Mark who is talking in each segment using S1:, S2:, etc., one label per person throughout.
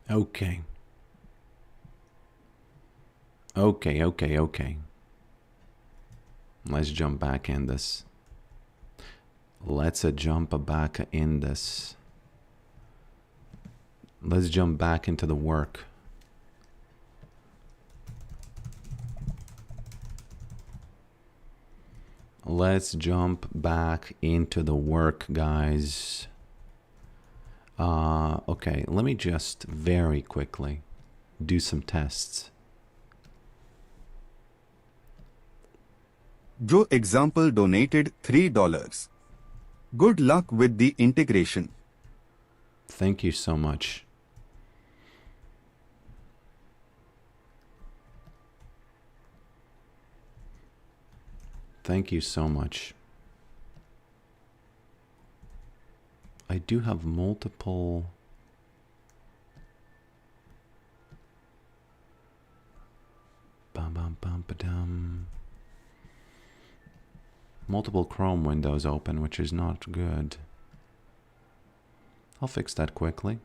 S1: Okay. Okay. Let's jump back in this. Let's jump back in this. Let's jump back into the work. Let's jump back into the work, guys. Okay, let me just very quickly do some tests.
S2: Joe Example donated $3. Good luck with the integration.
S1: Thank you so much. Thank you so much. I do have multiple... multiple Chrome windows open, which is not good. I'll fix that quickly.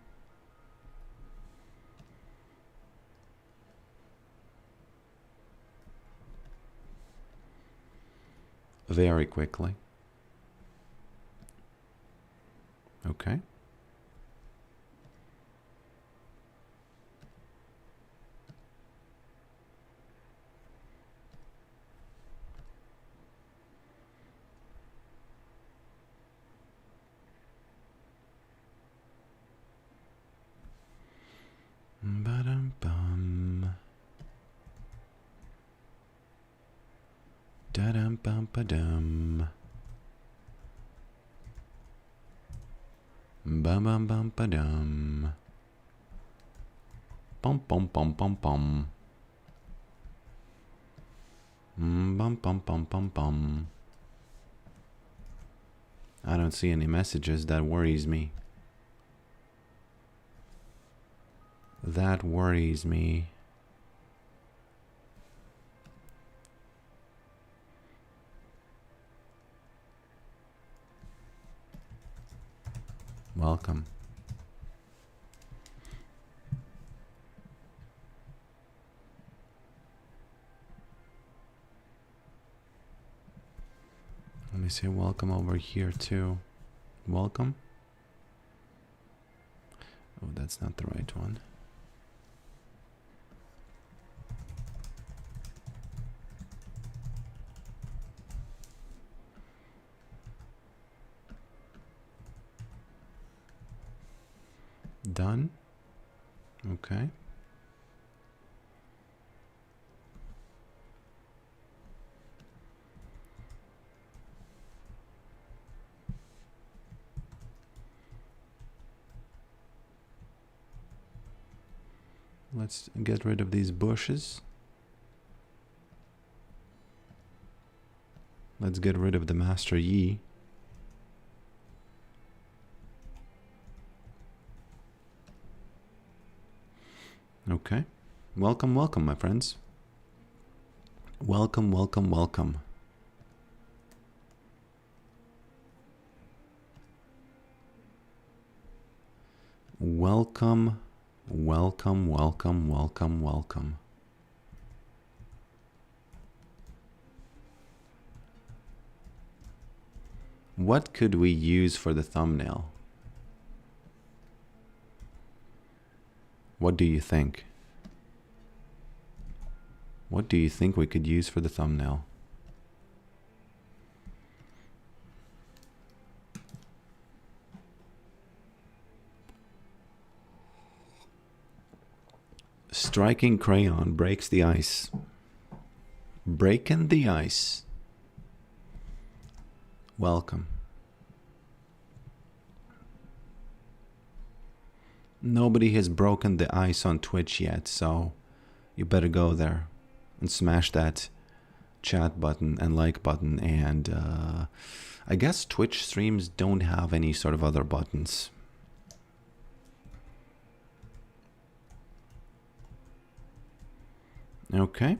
S1: Very quickly. Okay. Ba-dum-bum. Da-dum-bum-ba-dum. Bum-bum-bum-ba-dum. Bum-bum-bum-bum-bum. Bum-bum-bum-bum-bum. I don't see any messages. That worries me. That worries me. Welcome. Let me say welcome over here too. Welcome. Oh, that's not the right one. Done. Okay. Let's get rid of these bushes. Let's get rid of the Master Yi. Okay. Welcome, welcome, my friends. Welcome, welcome, welcome. Welcome, welcome, welcome, welcome, welcome. What could we use for the thumbnail? What do you think? What do you think we could use for the thumbnail? Striking crayon breaks the ice. Breaking the ice. Welcome. Nobody has broken the ice on Twitch yet, so you better go there and smash that chat button and like button. And I guess Twitch streams don't have any sort of other buttons. Okay.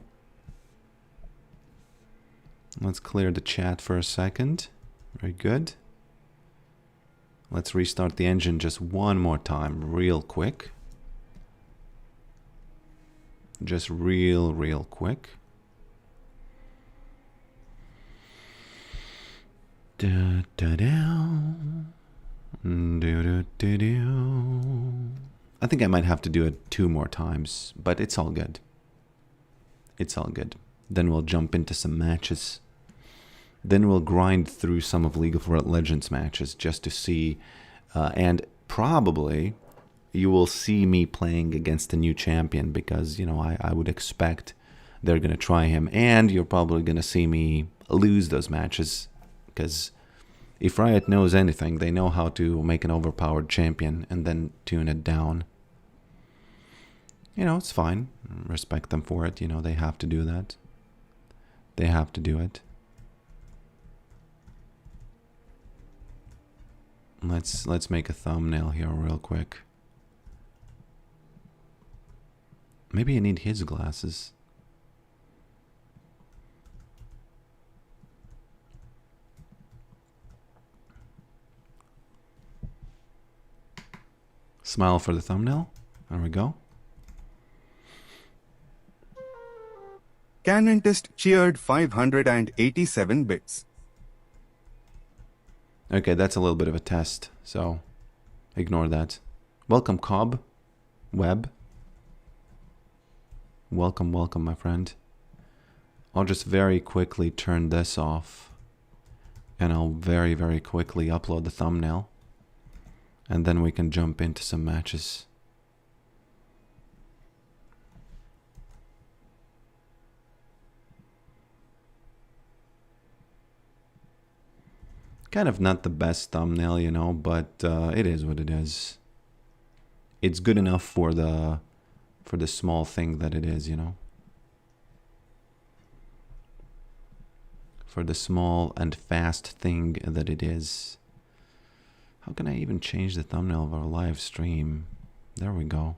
S1: Let's clear the chat for a second. Very good. Let's restart the engine just one more time, real quick. just real quick. Da, da, da. Do, do, do, do. I think I might have to do it 2 more times, but it's all good. It's all good. Then we'll jump into some matches. Then we'll grind through some of League of Legends matches just to see, and probably you will see me playing against a new champion because, you know, I would expect they're going to try him, and you're probably going to see me lose those matches because if Riot knows anything, they know how to make an overpowered champion and then tune it down. You know, it's fine. Respect them for it. You know, they have to do that. They have to do it. Let's make a thumbnail here real quick. Maybe I need his glasses. Smile for the thumbnail. There we go.
S2: Canonist cheered 587 bits.
S1: Okay, that's a little bit of a test, so ignore that. Welcome, Cobb. Web. Welcome, welcome, my friend. I'll just very quickly turn this off. And I'll very quickly upload the thumbnail. And then we can jump into some matches. Kind of not the best thumbnail, you know, but it is what it is. It's good enough for the small thing that it is, you know. For the small and fast thing that it is. How can I even change the thumbnail of our live stream? There we go.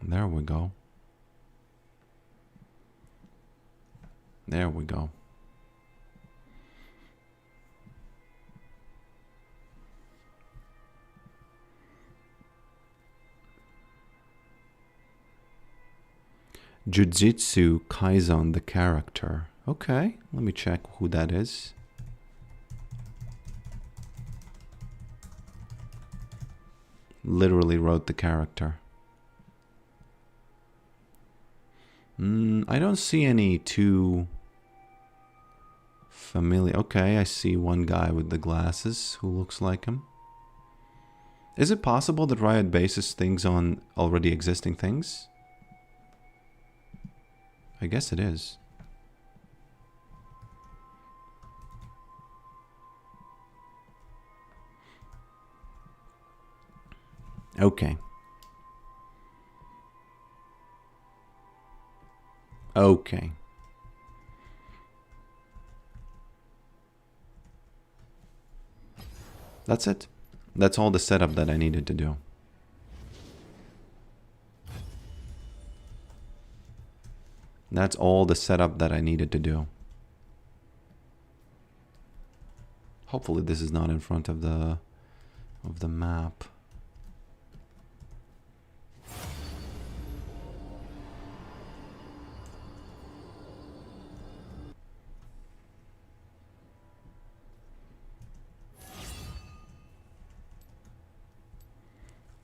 S1: There we go. There we go. Jujutsu Kaisen, the character. Okay, let me check who that is. Literally wrote the character. I don't see any too familiar. Okay, I see one guy with the glasses who looks like him. Is it possible that Riot bases things on already existing things? I guess it is. Okay. Okay. That's it. That's all the setup that I needed to do. That's all the setup that I needed to do. Hopefully this is not in front of the map.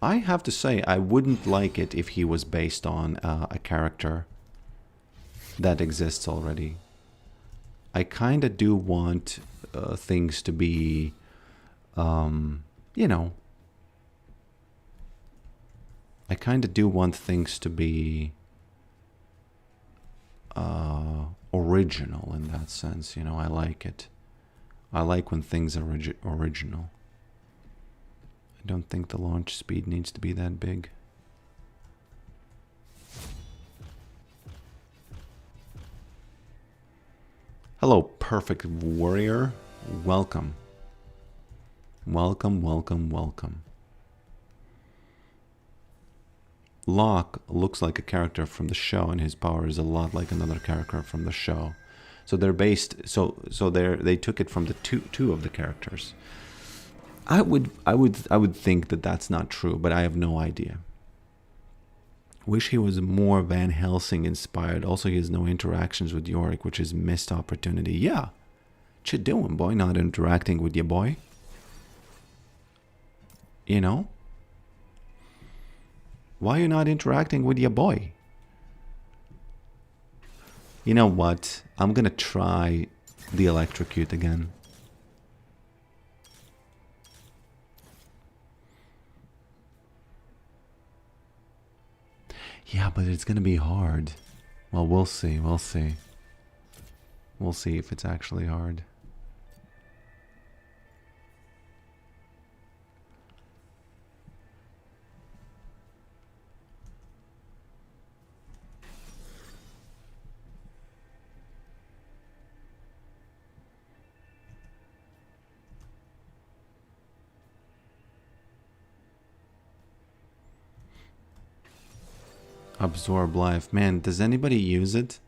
S1: I have to say, I wouldn't like it if he was based on a character that exists already. I kind of do want things to be, you know, I kind of do want things to be original in that sense, you know. I like it. I like when things are original. I don't think the launch speed needs to be that big. Hello, Perfect Warrior. Welcome. Welcome, welcome, welcome. Locke looks like a character from the show, and his power is a lot like another character from the show. So they're based. So they took it from the two of the characters. I would think that that's not true, but I have no idea. Wish he was more Van Helsing inspired. Also, he has no interactions with Yorick, which is missed opportunity. Yeah. What you doing, boy? Not interacting with your boy? You know? Why are you not interacting with your boy? You know what? I'm gonna try the electrocute again. Yeah, but it's gonna be hard. Well, we'll see, we'll see. We'll see if it's actually hard. Absorb life. Man, does anybody use it?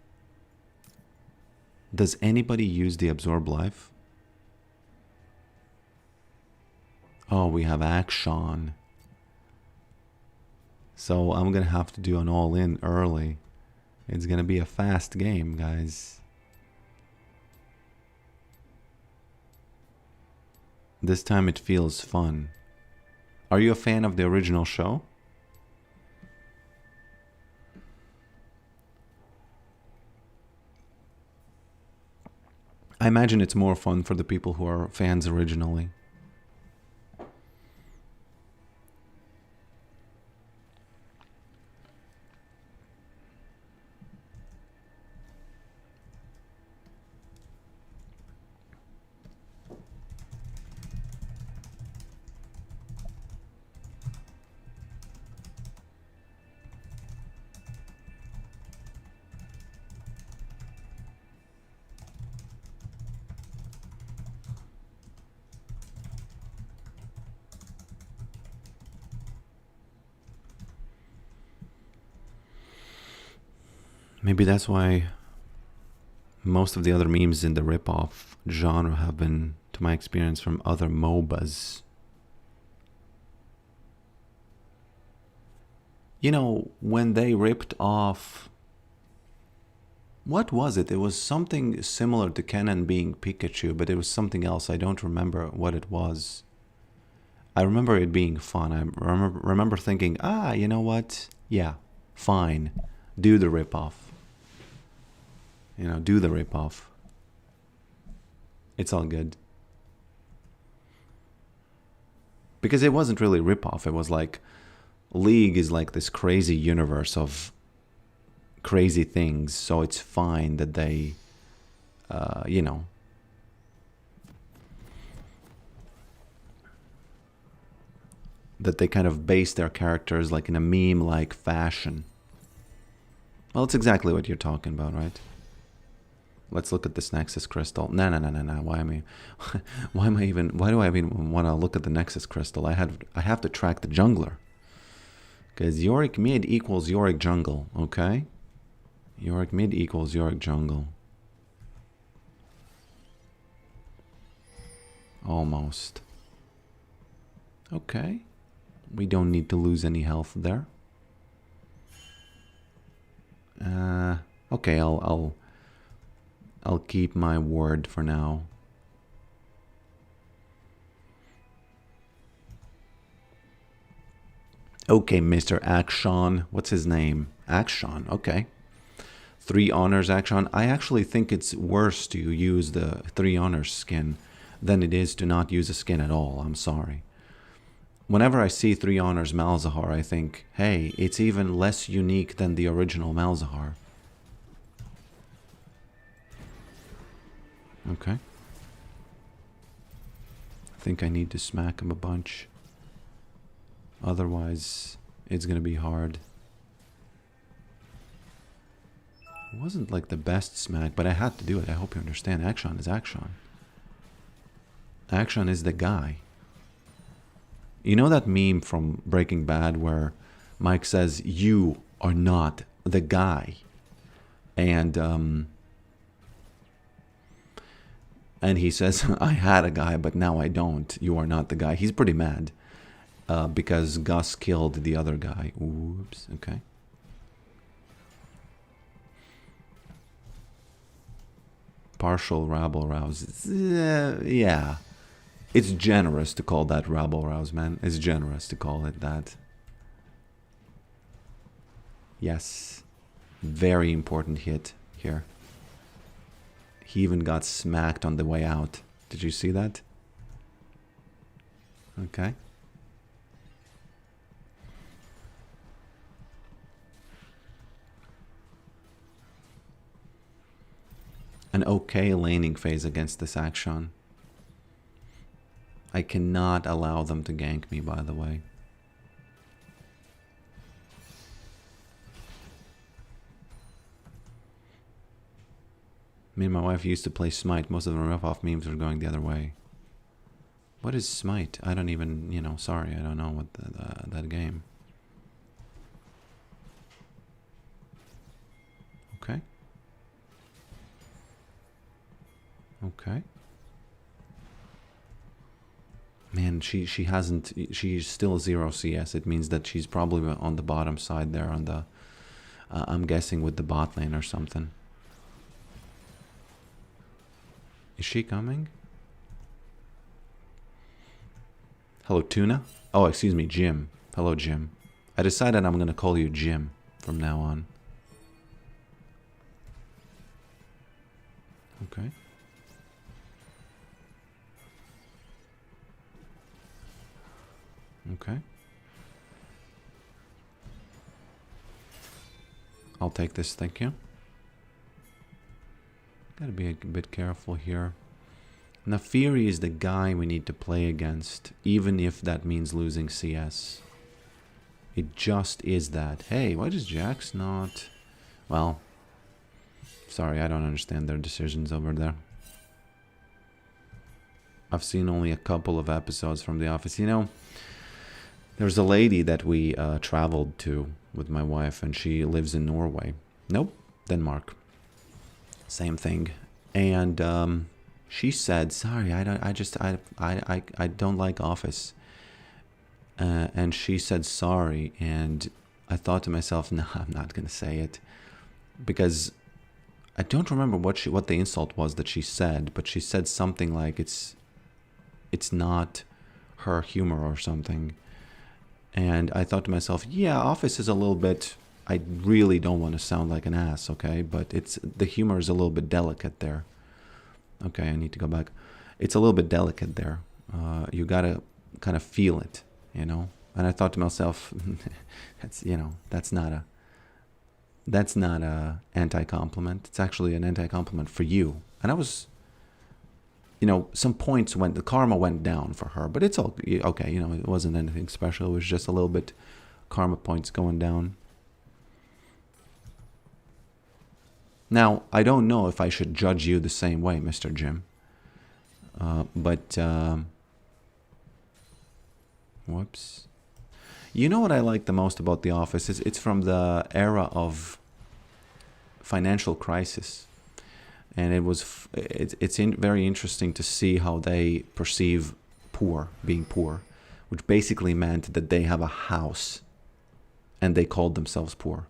S1: Does anybody use the absorb life? Oh, we have action. So I'm gonna have to do an all-in early. It's gonna be a fast game, guys. This time it feels fun. Are you a fan of the original show? I imagine it's more fun for the people who are fans originally. Maybe that's why most of the other memes in the rip-off genre have been, to my experience, from other MOBAs. You know, when they ripped off... What was it? It was something similar to Kenan being Pikachu, but it was something else. I don't remember what it was. I remember it being fun. I remember thinking, you know what? Yeah, fine. Do the rip-off. You know, do the rip-off. It's all good. Because it wasn't really rip-off. It was like, League is like this crazy universe of crazy things. So it's fine that they, you know, that they kind of base their characters like in a meme-like fashion. Well, it's exactly what you're talking about, right? Let's look at this Nexus Crystal. No. Why do I even want to look at the Nexus Crystal? I have to track the jungler. Because Yorick mid equals Yorick jungle, okay? Yorick mid equals Yorick jungle. Almost. Okay. We don't need to lose any health there. Okay, I'll keep my word for now. Okay, Mr. Action. What's his name? Action, okay. 3 honors Action. I actually think it's worse to use the 3 honors skin than it is to not use a skin at all. I'm sorry. Whenever I see 3 honors Malzahar, I think, hey, it's even less unique than the original Malzahar. Okay. I think I need to smack him a bunch. Otherwise, it's gonna be hard. It wasn't like the best smack, but I had to do it. I hope you understand. Action is Action. Action is the guy. You know that meme from Breaking Bad where Mike says, "You are not the guy," and he says, "I had a guy, but now I don't. You are not the guy." He's pretty mad because Gus killed the other guy. Oops. Okay. partial rabble rouse. Yeah. It's generous to call that rabble rouse, man. It's generous to call it that. Yes. Very important hit here. He even got smacked on the way out. Did you see that? Okay. An okay laning phase against this action. I cannot allow them to gank me, by the way. Me and my wife used to play Smite. Most of the riff-off memes were going the other way. What is Smite? I don't even, you know, sorry, I don't know what that game. Okay. Okay. Man, she hasn't, she's still 0 CS. It means that she's probably on the bottom side there on the, I'm guessing with the bot lane or something. Is she coming? Hello, Tuna? Oh, excuse me, Jim. Hello, Jim. I decided I'm going to call you Jim from now on. Okay. Okay. I'll take this, thank you. Gotta be a bit careful here. Now, Fury is the guy we need to play against, even if that means losing CS. It just is that. Hey, why does Jax not... Well, sorry, I don't understand their decisions over there. I've seen only a couple of episodes from The Office. You know, there's a lady that we traveled to with my wife, and she lives in Norway. Nope, Denmark. Same thing. And she said, sorry, I don't like Office. And she said sorry, and I thought to myself, no, I'm not gonna say it, because I don't remember what the insult was that she said, but she said something like it's not her humor or something. And I thought to myself, yeah, Office is a little bit, I really don't want to sound like an ass, okay? But the humor is a little bit delicate there. Okay, I need to go back. It's a little bit delicate there. You gotta kind of feel it, you know? And I thought to myself, that's, you know, that's not a anti-compliment. It's actually an anti-compliment for you. And I was, you know, some points the karma went down for her, but it's all okay. You know, it wasn't anything special. It was just a little bit karma points going down. Now, I don't know if I should judge you the same way, Mr. Jim. But whoops. You know what I like the most about The Office is it's from the era of financial crisis. And it's very interesting to see how they perceive being poor, which basically meant that they have a house and they called themselves poor.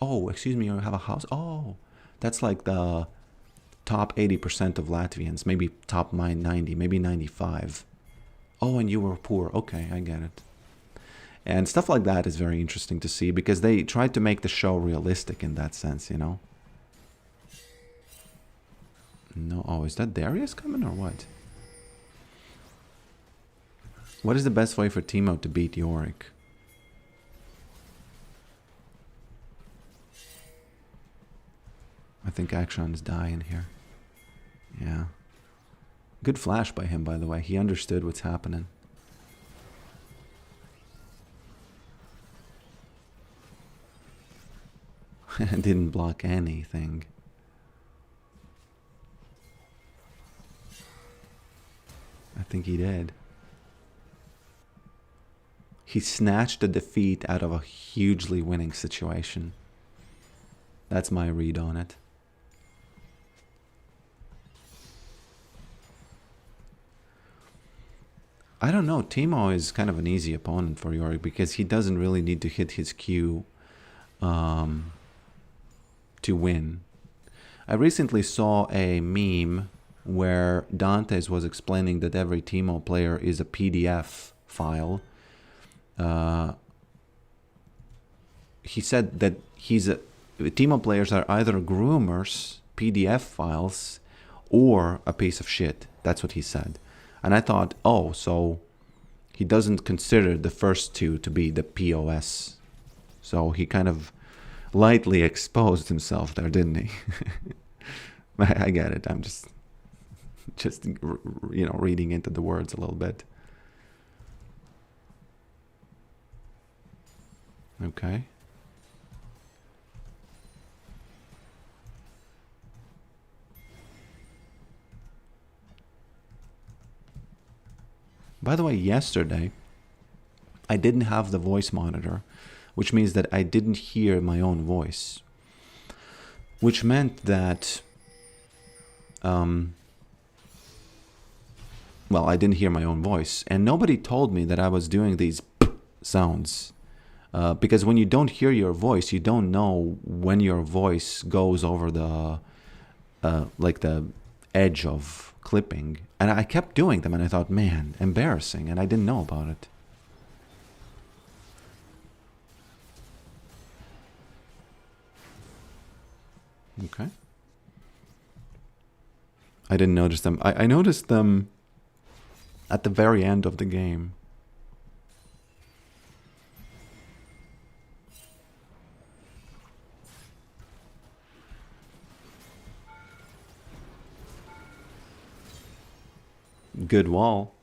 S1: Oh, excuse me, you have a house? Oh, that's like the top 80% of Latvians, maybe top 90, maybe 95. Oh, and you were poor. Okay, I get it. And stuff like that is very interesting to see because they tried to make the show realistic in that sense, you know? No, oh, is that Darius coming or what? What is the best way for Teemo to beat Yorick? I think Akshan's dying here. Yeah. Good flash by him, by the way. He understood what's happening. Didn't block anything. I think he did. He snatched a defeat out of a hugely winning situation. That's my read on it. I don't know. Teemo is kind of an easy opponent for Yorick because he doesn't really need to hit his Q to win. I recently saw a meme where Dantes was explaining that every Teemo player is a PDF file. He said that Teemo players are either groomers, PDF files, or a piece of shit. That's what he said. And I thought, oh, so he doesn't consider the first two to be the POS. So he kind of lightly exposed himself there, didn't he? I get it. I'm just reading into the words a little bit. Okay. By the way, yesterday, I didn't have the voice monitor, which means that I didn't hear my own voice. Which meant that, well, I didn't hear my own voice. And nobody told me that I was doing these sounds. Because when you don't hear your voice, you don't know when your voice goes over the, like the edge of clipping. And I kept doing them and I thought, man, embarrassing. And I didn't know about it. Okay. I didn't notice them. I noticed them at the very end of the game. Good wall.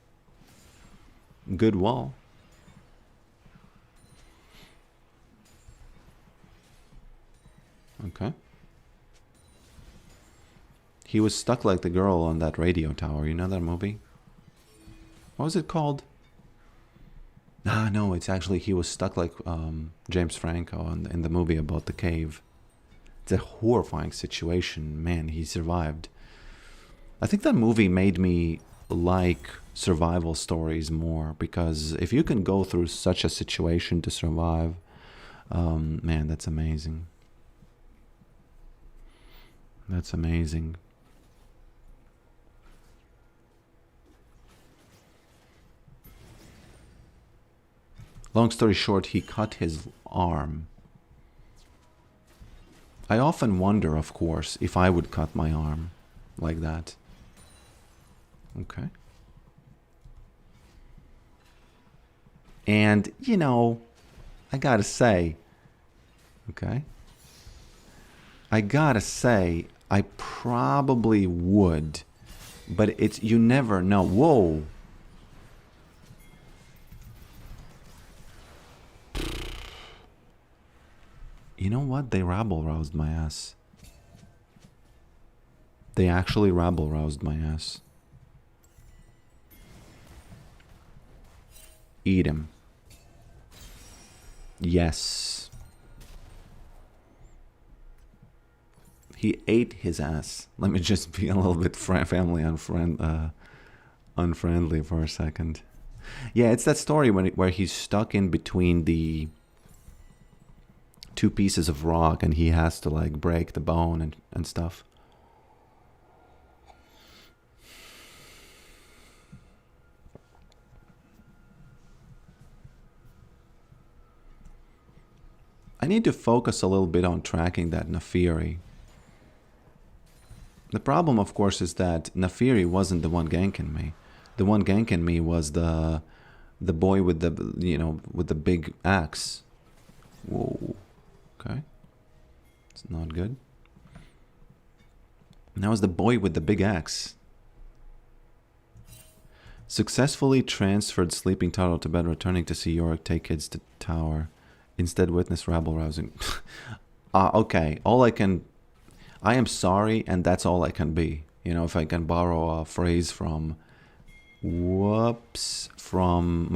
S1: Good wall. Okay. He was stuck like the girl on that radio tower. You know that movie? What was it called? Ah, no, it's actually he was stuck like James Franco in the movie about the cave. It's a horrifying situation. Man, he survived. I think that movie made me like survival stories more, because if you can go through such a situation to survive, man, that's amazing. That's amazing. Long story short, he cut his arm. I often wonder, of course, if I would cut my arm like that. Okay. And, you know, I gotta say, okay, I gotta say, I probably would, but it's, you never know. Whoa. You know what? They rabble-roused my ass. They actually rabble-roused my ass. Eat him. Yes. He ate his ass. Let me just be a little bit family unfriendly for a second. Yeah, it's that story where he's stuck in between the two pieces of rock and he has to like break the bone and stuff. I need to focus a little bit on tracking that Nafiri. The problem, of course, is that Nafiri wasn't the one ganking me. The one ganking me was the boy with the, you know, with the big axe. Whoa. Okay. It's not good. And that was the boy with the big axe. Successfully transferred sleeping Taro to bed, returning to see Yorick take kids to tower. Instead witness rabble rousing. Okay, I am sorry, and that's all I can be. You know, if I can borrow a phrase from my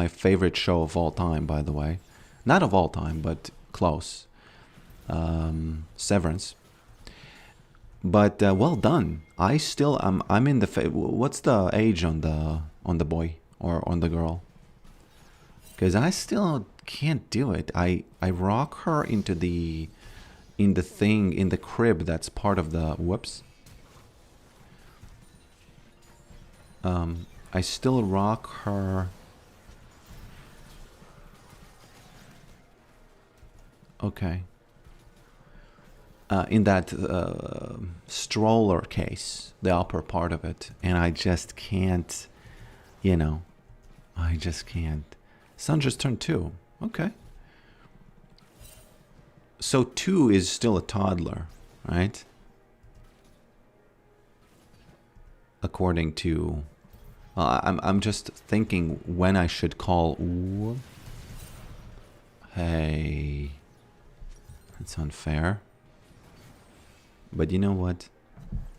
S1: favorite show of all time, by the way. Not of all time, but close. Severance. But well done. I'm in the what's the age on the boy or on the girl? Because I still can't do it. I rock her into the in the thing, in the crib that's part of the... Whoops. I still rock her... Okay. In that stroller case, the upper part of it. And I just can't, you know, I just can't. Sun just turned 2. Okay. So 2 is still a toddler, right? According to... I'm just thinking when I should call... Ooh. Hey... That's unfair. But you know what?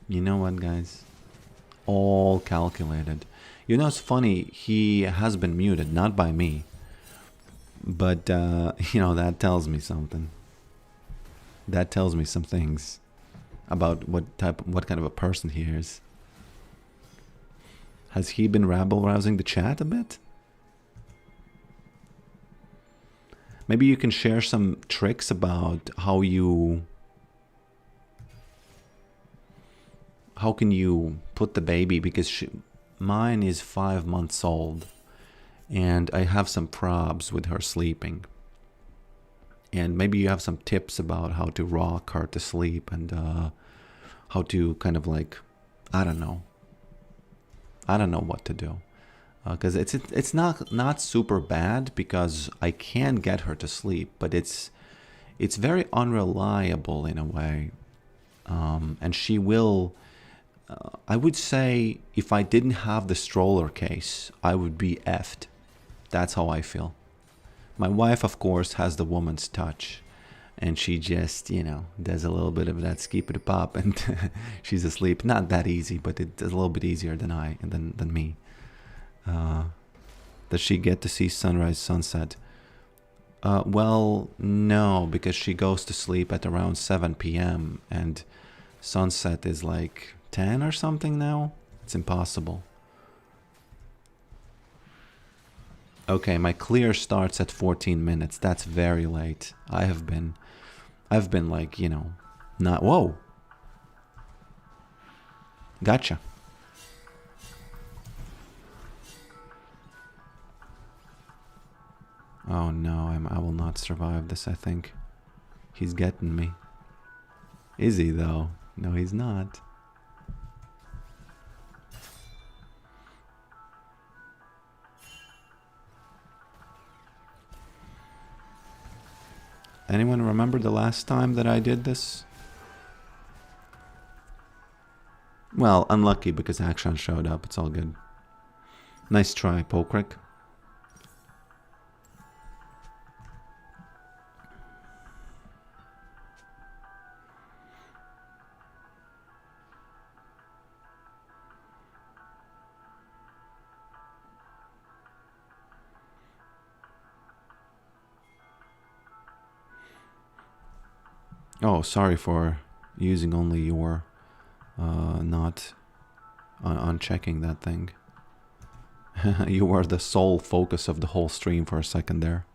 S1: You know what, guys? All calculated. You know, it's funny. He has been muted, not by me. But, you know, that tells me something. That tells me some things about what kind of a person he is. Has he been rabble-rousing the chat a bit? Maybe you can share some tricks about how can you put the baby, because mine is 5 months old and I have some probs with her sleeping. And maybe you have some tips about how to rock her to sleep and how to kind of like, I don't know what to do. Because it's not super bad, because I can get her to sleep, but it's very unreliable in a way, and she will. I would say if I didn't have the stroller case, I would be effed. That's how I feel. My wife, of course, has the woman's touch, and she just, you know, does a little bit of that skip pop, and she's asleep. Not that easy, but it's a little bit easier than me. Does she get to see sunrise, sunset? Well, no, because she goes to sleep at around 7 p.m. and sunset is like 10 or something now. It's impossible. Okay, my clear starts at 14 minutes. That's very late. I've been like, you know, not... Whoa! Gotcha. Oh no, I will not survive this, I think. He's getting me. Is he, though? No, he's not. Anyone remember the last time that I did this? Well, unlucky because Action showed up. It's all good. Nice try, Pokrick. Oh, sorry for using only your, not on checking that thing. You were the sole focus of the whole stream for a second there.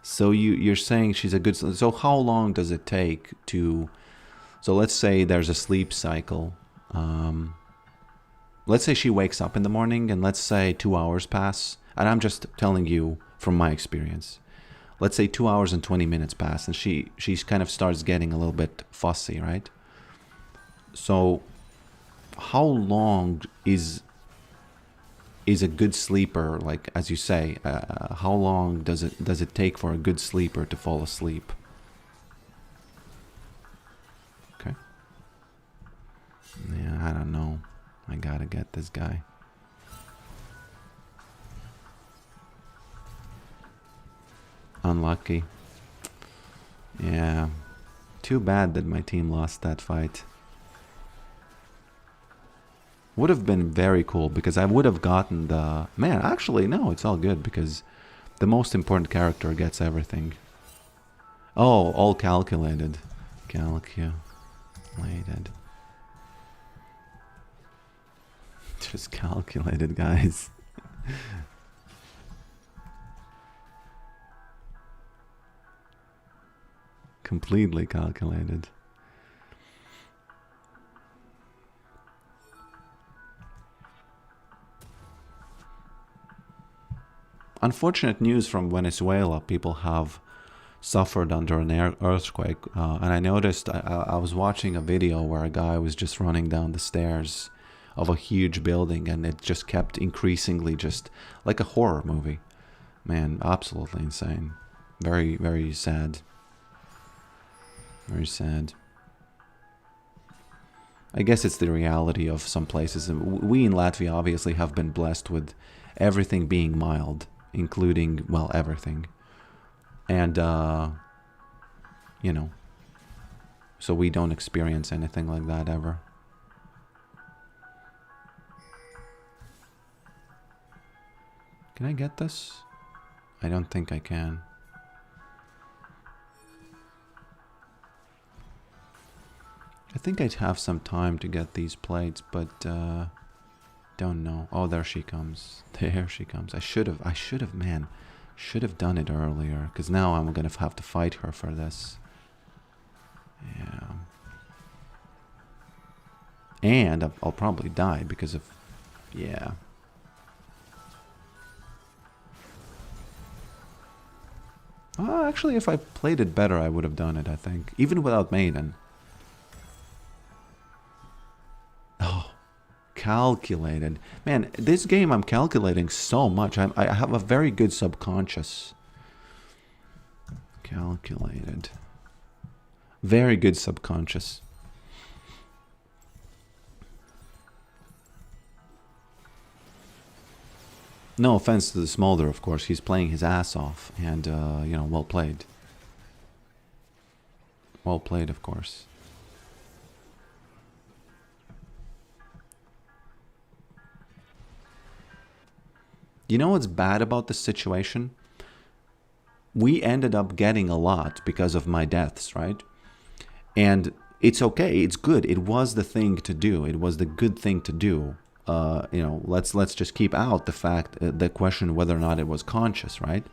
S1: So you're saying she's a good... So how long does it take to... So let's say there's a sleep cycle. Let's say she wakes up in the morning and let's say 2 hours pass. And I'm just telling you from my experience. Let's say 2 hours and 20 minutes pass and she kind of starts getting a little bit fussy, right? So how long is a good sleeper, like as you say, how long does it take for a good sleeper to fall asleep? Okay. Yeah, I don't know. I gotta get this guy. Unlucky. Yeah. Too bad that my team lost that fight. Would have been very cool because I would have gotten the... Man, actually, no, it's all good because the most important character gets everything. Oh, all calculated. Calculated. Just calculated, guys. Completely calculated. Unfortunate news from Venezuela. People have suffered under an earthquake. And I noticed, I was watching a video where a guy was just running down the stairs of a huge building, and it just kept increasingly just like a horror movie. Man, absolutely insane. Very, very sad. Very sad. I guess it's the reality of some places. We in Latvia obviously have been blessed with everything being mild, including, well, everything. And, you know, so we don't experience anything like that ever. Can I get this? I don't think I can. I think I'd have some time to get these plates, but don't know. Oh, there she comes. There she comes. I should have, man. Should have done it earlier, because now I'm gonna have to fight her for this. Yeah. And I'll probably die because of... Yeah. Actually, if I played it better, I would have done it, I think. Even without Maiden. Oh, calculated. Man, this game I'm calculating so much. I have a very good subconscious. Calculated. Very good subconscious. No offense to the Smolder, of course. He's playing his ass off. And, you know, well played. Well played, of course. You know what's bad about this situation? We ended up getting a lot because of my deaths, right? And it's okay. It's good. It was the thing to do. It was the good thing to do. You know, let's just keep out the fact, the question whether or not it was conscious, right?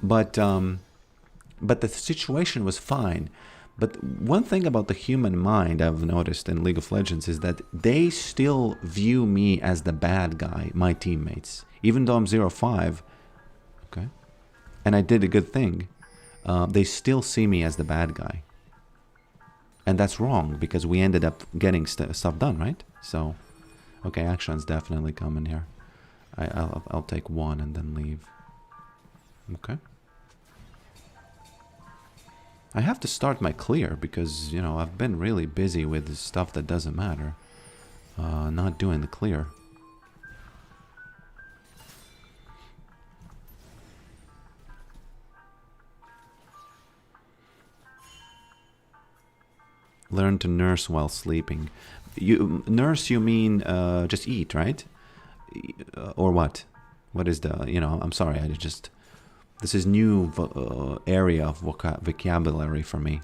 S1: But the situation was fine. But one thing about the human mind I've noticed in League of Legends is that they still view me as the bad guy, my teammates. Even though I'm 0-5, okay, and I did a good thing, they still see me as the bad guy. And that's wrong, because we ended up getting stuff done, right? So... Okay, action's definitely coming here. I'll take one and then leave. Okay. I have to start my clear because, you know, I've been really busy with stuff that doesn't matter. Not doing the clear. Learn to nurse while sleeping. Nurse, you mean just eat, right? Or what? What is the, you know, I'm sorry, I just... This is new area of vocabulary for me.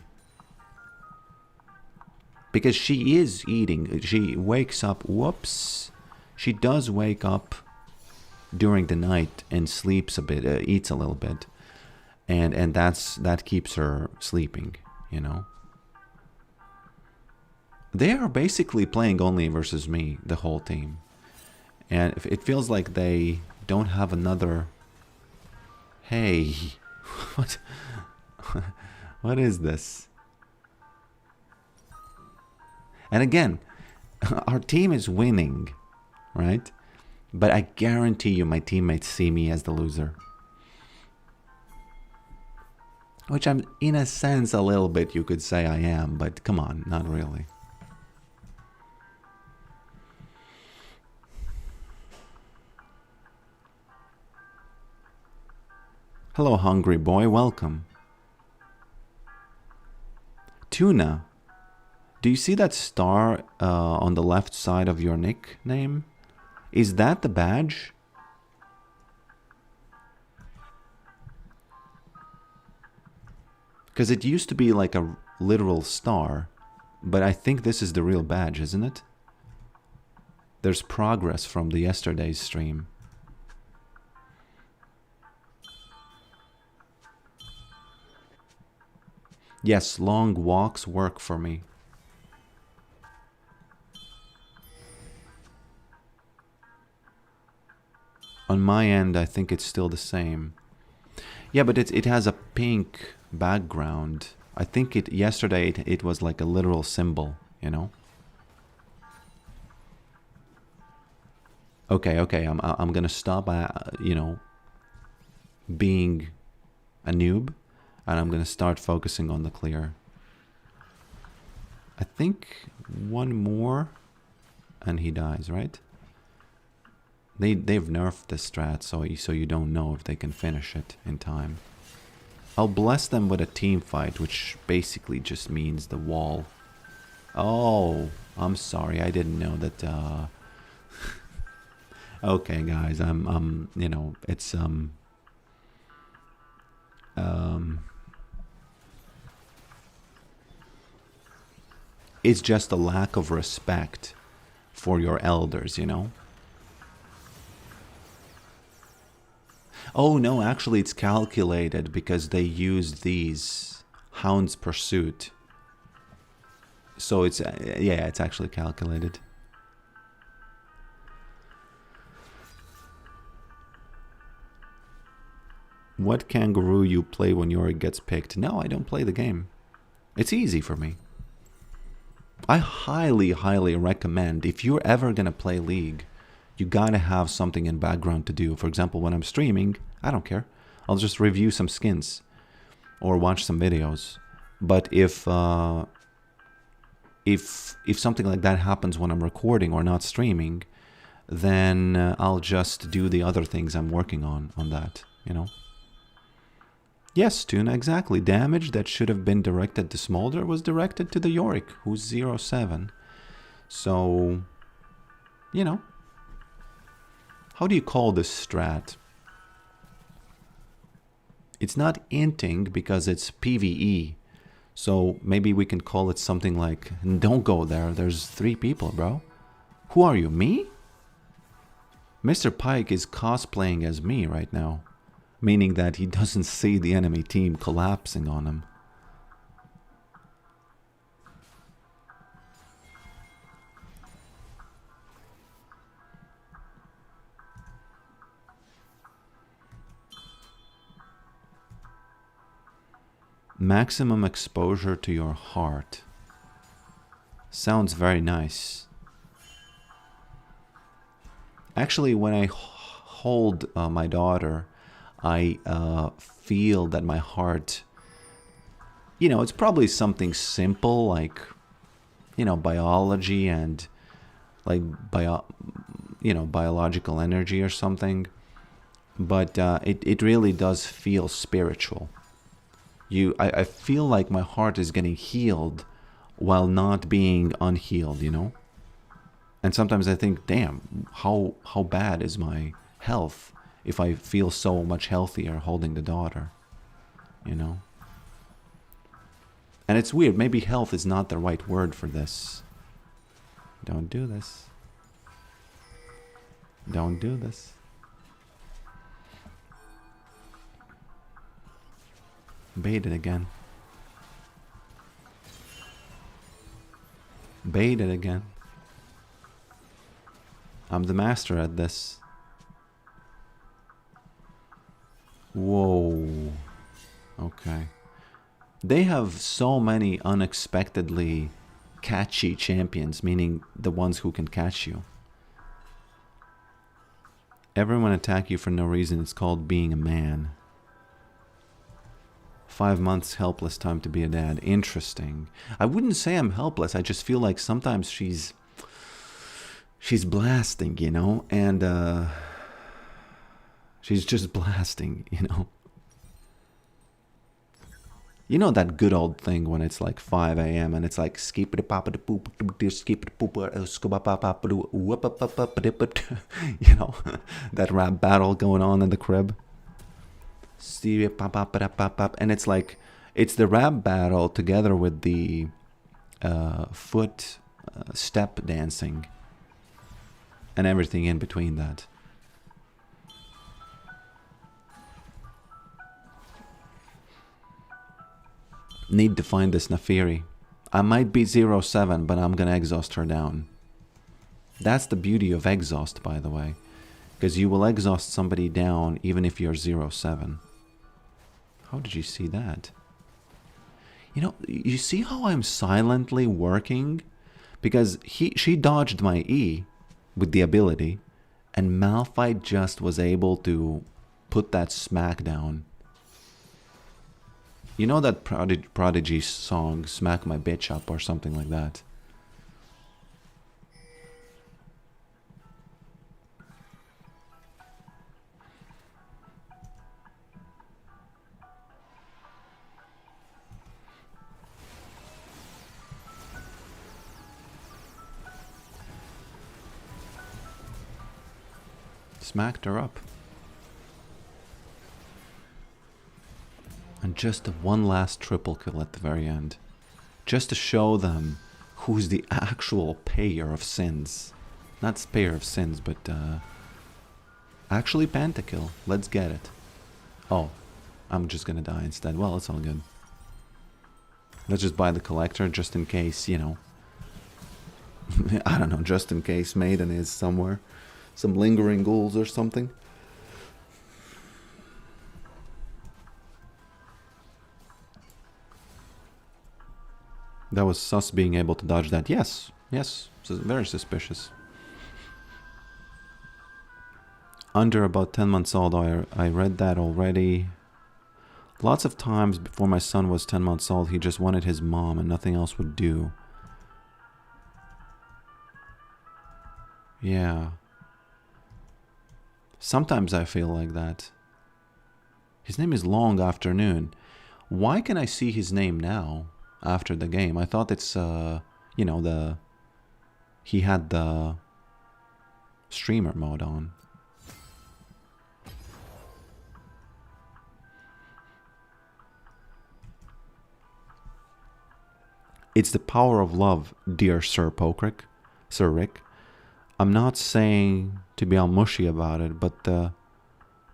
S1: Because she is eating. She wakes up, whoops. She does wake up during the night and sleeps a bit, eats a little bit. And that keeps her sleeping, you know. They are basically playing only versus me, the whole team. And it feels like they don't have another... Hey, what is this? And again, our team is winning, right? But I guarantee you my teammates see me as the loser. Which I'm, in a sense, a little bit, you could say I am, but come on, not really. Hello, hungry boy. Welcome. Tuna. Do you see that star on the left side of your nickname? Is that the badge? Because it used to be like a literal star, but I think this is the real badge, isn't it? There's progress from the yesterday's stream. Yes, long walks work for me. On my end, I think it's still the same. Yeah, but it has a pink background. I think yesterday it was like a literal symbol, you know? Okay, I'm gonna stop, you know, being a noob, and I'm gonna start focusing on the clear. I think one more, and he dies, right? They've nerfed this strat, so you don't know if they can finish it in time. I'll bless them with a team fight, which basically just means the wall. Oh, I'm sorry, I didn't know that. Okay, guys, you know, it's it's just a lack of respect for your elders, you know. Oh no, actually it's calculated because they use these Hound's Pursuit. So it's, yeah, it's actually calculated. What kangaroo you play when Yorick gets picked? No, I don't play the game. It's easy for me. I highly, highly recommend, if you're ever gonna play League, you gotta have something in background to do. For example, when I'm streaming, I don't care. I'll just review some skins or watch some videos. But if something like that happens when I'm recording or not streaming, then I'll just do the other things I'm working on that, you know. Yes, Tuna, exactly. Damage that should have been directed to Smolder was directed to the Yorick, who's 0-7. So, you know. How do you call this strat? It's not inting because it's PvE. So maybe we can call it something like, don't go there, there's 3 people, bro. Who are you, me? Mr. Pike is cosplaying as me right now. Meaning that he doesn't see the enemy team collapsing on him. Maximum exposure to your heart. Sounds very nice. Actually, when I hold my daughter, I feel that my heart, you know, it's probably something simple like, you know, biology and like biological energy or something, but it really does feel spiritual. I feel like my heart is getting healed while not being unhealed, you know. And sometimes I think, damn, how bad is my health if I feel so much healthier holding the daughter, you know? And it's weird, maybe health is not the right word for this. Don't do this. Don't do this. Bait it again. Bait it again. I'm the master at this. Whoa. Okay. They have so many unexpectedly catchy champions, meaning the ones who can catch you. Everyone attack you for no reason. It's called being a man. 5 months helpless, time to be a dad. Interesting. I wouldn't say I'm helpless. I just feel like sometimes she's blasting, you know, and she's just blasting, you know. You know that good old thing when it's like 5 a.m. and it's like skip it pop it poop skip it poop you know, that rap battle going on in the crib. And it's like, it's the rap battle together with the foot step dancing and everything in between that. need to find this Neferi. I might be 0-7, but I'm gonna exhaust her down. That's the beauty of exhaust, by the way. Because you will exhaust somebody down even if you're 0-7. How did you see that? You know, you see how I'm silently working? Because she dodged my E with the ability, and Malphite just was able to put that smack down. You know that Prodigy song, Smack My Bitch Up, or something like that? Smacked her up. And just one last triple kill at the very end. Just to show them who's the actual payer of sins. Not payer of sins, but actually pentakill. Let's get it. Oh, I'm just gonna die instead. Well, it's all good. Let's just buy the collector just in case, you know. I don't know, just in case Maiden is somewhere. Some lingering ghouls or something. That was sus being able to dodge that. Yes, yes, very suspicious. Under about 10 months old, I read that already. Lots of times before my son was 10 months old, he just wanted his mom and nothing else would do. Yeah. Sometimes I feel like that. His name is Long Afternoon. Why can I see his name now after the game? I thought it's, you know, he had the streamer mode on. It's the power of love, dear Sir Pokrick, Sir Rick. I'm not saying to be all mushy about it, but the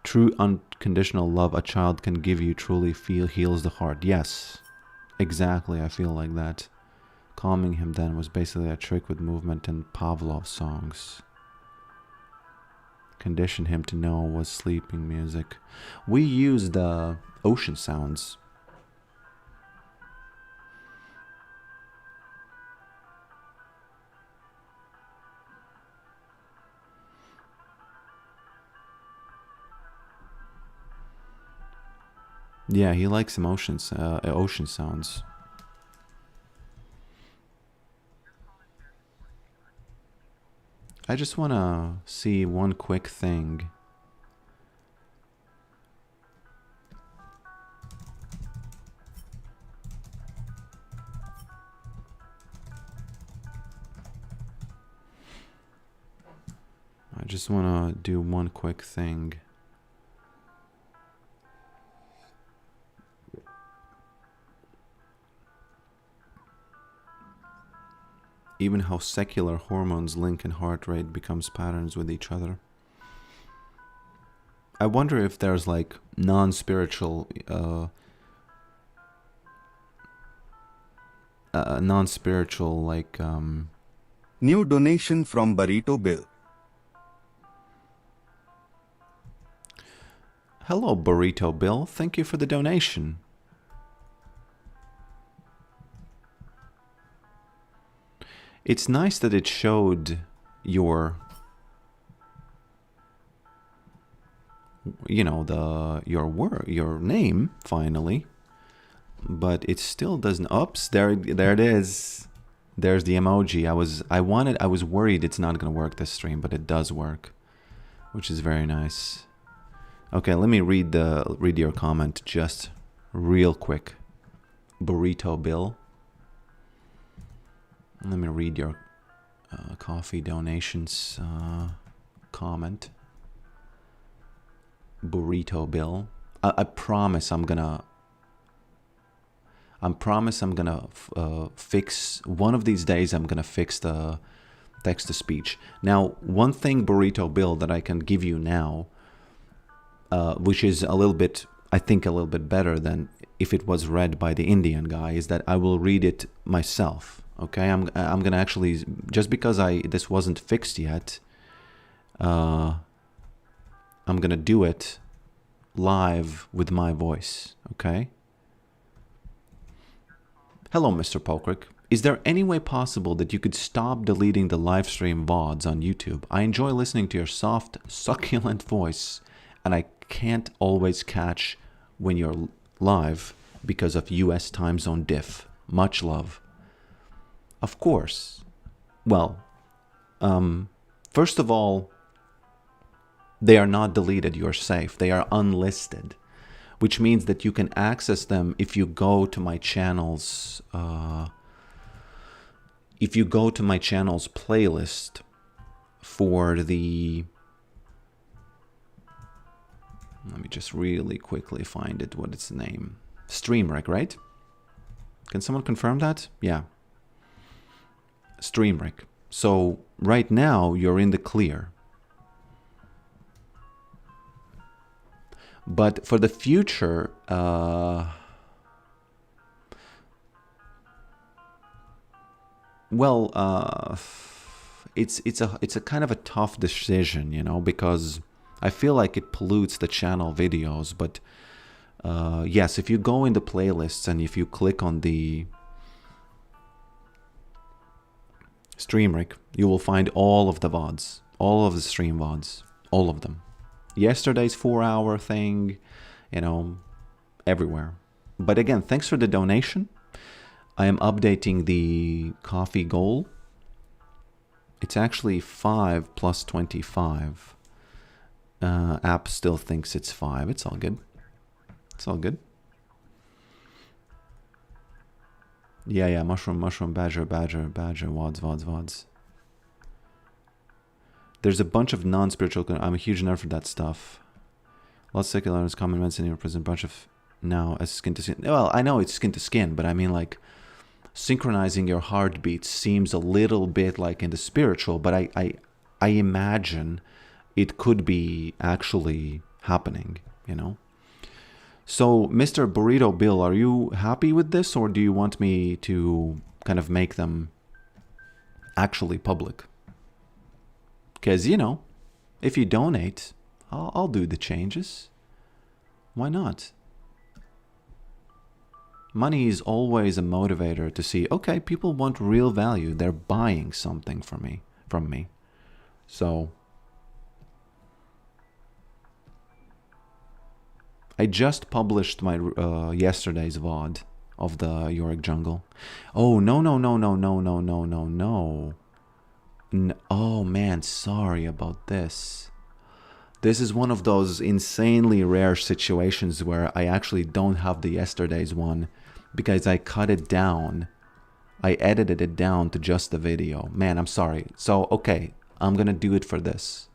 S1: true unconditional love a child can give you truly heals the heart. Yes, exactly, I feel like that. Calming him then was basically a trick with movement and Pavlov songs. Condition him to know was sleeping music. We used the ocean sounds. Yeah, he likes emotions, ocean sounds. I just want to see one quick thing. I just want to do one quick thing. Even how secular hormones link and heart rate becomes patterns with each other. I wonder if there's like non-spiritual like
S2: New donation from Burrito Bill.
S1: Hello Burrito Bill, thank you for the donation. It's nice that it showed your, you know, your name finally, but it still doesn't. Oops, there it is. There's the emoji. I was worried it's not gonna work this stream, but it does work, which is very nice. Okay, let me read your comment just real quick. Burrito Bill. Let me read your coffee donations comment. Burrito Bill. I promise I'm gonna fix one of these days. I'm gonna fix the text to speech. Now, one thing, Burrito Bill, that I can give you now, which is a little bit, I think, a little bit better than if it was read by the Indian guy, is that I will read it myself. Okay, I'm gonna actually, just because this wasn't fixed yet, I'm gonna do it live with my voice. Okay. Hello, Mr. Polkrick. Is there any way possible that you could stop deleting the live stream VODs on YouTube? I enjoy listening to your soft, succulent voice, and I can't always catch when you're live because of US time zone diff. Much love. Of course. Well, first of all, they are not deleted. You're safe. They are unlisted, which means that you can access them if you go to my channel's playlist for the, let me just really quickly find it, what its name, Streamrick, right? Can someone confirm that? Yeah, Streamrick. So right now you're in the clear. But for the future, it's a kind of a tough decision, you know, because I feel like it pollutes the channel videos. But yes, if you go in the playlists and if you click on the Streamrick, you will find all of the VODs, all of the stream VODs, all of them. Yesterday's 4-hour thing, you know, everywhere. But again, thanks for the donation. I am updating the coffee goal. It's actually 5 plus 25. App still thinks it's 5. It's all good. It's all good. Yeah, mushroom, badger, WODs. There's a bunch of non-spiritual. I'm a huge nerd for that stuff. Lots of secular learners, common events in your present bunch of now as skin to skin. Well, I know it's skin to skin, but I mean like synchronizing your heartbeats seems a little bit like in the spiritual, but I imagine it could be actually happening, you know. So, Mr. Burrito Bill, are you happy with this, or do you want me to kind of make them actually public? Because, you know, if you donate, I'll do the changes. Why not? Money is always a motivator to see, okay, people want real value. They're buying something from me. So, I just published my yesterday's VOD of the Yorick jungle. Oh, no. Oh, man, sorry about this. This is one of those insanely rare situations where I actually don't have the yesterday's one because I cut it down. I edited it down to just the video. Man, I'm sorry. So, okay, I'm going to do it for this.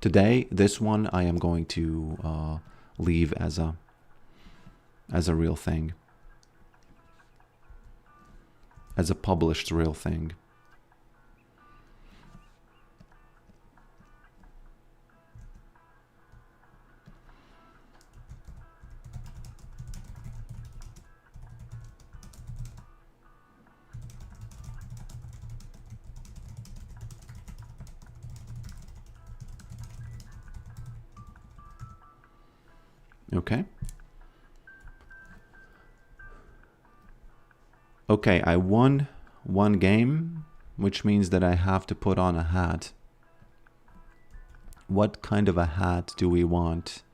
S1: Today, this one I am going to leave as a real thing. As a published real thing. Okay. Okay, I won one game, which means that I have to put on a hat. What kind of a hat do we want?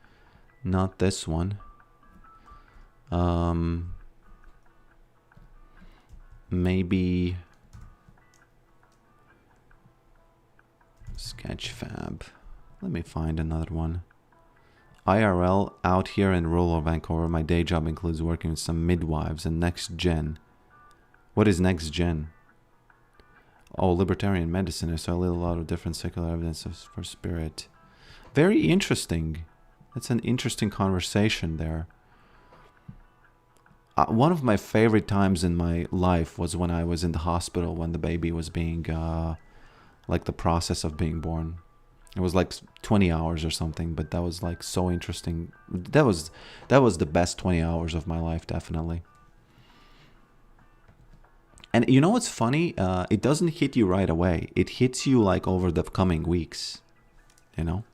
S1: Not this one. Maybe Sketchfab. Let me find another one. IRL out here in rural Vancouver. My day job includes working with some midwives and next gen. What is next gen? Oh, libertarian medicine. I saw a lot of different secular evidence for spirit. Very interesting. That's an interesting conversation there. One of my favorite times in my life was when I was in the hospital when the baby was being, like the process of being born. It was like 20 hours or something, but that was like so interesting. That was the best 20 hours of my life, definitely. And you know what's funny? It doesn't hit you right away. It hits you like over the coming weeks, you know?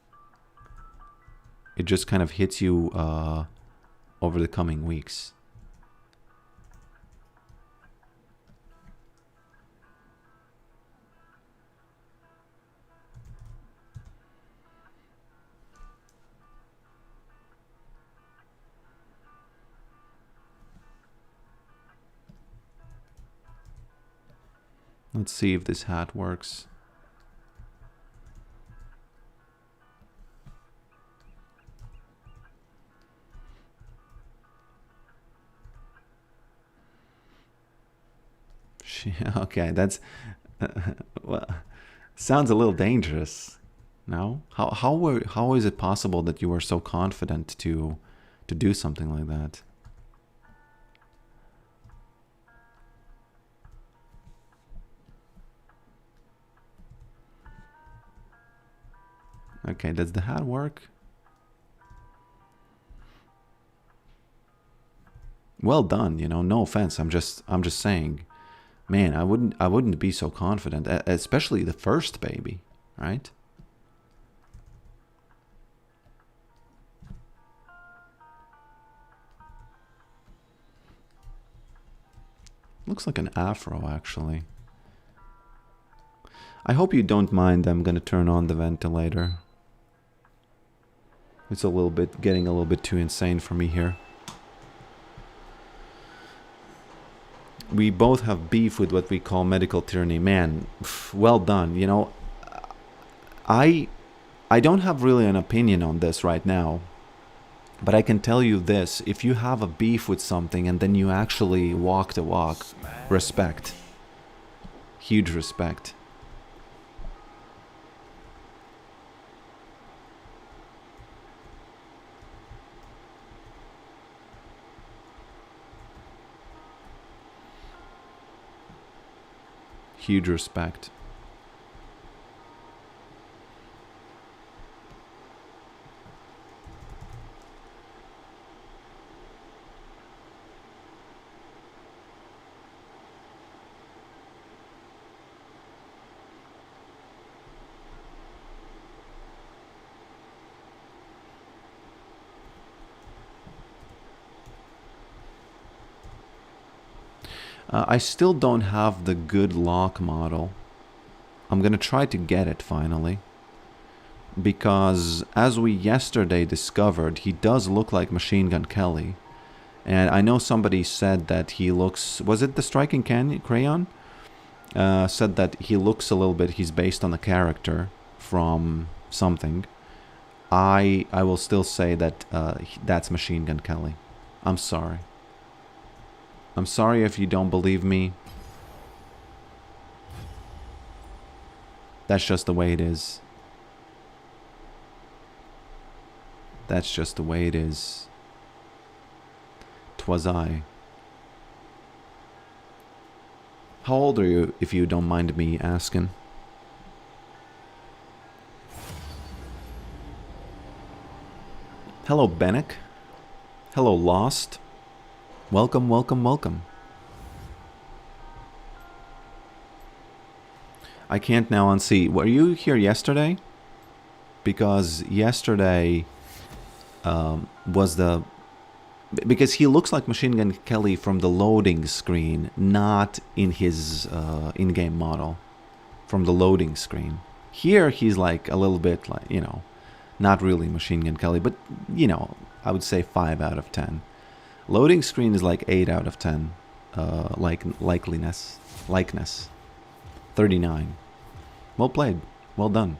S1: It just kind of hits you over the coming weeks. Let's see if this hat works. Okay, that's well, sounds a little dangerous. No? How is it possible that you were so confident to do something like that? Okay, does the hat work? Well done, you know, no offense. I'm just saying, man, I wouldn't be so confident, especially the first baby, right? Looks like an afro, actually. I hope you don't mind. I'm gonna turn on the ventilator. It's getting a little bit too insane for me here. We both have beef with what we call medical tyranny. Man, well done. You know, I don't have really an opinion on this right now. But I can tell you this, if you have a beef with something and then you actually walk the walk, respect. Huge respect. Huge respect. I still don't have the good lock model. I'm gonna try to get it finally. Because as we yesterday discovered, he does look like Machine Gun Kelly. And I know somebody said that he looks... Was it the Striking Crayon? Said that he looks a little bit... He's based on a character from something. I will still say that that's Machine Gun Kelly. I'm sorry. I'm sorry if you don't believe me. That's just the way it is. That's just the way it is. 'Twas I. How old are you, if you don't mind me asking? Hello, Bennick. Hello, Lost. Welcome, welcome, welcome. I can't now unsee. Were you here yesterday? Because yesterday was the... Because he looks like Machine Gun Kelly from the loading screen, not in his in-game model. From the loading screen. Here he's like a little bit like, you know, not really Machine Gun Kelly, but, you know, I would say 5 out of 10. Loading screen is like 8 out of 10. Likeness. 39. Well played. Well done.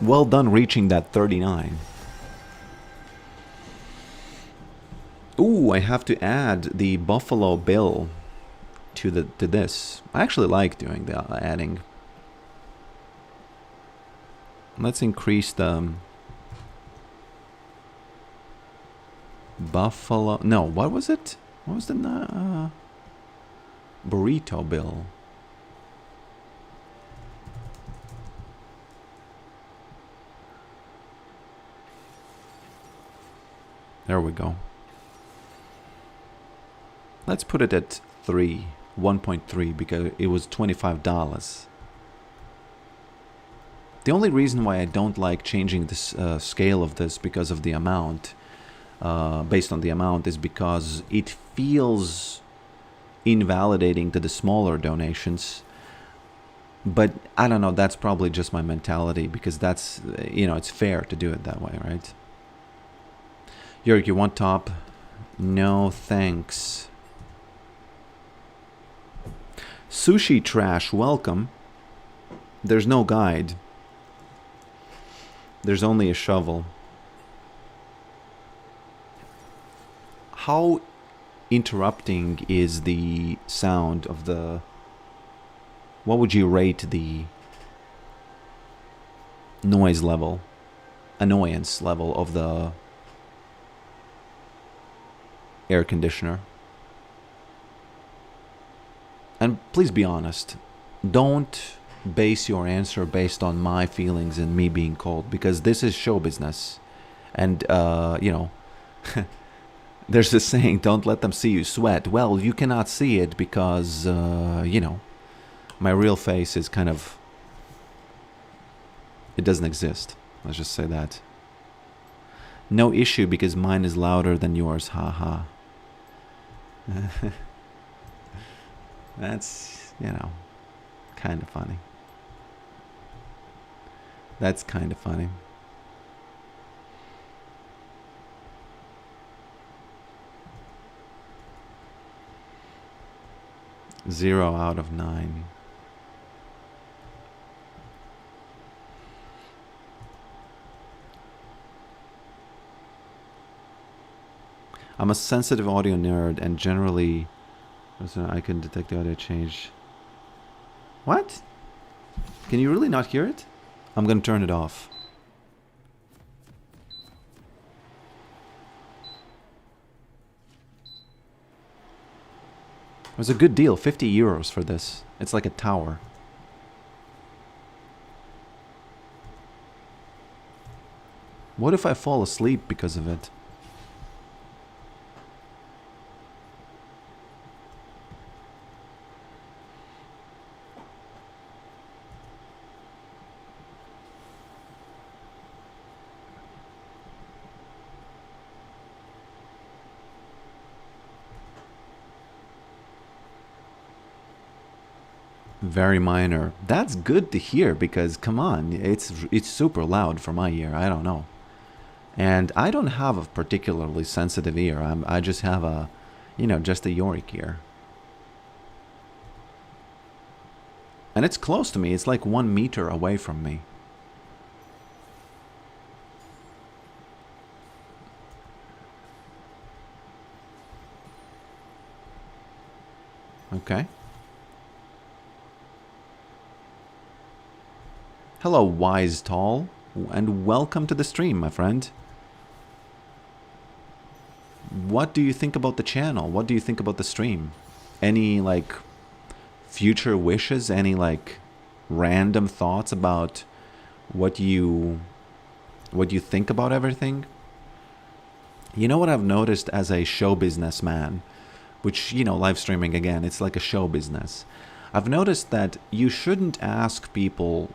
S1: Well done reaching that 39. Ooh, I have to add the Buffalo Bill to this. I actually like doing the adding. Let's increase the Buffalo... No, what was it? What was the... Burrito Bill. There we go. Let's put it at 1.3 because it was $25. The only reason why I don't like changing this scale of this because of the amount, based on the amount, is because it feels invalidating to the smaller donations. But I don't know, that's probably just my mentality because that's, it's fair to do it that way, right? Yorick, you want top? No, thanks. Sushi Trash, welcome. There's no guide. There's only a shovel. How interrupting is the sound of the... What would you rate the noise level, annoyance level of the air conditioner? And please be honest. Don't base your answer based on my feelings and me being cold, because this is show business. And, there's this saying, don't let them see you sweat. Well, you cannot see it because, my real face is kind of... It doesn't exist. Let's just say that. No issue because mine is louder than yours. Haha. That's, kind of funny. That's kind of funny. Zero out of 9. I'm a sensitive audio nerd and generally I can detect the audio change. What? Can you really not hear it? I'm gonna turn it off. It was a good deal, 50 euros for this. It's like a tower. What if I fall asleep because of it? Very minor. That's good to hear because, come on, it's super loud for my ear. I don't know. And I don't have a particularly sensitive ear. I just have a, just a Yorick ear. And it's close to me. It's like 1 meter away from me. Okay. Hello, Wise Tall, and welcome to the stream, my friend. What do you think about the channel? What do you think about the stream? Any, future wishes? Any, random thoughts about what you think about everything? You know what I've noticed as a show business man, which, live streaming, again, it's like a show business. I've noticed that you shouldn't ask people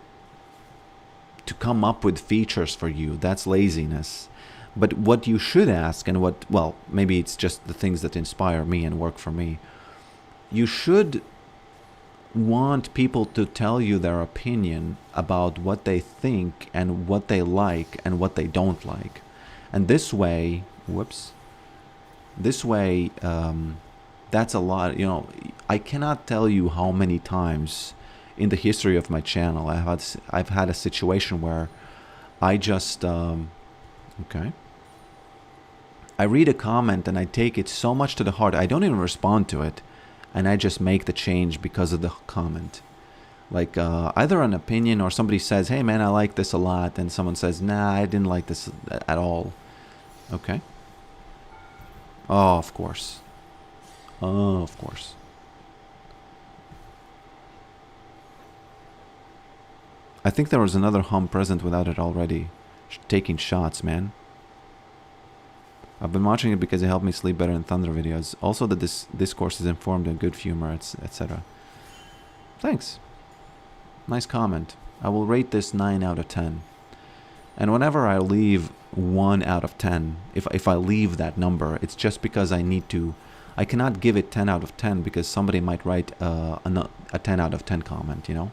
S1: to come up with features for you. That's laziness. But what you should ask, and maybe it's just the things that inspire me and work for me. You should want people to tell you their opinion about what they think and what they like and what they don't like. And this way, that's a lot. I cannot tell you how many times in the history of my channel I've had a situation where I just okay, I read a comment and I take it so much to the heart I don't even respond to it, and I just make the change because of the comment. Either an opinion or somebody says, hey man, I like this a lot, and someone says, nah, I didn't like this at all. Okay. Oh, of course. Oh, of course. I think there was another hum present without it already. Taking shots, man. I've been watching it because it helped me sleep better in Thunder videos. Also that this discourse is informed and good humor, etc. Thanks. Nice comment. I will rate this 9 out of 10. And whenever I leave 1 out of 10, if I leave that number, it's just because I need to. I cannot give it 10 out of 10 because somebody might write a 10 out of 10 comment, you know?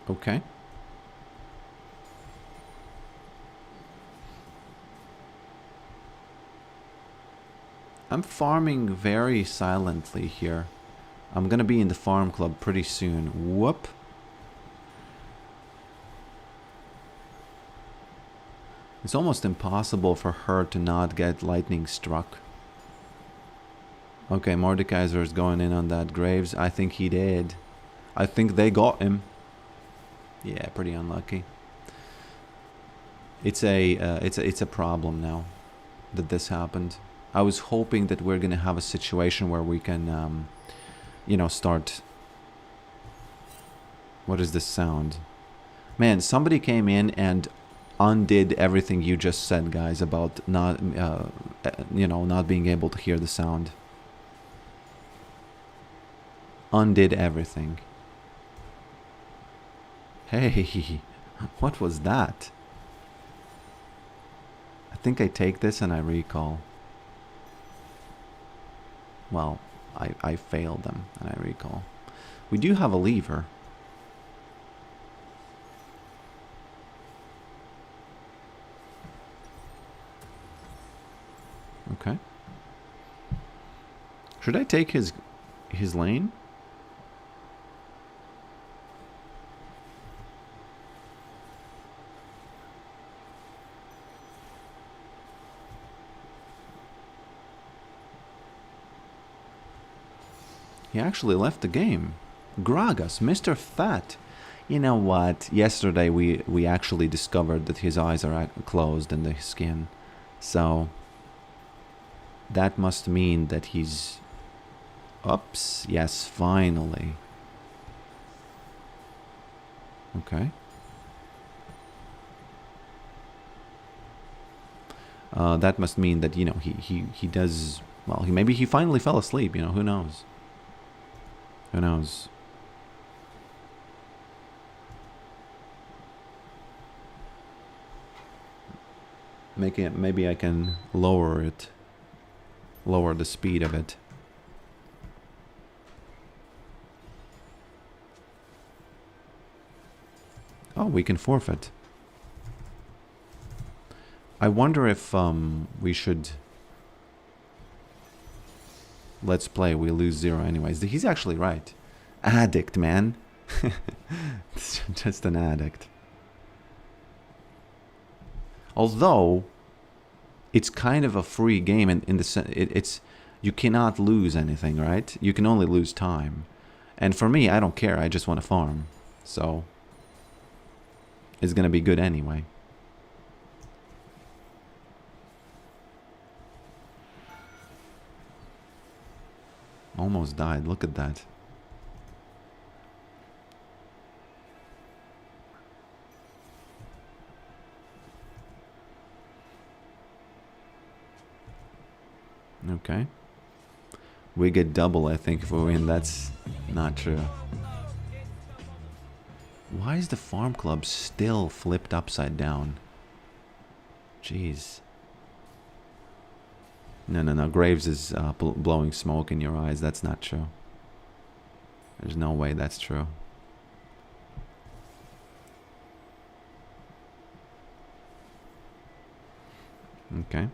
S1: Okay. I'm farming very silently here. I'm gonna be in the farm club pretty soon. Whoop. It's almost impossible for her to not get lightning struck. Okay, Mordekaiser is going in on that. Graves, I think he did. I think they got him. Yeah, pretty unlucky. It's a problem now that this happened. I was hoping that we're gonna have a situation where we can, you know, start. What is this sound? Man, somebody came in and undid everything you just said, guys, about not, you know, not being able to hear the sound. Undid everything. Hey, what was that? I think I take this and I recall. Well, I failed them and I recall. We do have a lever. Okay. Should I take his lane? He actually left the game. Gragas, Mr. Fat. You know what? Yesterday we actually discovered that his eyes are closed in the skin. So that must mean that he's... Oops. Yes, finally. Okay. That must mean that, you know, he does... Well, maybe he finally fell asleep, you know, who knows? Who knows? Maybe I can lower it. Lower the speed of it. Oh, we can forfeit. I wonder if we should... Let's play, we lose 0 anyways. He's actually right. Addict, man. It's just an addict. Although, it's kind of a free game in the sense... It's... You cannot lose anything, right? You can only lose time. And for me, I don't care. I just want to farm. So... It's gonna be good anyway. Almost died. Look at that. Okay. We get double, I think, if we win. That's not true. Why is the farm club still flipped upside down? Jeez. No. Graves is blowing smoke in your eyes. That's not true. There's no way that's true. Okay.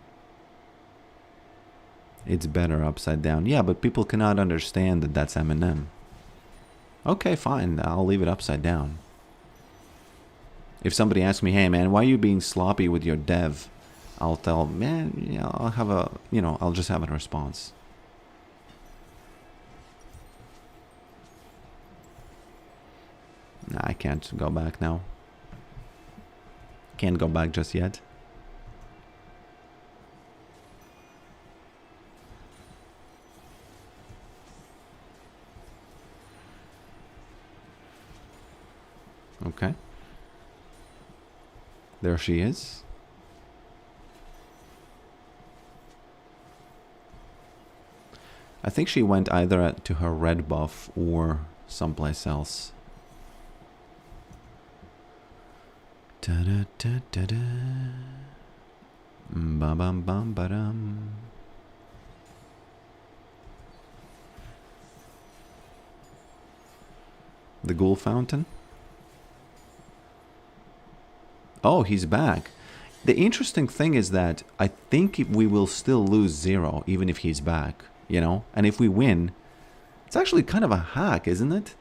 S1: It's better upside down. Yeah, but people cannot understand that that's Eminem. Okay, fine. I'll leave it upside down. If somebody asks me, hey man, why are you being sloppy with your dev? I'll tell, man, yeah, I'll have a, you know, I'll just have a response. Nah, I can't go back now. Can't go back just yet. Okay. There she is. I think she went either to her red buff or someplace else. Da-da-da-da-da. Ba-bum-bum-ba-dum. The ghoul fountain? Oh, he's back. The interesting thing is that I think we will still lose 0 even if he's back, you know? And if we win, it's actually kind of a hack, isn't it?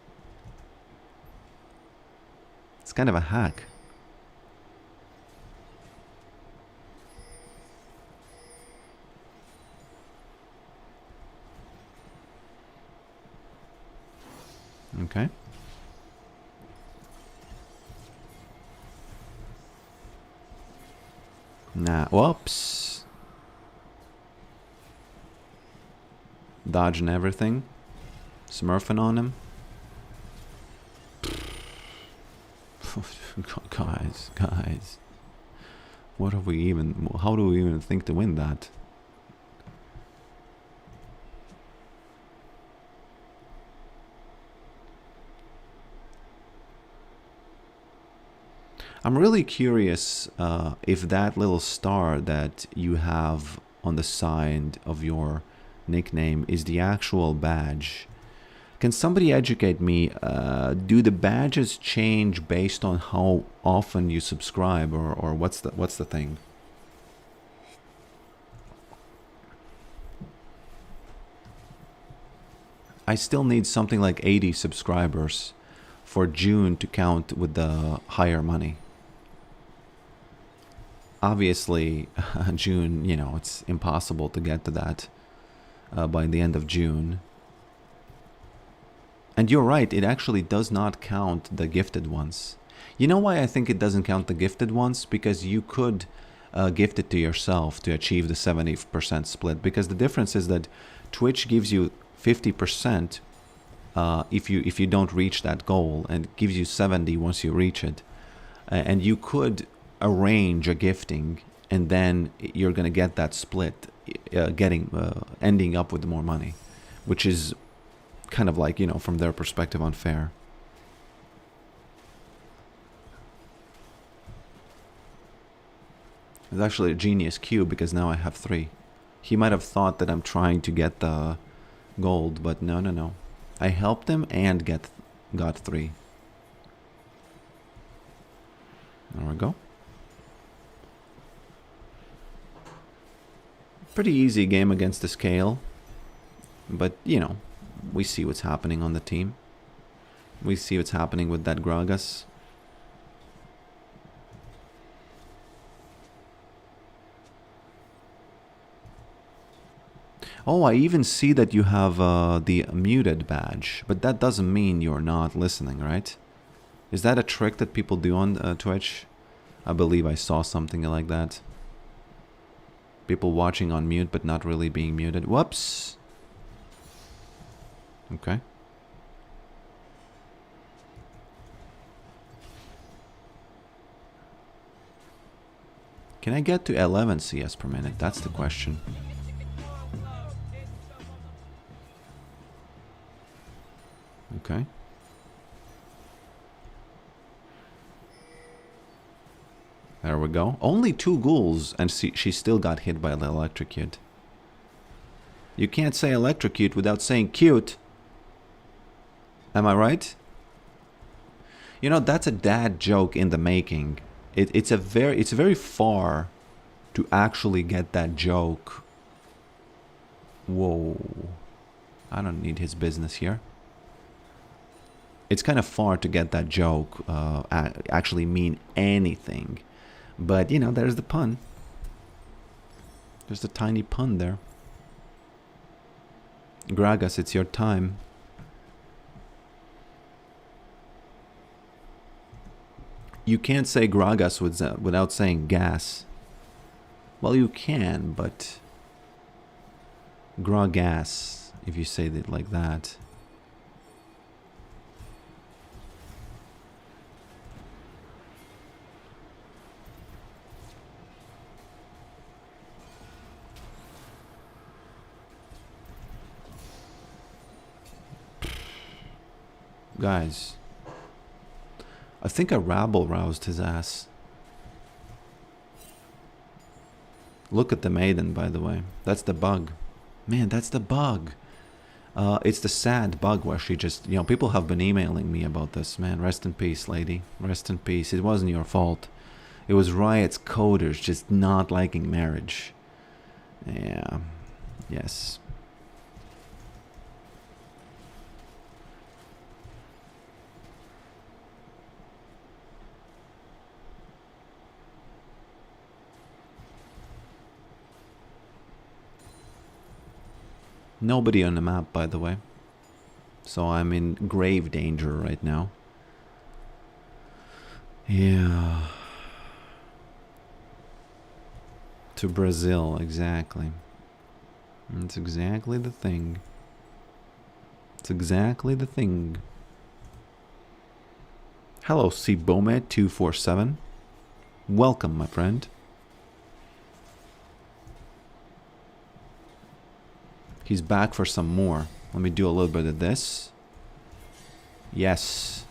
S1: It's kind of a hack. Okay. Nah, whoops. Dodging everything. Smurfing on him. Guys. What have we even... How do we even think to win that? I'm really curious if that little star that you have on the side of your nickname is the actual badge. Can somebody educate me? Do the badges change based on how often you subscribe, or what's the thing? I still need something like 80 subscribers for June to count with the higher money. Obviously, June, you know, it's impossible to get to that by the end of June. And you're right, it actually does not count the gifted ones. You know why I think it doesn't count the gifted ones? Because you could gift it to yourself to achieve the 70% split. Because the difference is that Twitch gives you 50% if you don't reach that goal, and it gives you 70 once you reach it. And you could arrange a gifting, and then you're gonna get that split, ending up with more money, which is kind of like, you know, from their perspective, unfair. It's actually a genius cube because now I have 3. He might have thought that I'm trying to get the gold, but no. I helped him and got 3. There we go. Pretty easy game against the scale, but you know, we see what's happening on the team. We see what's happening with that Gragas. Oh, I even see that you have the muted badge, but that doesn't mean you're not listening, right? Is that a trick that people do on Twitch? I believe I saw something like that. People watching on mute but not really being muted. Whoops. Okay. Can I get to 11 CS per minute? That's the question. Okay. There we go. Only 2 ghouls, and she still got hit by the electrocute. You can't say electrocute without saying cute. Am I right? You know, that's a dad joke in the making. It's very far to actually get that joke. Whoa. I don't need his business here. It's kind of far to get that joke actually mean anything. But, you know, there's the pun. There's the tiny pun there. Gragas, it's your time. You can't say Gragas without saying gas. Well, you can, but... Gragas, if you say it like that. Guys. I think a rabble roused his ass. Look at the maiden, by the way. That's the bug. Man, that's the bug. It's the sad bug where she just... You know, people have been emailing me about this, man. Rest in peace, lady. Rest in peace. It wasn't your fault. It was Riot's coders just not liking marriage. Yeah. Yes. Nobody on the map, by the way. So I'm in grave danger right now. Yeah. To Brazil, exactly. That's exactly the thing. It's exactly the thing. Hello, Cbomed247. Welcome, my friend. He's back for some more. Let me do a little bit of this. Yes.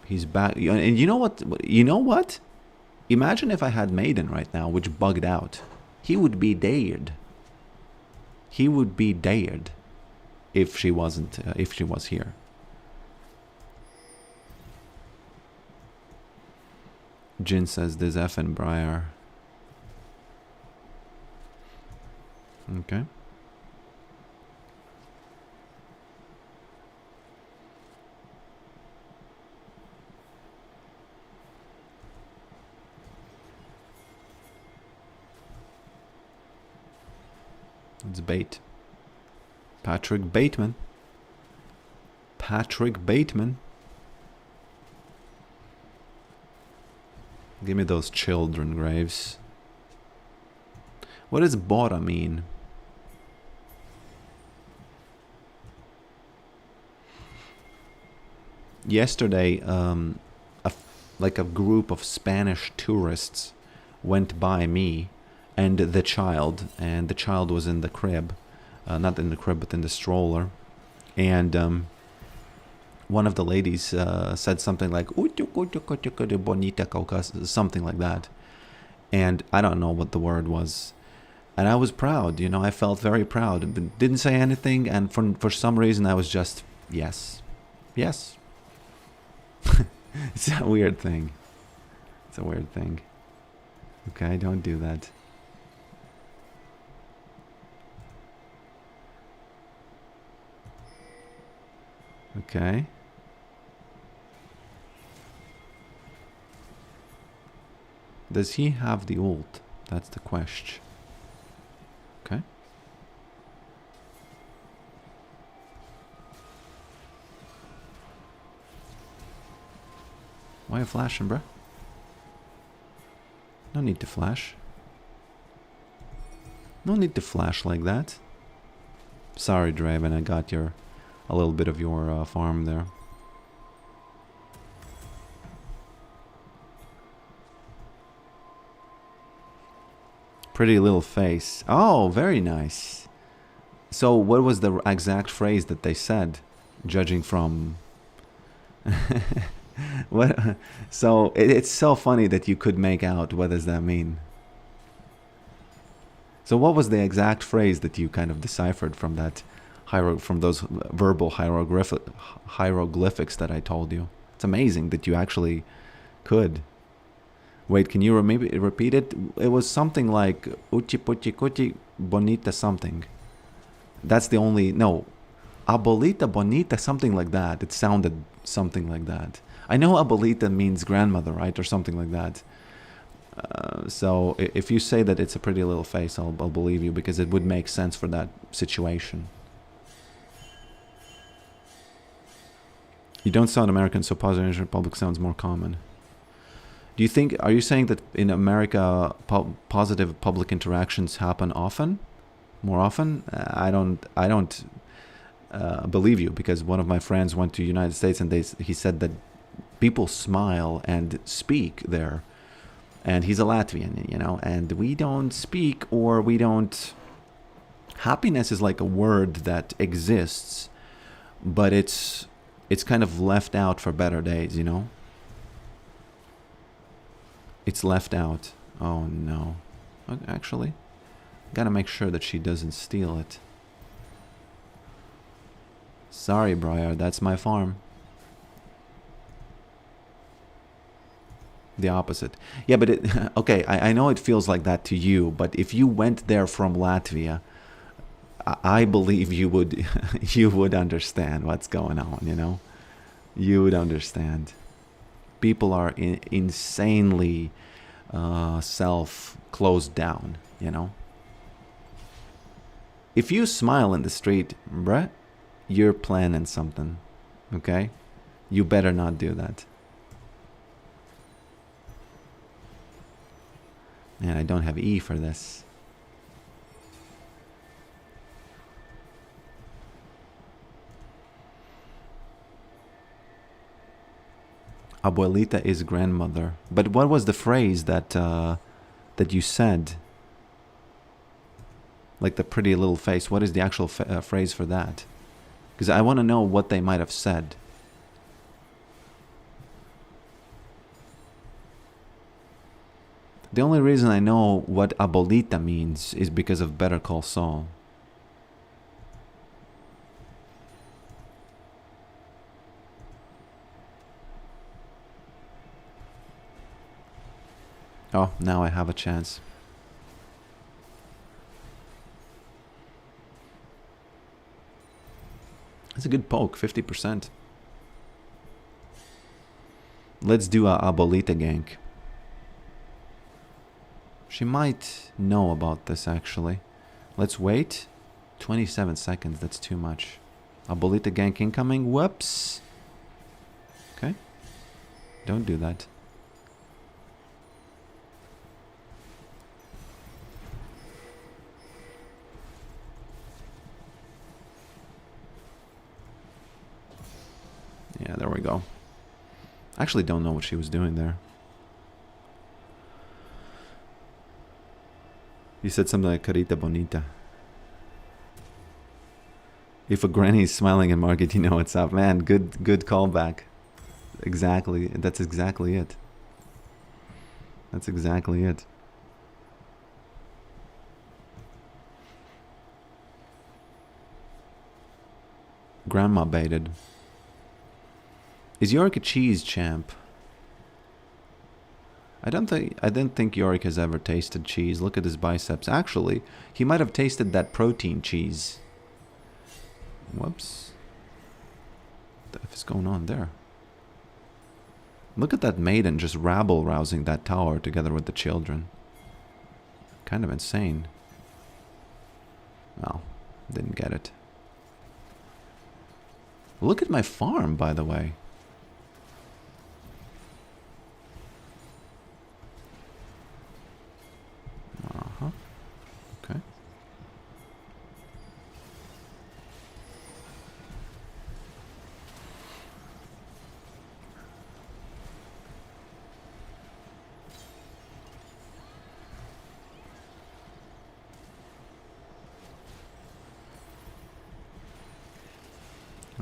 S1: He's back. And you know what? You know what? Imagine if I had Maiden right now, which bugged out. He would be dead. He would be dead if she wasn't. If she was here. Jin says there's F and Briar. Okay. It's bait. Patrick Bateman. Patrick Bateman. Give me those children graves. What does Bora mean? Yesterday, like a group of Spanish tourists went by me and the child was in the crib, not in the crib, but in the stroller, and one of the ladies said something like bonita caucas, something like that, and I don't know what the word was, and I was proud, you know, I felt very proud, but didn't say anything, and for some reason I was just yes. It's a weird thing. It's a weird thing. Okay, don't do that. Okay. Does he have the ult? That's the question. Okay. Why are you flashing, bruh? No need to flash. No need to flash like that. Sorry, Draven, I got a little bit of your farm there. Pretty little face. Oh, very nice. So what was the exact phrase that they said, judging from... What? So it's so funny that you could make out what does that mean. So what was the exact phrase that you kind of deciphered from that from those verbal hieroglyphics that I told you? It's amazing that you actually could. Wait, can you maybe repeat it? It was something like uchi puchi cuchi bonita something. That's the only... No. Abuelita bonita, something like that. It sounded something like that. I know abuelita means grandmother, right? Or something like that. So if you say that it's a pretty little face, I'll believe you, because it would make sense for that situation. You don't sound American, so positive Republic sounds more common. Do you think... Are you saying that in America positive public interactions happen often? More often? I don't believe you, because one of my friends went to the United States and he said that people smile and speak there, and he's a Latvian, you know, and we don't speak, or we don't Happiness is like a word that exists, but it's kind of left out for better days, you know? It's left out. Oh no. Actually, gotta make sure that she doesn't steal it. Sorry, Briar, that's my farm. The opposite. Yeah, but okay, I know it feels like that to you, but if you went there from Latvia, I believe you would you would understand what's going on, you know? You would understand. People are insanely self-closed down, you know? If you smile in the street, bruh, you're planning something, okay? You better not do that. Man, I don't have E for this. Abuelita is grandmother. But what was the phrase that that you said? Like the pretty little face. What is the actual phrase for that? Because I want to know what they might have said. The only reason I know what abuelita means is because of Better Call Saul. Oh, now I have a chance. That's a good poke, 50%. Let's do a abuelita gank. She might know about this, actually. Let's wait. 27 seconds, that's too much. Abuelita gank incoming. Whoops. Okay. Don't do that. Yeah, there we go. I actually don't know what she was doing there. You said something like carita bonita. If a granny is smiling in market, you know what's up. Man, good callback. Exactly. That's exactly it. That's exactly it. Grandma baited. Is Yorick a cheese champ? I don't think Yorick has ever tasted cheese. Look at his biceps. Actually, he might have tasted that protein cheese. Whoops. What the F is going on there? Look at that maiden just rabble-rousing that tower together with the children. Kind of insane. Well, didn't get it. Look at my farm, by the way. Uh-huh. Okay.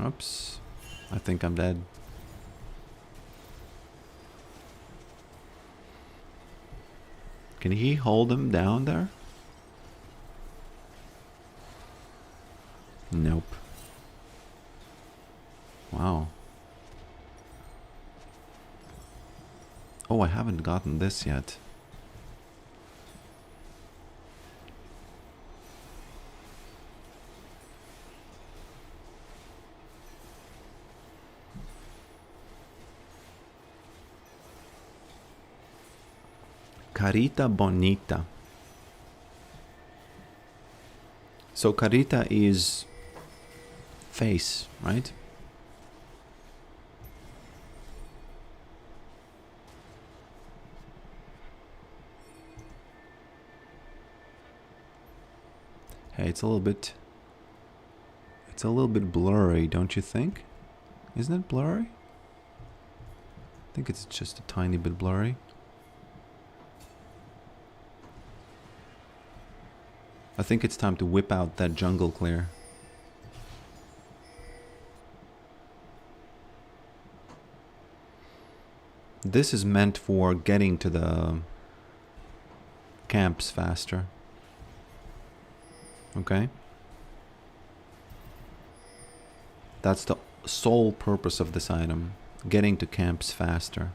S1: Oops. I think I'm dead. Can he hold him down there? Nope. Wow. Oh, I haven't gotten this yet. Carita bonita. So carita is face, right? Hey, it's a little bit blurry, don't you think? Isn't it blurry? I think it's just a tiny bit blurry. I think it's time to whip out that jungle clear. This is meant for getting to the camps faster. Okay? That's the sole purpose of this item. Getting to camps faster.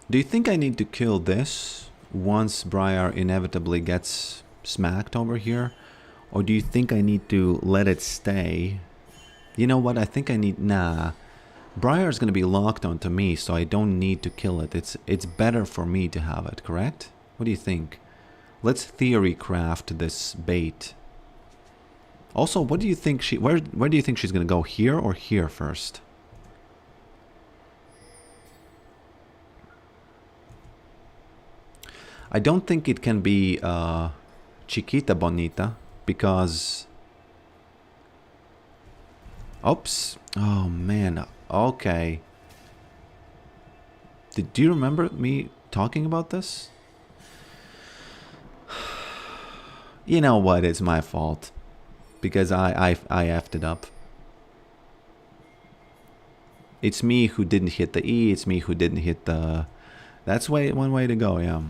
S1: Do you think I need to kill this once Briar inevitably gets smacked over here? Or do you think I need to let it stay? You know what? I think I need... Nah. Briar's going to be locked onto me, so I don't need to kill it. It's better for me to have it, correct? What do you think? Let's theory craft this bait. Also, what do you think she... Where do you think she's going to go? Here or here first? I don't think it can be Chiquita Bonita because... Oops. Oh, man. Okay. Do you remember me talking about this? You know what? It's my fault. Because I effed it up. It's me who didn't hit the E. It's me who didn't hit the... That's one way to go, yeah.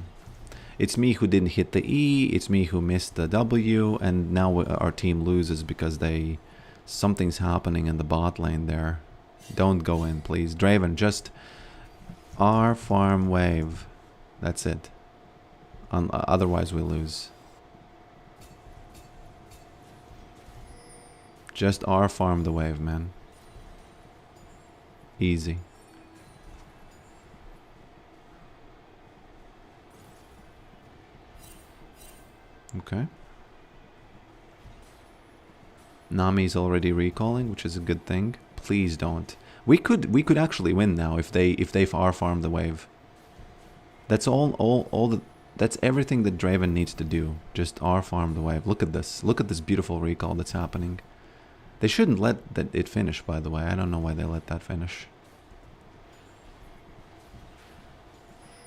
S1: It's me who didn't hit the E. It's me who missed the W. And now our team loses because something's happening in the bot lane there. Don't go in, please. Draven, just R farm wave. That's it. Otherwise we lose. Just R farm the wave, man. Easy. Okay. Nami's already recalling, which is a good thing. Please don't. We could actually win now if they R farm the wave. That's that's everything that Draven needs to do. Just R farm the wave. Look at this. Look at this beautiful recall that's happening. They shouldn't let it finish, by the way. I don't know why they let that finish.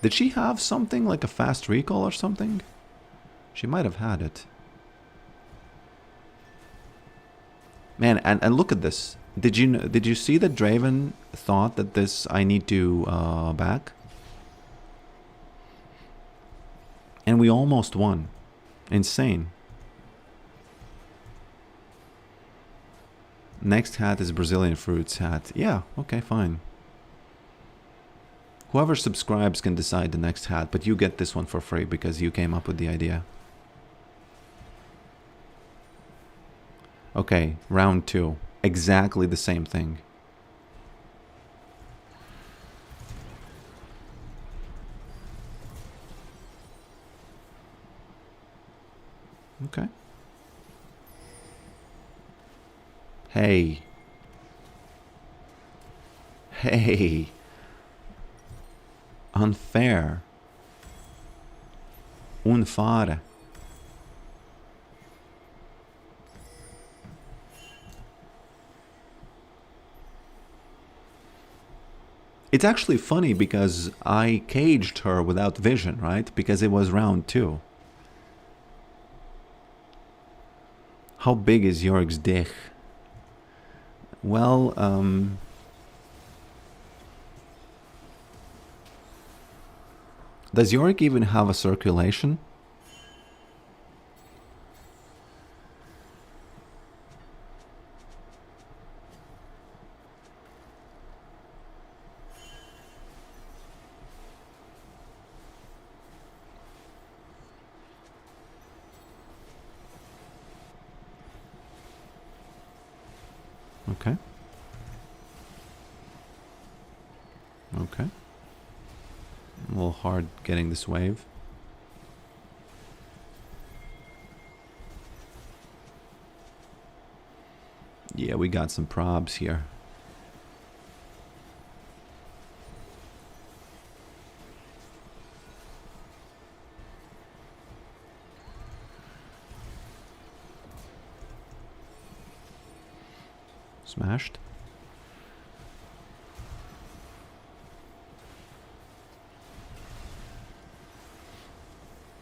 S1: Did she have something like a fast recall or something? She might have had it. Man, and look at this. Did you see that Draven thought that this I need to back? And we almost won. Insane. Next hat is Brazilian fruits hat. Yeah, okay, fine. Whoever subscribes can decide the next hat, but you get this one for free because you came up with the idea. Okay, round 2. Exactly the same thing. Okay. Hey. Hey. Unfair. Unfair. It's actually funny because I caged her without vision, right? Because it was round 2. How big is Yorick's dick? Well, does Yorick even have a circulation? Okay. Okay. A little hard getting this wave. Yeah, we got some probs here. Smashed.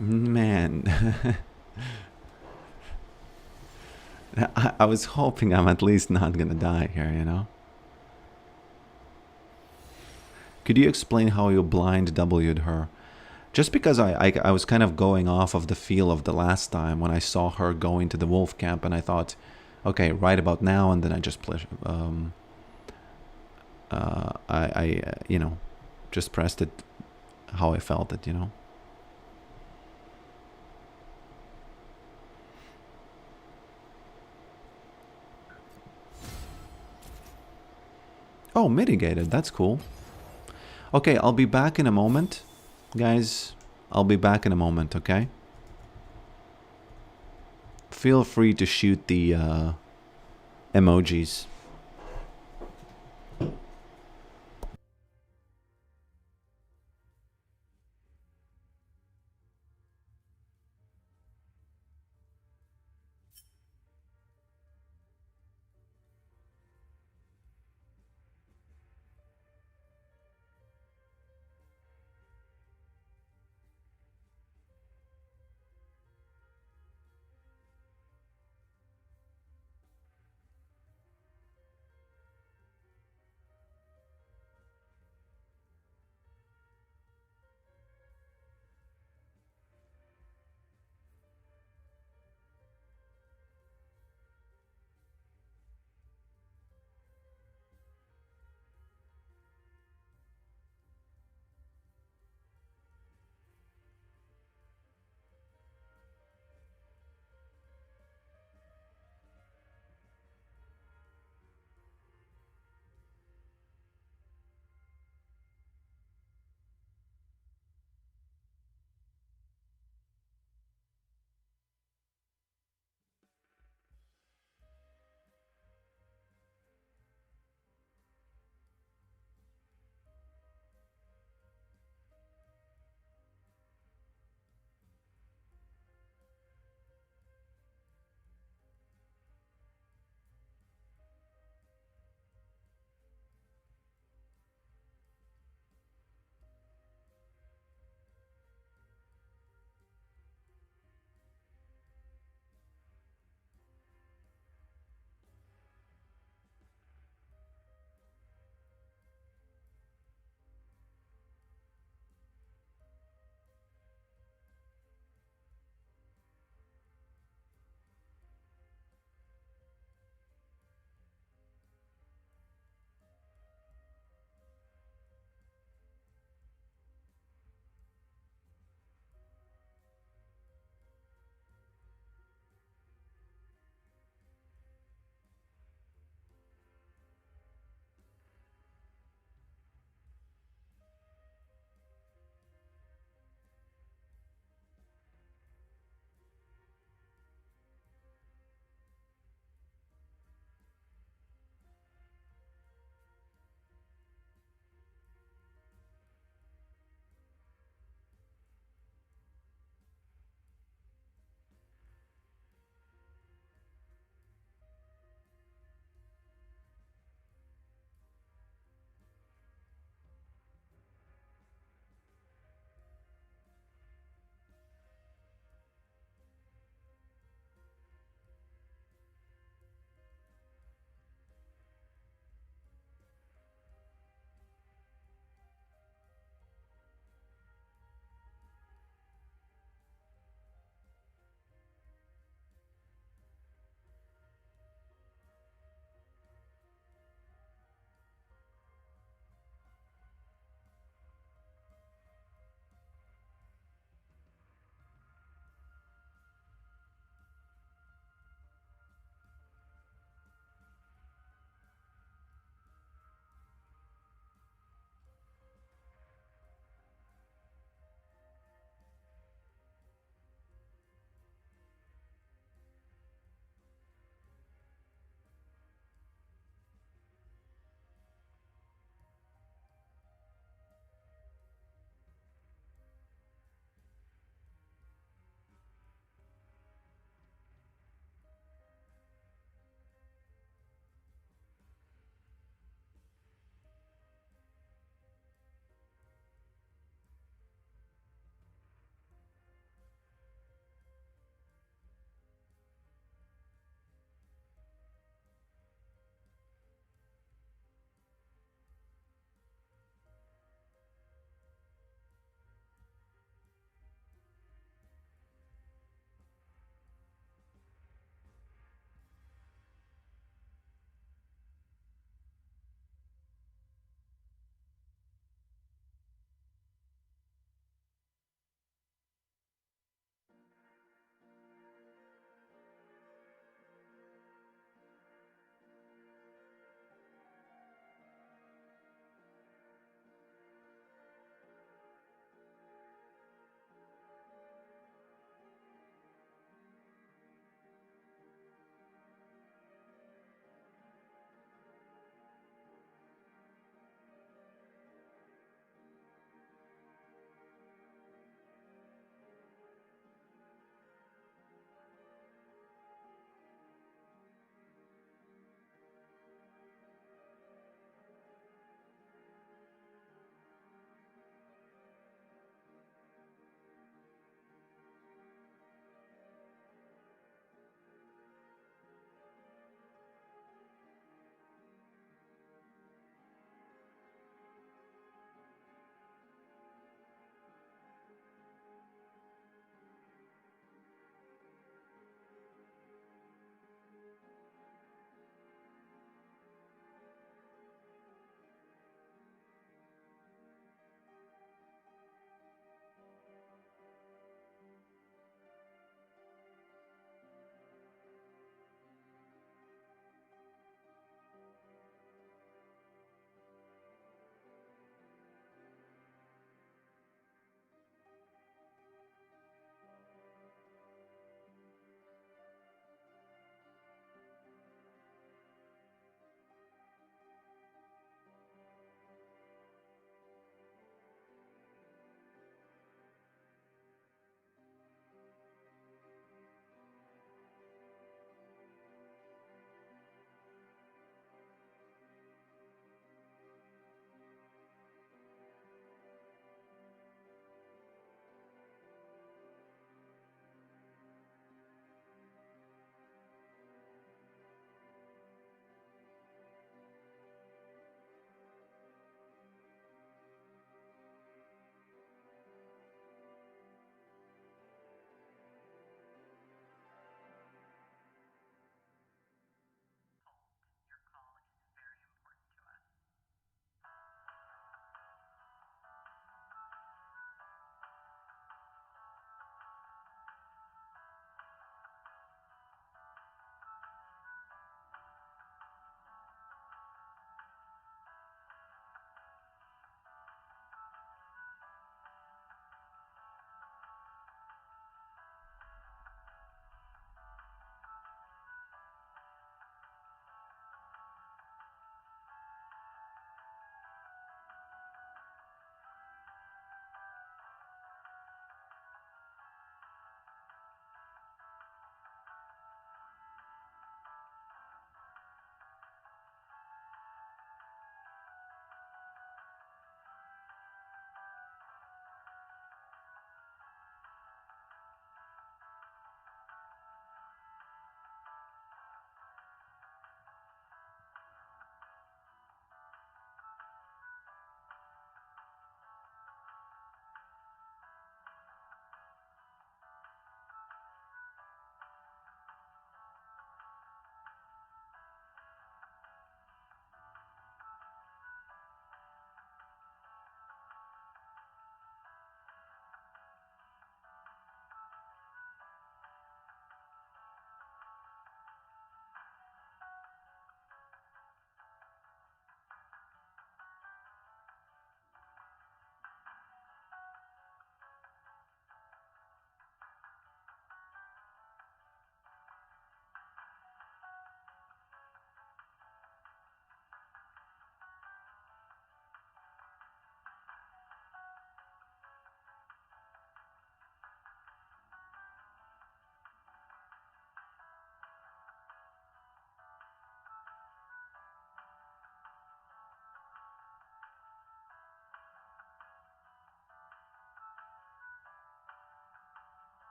S1: Man, I was hoping I'm at least not gonna die here, you know? Could you explain how you blind W'd her? Just because I was kind of going off of the feel of the last time when I saw her going to the wolf camp, and I thought, okay, right about now, and then I just you know, just pressed it how I felt it, you know. Oh, mitigated. That's cool. Okay, I'll be back in a moment, guys. I'll be back in a moment. Okay. Feel free to shoot the emojis.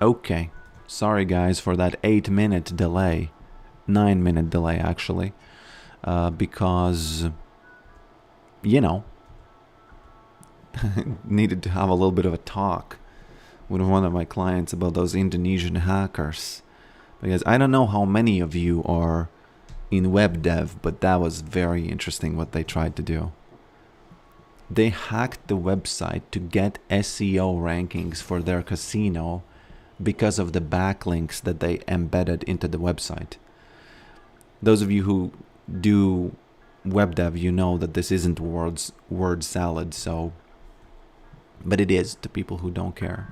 S1: Okay. Sorry, guys, for that 8-minute delay. 9-minute delay, actually. Because, you know, needed to have a little bit of a talk with one of my clients about those Indonesian hackers. Because I don't know how many of you are in web dev, but that was very interesting what they tried to do. They hacked the website to get SEO rankings for their casino because of the backlinks that they embedded into the website. Those of you who do web dev, you know that this isn't word salad, so, but it is to people who don't care.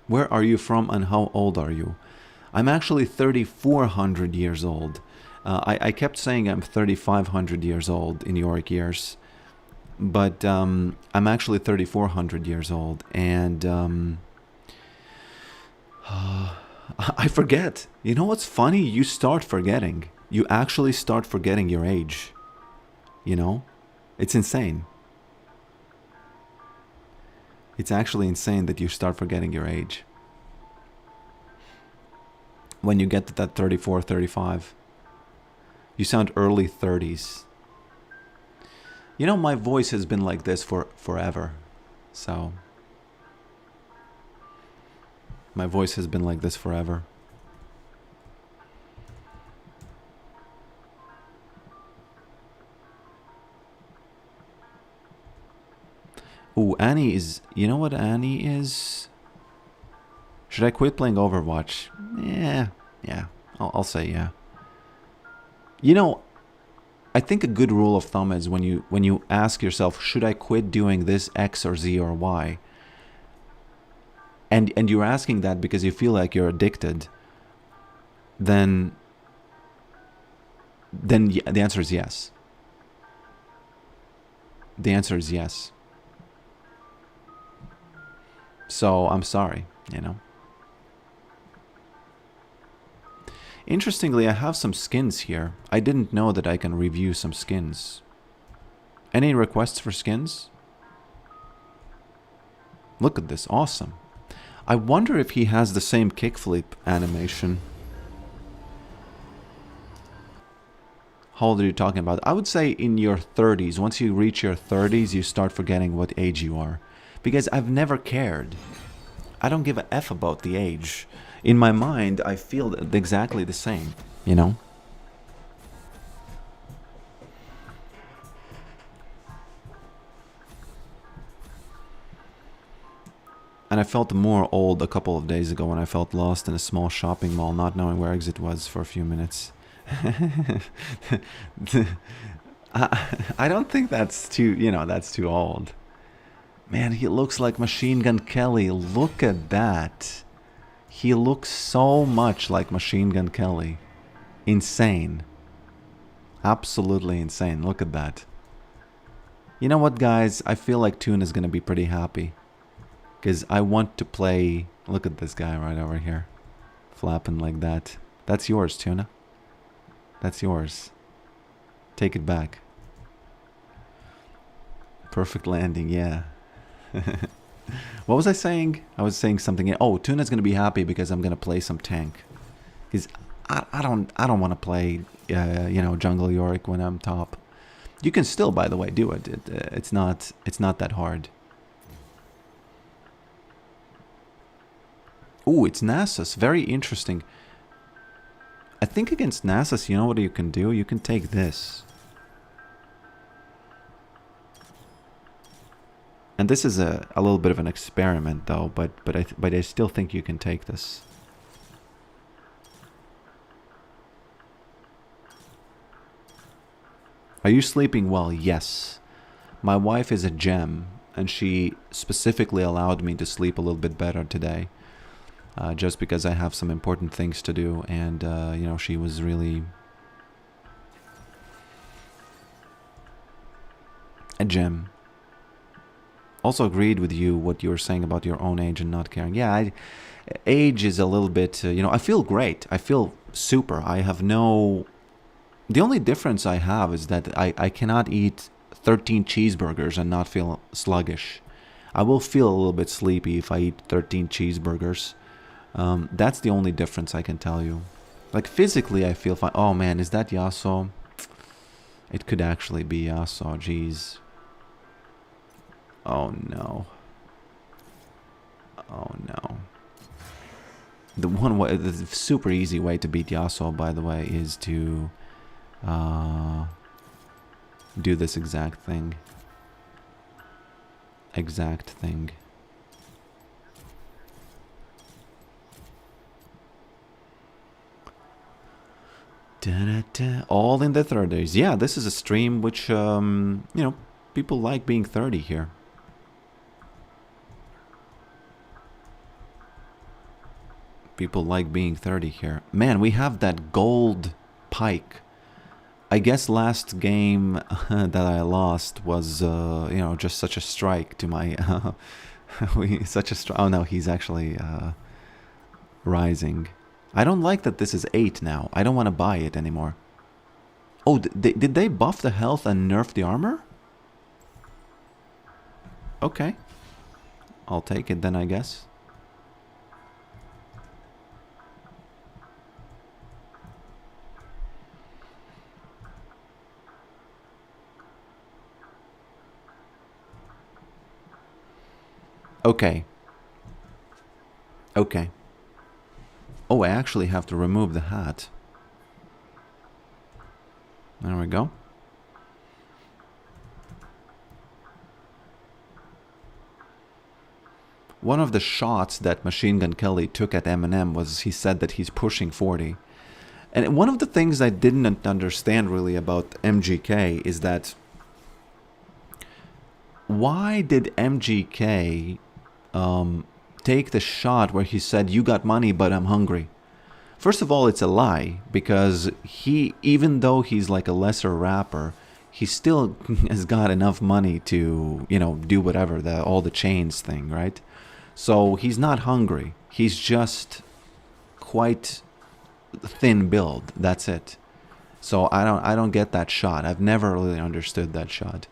S1: Where are you from and how old are you? I'm actually 3,400 years old. I kept saying I'm 3,500 years old in Yorick years, but I'm actually 3,400 years old, and I forget. You know what's funny? You start forgetting. You actually start forgetting your age. You know? It's insane. It's actually insane that you start forgetting your age. When you get to that 34, 35. You sound early 30s. You know, my voice has been like this for forever. So, my voice has been like this forever. Ooh, Annie is... You know what Annie is? Should I quit playing Overwatch? Yeah. I'll say yeah. You know, I think a good rule of thumb is when you ask yourself, should I quit doing this X or Z or Y? And you're asking that because you feel like you're addicted, then the answer is yes. The answer is yes. So I'm sorry, you know. Interestingly, I have some skins here. I didn't know that I can review some skins. Any requests for skins? Look at this, awesome. I wonder if he has the same kickflip animation. How old are you talking about? I would say in your 30s. Once you reach your 30s, you start forgetting what age you are. Because I've never cared. I don't give a F about the age. In my mind, I feel exactly the same, you know? And I felt more old a couple of days ago when I felt lost in a small shopping mall, not knowing where exit was for a few minutes. I don't think that's too, that's too old. Man, he looks like Machine Gun Kelly. Look at that. He looks so much like Machine Gun Kelly. Insane. Absolutely insane. Look at that. You know what, guys? I feel like Tune is going to be pretty happy. Because I want to play... Look at this guy right over here. Flapping like that. That's yours, Tuna. That's yours. Take it back. Perfect landing, yeah. What was I saying? I was saying something. Oh, Tuna's gonna be happy because I'm gonna play some tank. Because I don't want to play, jungle Yorick when I'm top. You can still, by the way, do it. It's not that hard. Ooh, it's Nasus. Very interesting. I think against Nasus, you know what you can do? You can take this. And this is a little bit of an experiment, though, but I still think you can take this. Are you sleeping well? Yes. My wife is a gem, and she specifically allowed me to sleep a little bit better today. Just because I have some important things to do, and, she was really a gem. also agreed with you what you were saying about your own age and not caring. Yeah, age is a little bit, you know, I feel great. I feel super. I have no... The only difference I have is that I cannot eat 13 cheeseburgers and not feel sluggish. I will feel a little bit sleepy if I eat 13 cheeseburgers. That's the only difference I can tell you. Like physically I feel fine. Oh man, is that Yasuo? It could actually be Yasuo, jeez. Oh no. Oh no. The super easy way to beat Yasuo, by the way, is to do this exact thing. Exact thing. Da-da-da. All in the 30s. Yeah, this is a stream which, you know, people like being 30 here. People like being 30 here. Man, we have that gold pike. I guess last game that I lost was, you know, just such a strike to my... Oh no, he's actually rising. I don't like that this is 8 now. I don't want to buy it anymore. Oh, did they buff the health and nerf the armor? Okay. I'll take it then, I guess. Okay. Okay. Oh, I actually have to remove the hat. There we go. One of the shots that Machine Gun Kelly took at Eminem was he said that he's pushing 40. And one of the things I didn't understand really about MGK is that why did MGK take the shot where he said, "You got money, but I'm hungry"? First of all, it's a lie, because he, even though he's like a lesser rapper, he still has got enough money to, you know, do whatever, all the chains thing, right? So he's not hungry. He's just quite thin build. That's it. So I don't get that shot. I've never really understood that shot.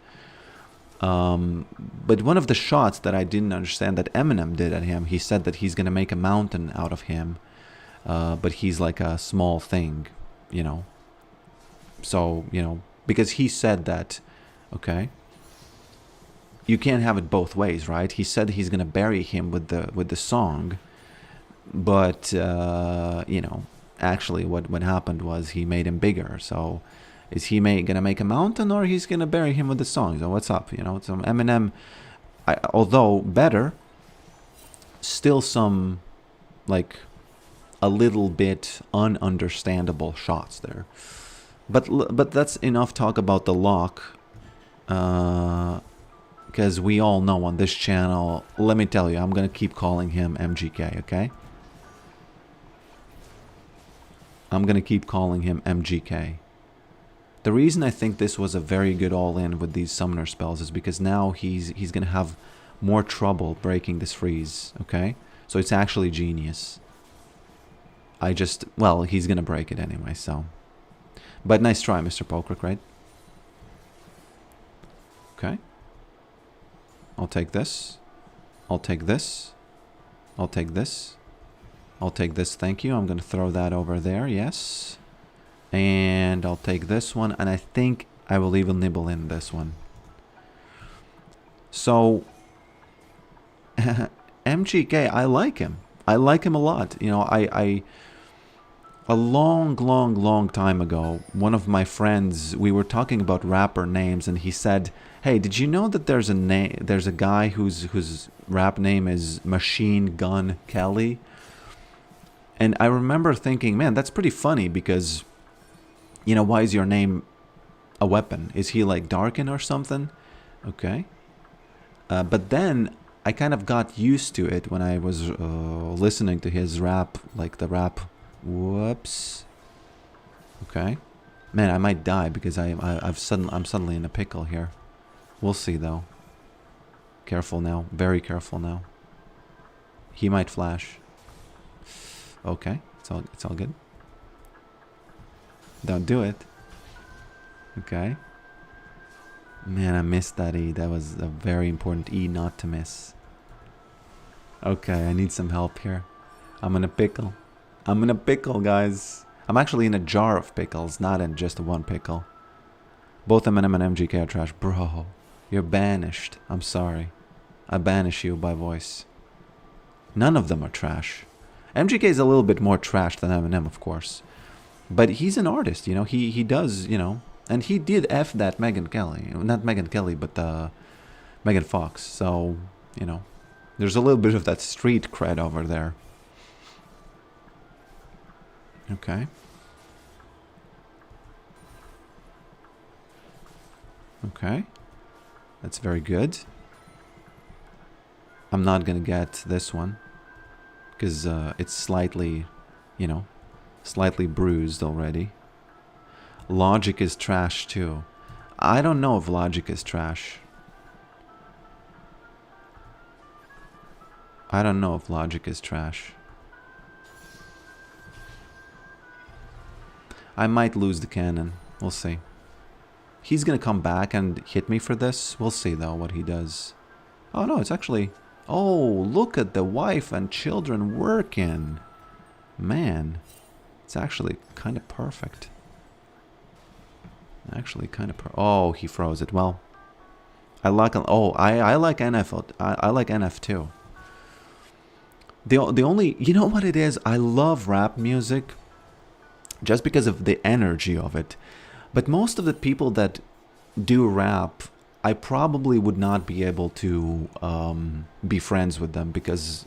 S1: But one of the shots that I didn't understand that Eminem did at him, he said that he's gonna make a mountain out of him, but he's like a small thing, you know. So, you know, because he said that, okay, you can't have it both ways, right? He said he's gonna bury him with the song, but you know, actually what happened was he made him bigger. So is he gonna make a mountain, or he's gonna bury him with the song? So what's up, you know? Some Eminem, although better, still some like a little bit ununderstandable shots there. But that's enough talk about the lock, because we all know on this channel, let me tell you, I'm gonna keep calling him MGK, okay? I'm gonna keep calling him MGK. The reason I think this was a very good all-in with these summoner spells is because now he's gonna have more trouble breaking this freeze, okay? So it's actually genius. Well, he's gonna break it anyway, so. But nice try, Mr. Pokrick, right? Okay. I'll take this. I'll take this. I'll take this. I'll take this, thank you. I'm gonna throw that over there, yes. And I'll take this one, and I think I will even nibble in this one. So, MGK, I like him. I like him a lot. You know, a long time ago, one of my friends, we were talking about rapper names, and he said, "Hey, did you know that there's a guy whose rap name is Machine Gun Kelly?" And I remember thinking, man, that's pretty funny, because, you know, why is your name a weapon? Is he like Darkin or something? Okay. But then I kind of got used to it when I was listening to his rap, like the rap. Whoops. Okay. Man, I might die because I'm suddenly in a pickle here. We'll see though. Careful now. Very careful now. He might flash. Okay. It's all good. Don't do it. Okay. Man, I missed that E. That was a very important E not to miss. Okay, I need some help here. I'm in a pickle. I'm in a pickle, guys. I'm actually in a jar of pickles, not in just one pickle. Both M&M and MGK are trash. Bro, you're banished. I'm sorry. I banish you by voice. None of them are trash. MGK is a little bit more trash than M&M, of course. But he's an artist, you know. He does, you know. And he did F that Megan Kelly. Not Megan Kelly, but Megan Fox. So, you know. There's a little bit of that street cred over there. Okay. Okay. That's very good. I'm not gonna get this one. Because it's slightly, you know, slightly bruised already. Logic is trash too. I don't know if logic is trash. I don't know if logic is trash. I might lose the cannon. We'll see. He's gonna come back and hit me for this. We'll see though what he does. Oh no, it's actually... Oh, look at the wife and children working. Man, it's actually kind of perfect. Actually kind of oh, he froze it. Well, I like... Oh, I like NF. I like NF too. The only... You know what it is? I love rap music just because of the energy of it. But most of the people that do rap, I probably would not be able to be friends with them because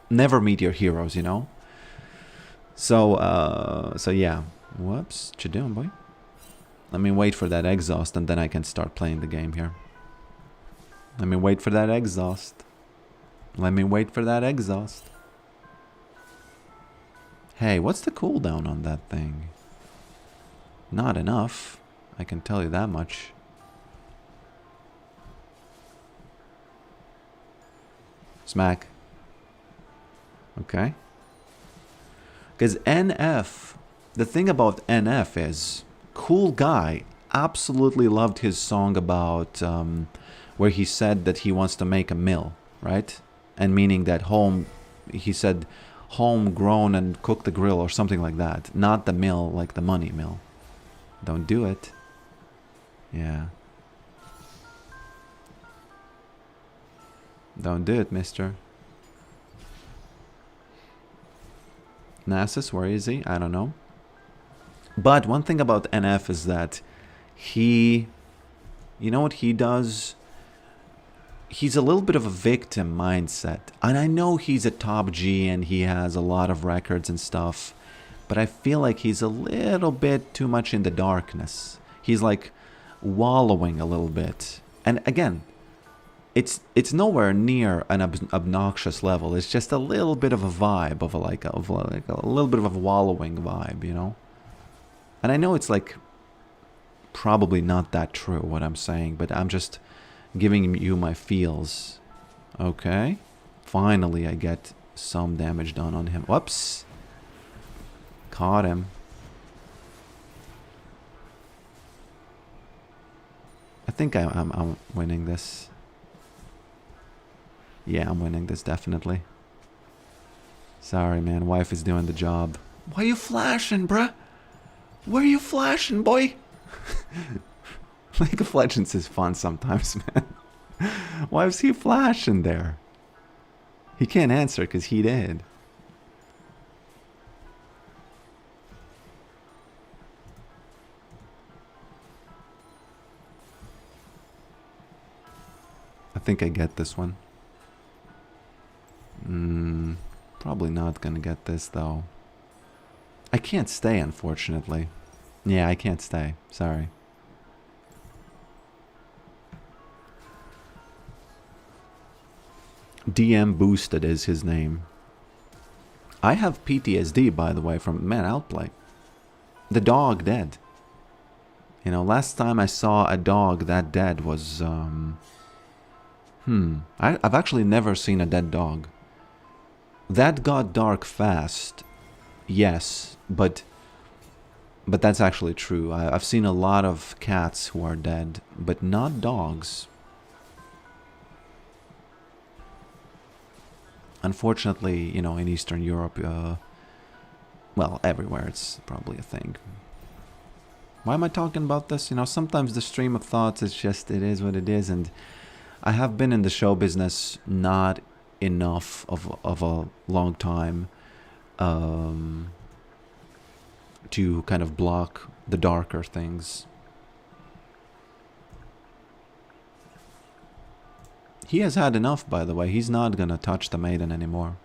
S1: never meet your heroes, you know? So, so yeah. Whoops. What you doing, boy? Let me wait for that exhaust and then I can start playing the game here. Let me wait for that exhaust. Let me wait for that exhaust. Hey, what's the cooldown on that thing? Not enough. I can tell you that much. Smack. Okay. Because NF, the thing about NF is, cool guy, absolutely loved his song about where he said that he wants to make a mill, right? And meaning that home, he said homegrown and cook the grill or something like that. Not the mill like the money mill. Don't do it. Yeah. Don't do it, mister. Nasus, where is he? I don't know. But one thing about NF is that he... You know what he does? He's a little bit of a victim mindset. And I know he's a top G and he has a lot of records and stuff. But I feel like he's a little bit too much in the darkness. He's like wallowing a little bit. And again, it's nowhere near an obnoxious level. It's just a little bit of a vibe of like a little bit of a wallowing vibe, you know? And I know it's like probably not that true what I'm saying, but I'm just giving you my feels. Okay. Finally I get some damage done on him. Whoops. Caught him. I think I'm winning this. Yeah, I'm winning this definitely. Sorry, man. Wife is doing the job. Why you flashing, bruh? Where you flashing, boy? League of Legends is fun sometimes, man. Why is he flashing there? He can't answer because he did. I think I get this one. Probably not gonna get this though. I can't stay, unfortunately. Yeah, I can't stay. Sorry. DM Boosted is his name. I have PTSD, by the way, from... Man, Outplay. The dog dead. You know, last time I saw a dog that dead was... I've actually never seen a dead dog. That got dark fast. Yes, but that's actually true. I've seen a lot of cats who are dead, but not dogs. Unfortunately, you know, in Eastern Europe, well, everywhere it's probably a thing. Why am I talking about this? You know, sometimes the stream of thoughts is just, it is what it is, and I have been in the show business not enough of a long time to kind of block the darker things. He has had enough, by the way. He's not gonna touch the maiden anymore.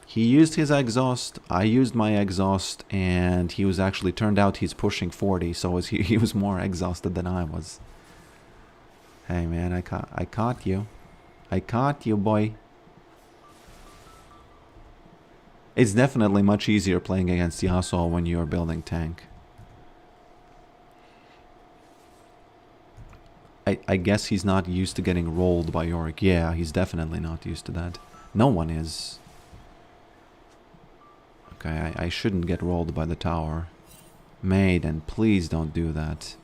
S1: He used his exhaust, I used my exhaust, and he was actually, turned out he's pushing 40, so he was more exhausted than I was. Hey man, I caught you. I caught you, boy. It's definitely much easier playing against Yasuo when you're building tank. I guess he's not used to getting rolled by Yorick. Yeah, he's definitely not used to that. No one is. Okay, I shouldn't get rolled by the tower. Maiden, please don't do that.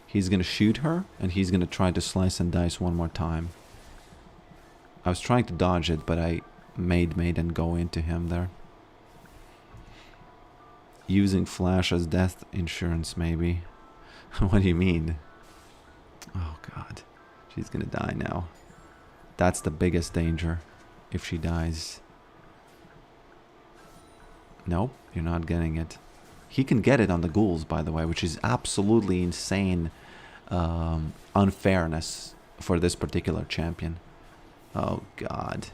S1: He's gonna shoot her, and he's gonna try to slice and dice one more time. I was trying to dodge it, but I made Maiden go into him there. Using flash as death insurance, maybe. What do you mean? Oh god. She's gonna die now. That's the biggest danger. If she dies. Nope, you're not getting it. He can get it on the ghouls, by the way, which is absolutely insane unfairness for this particular champion. Oh god.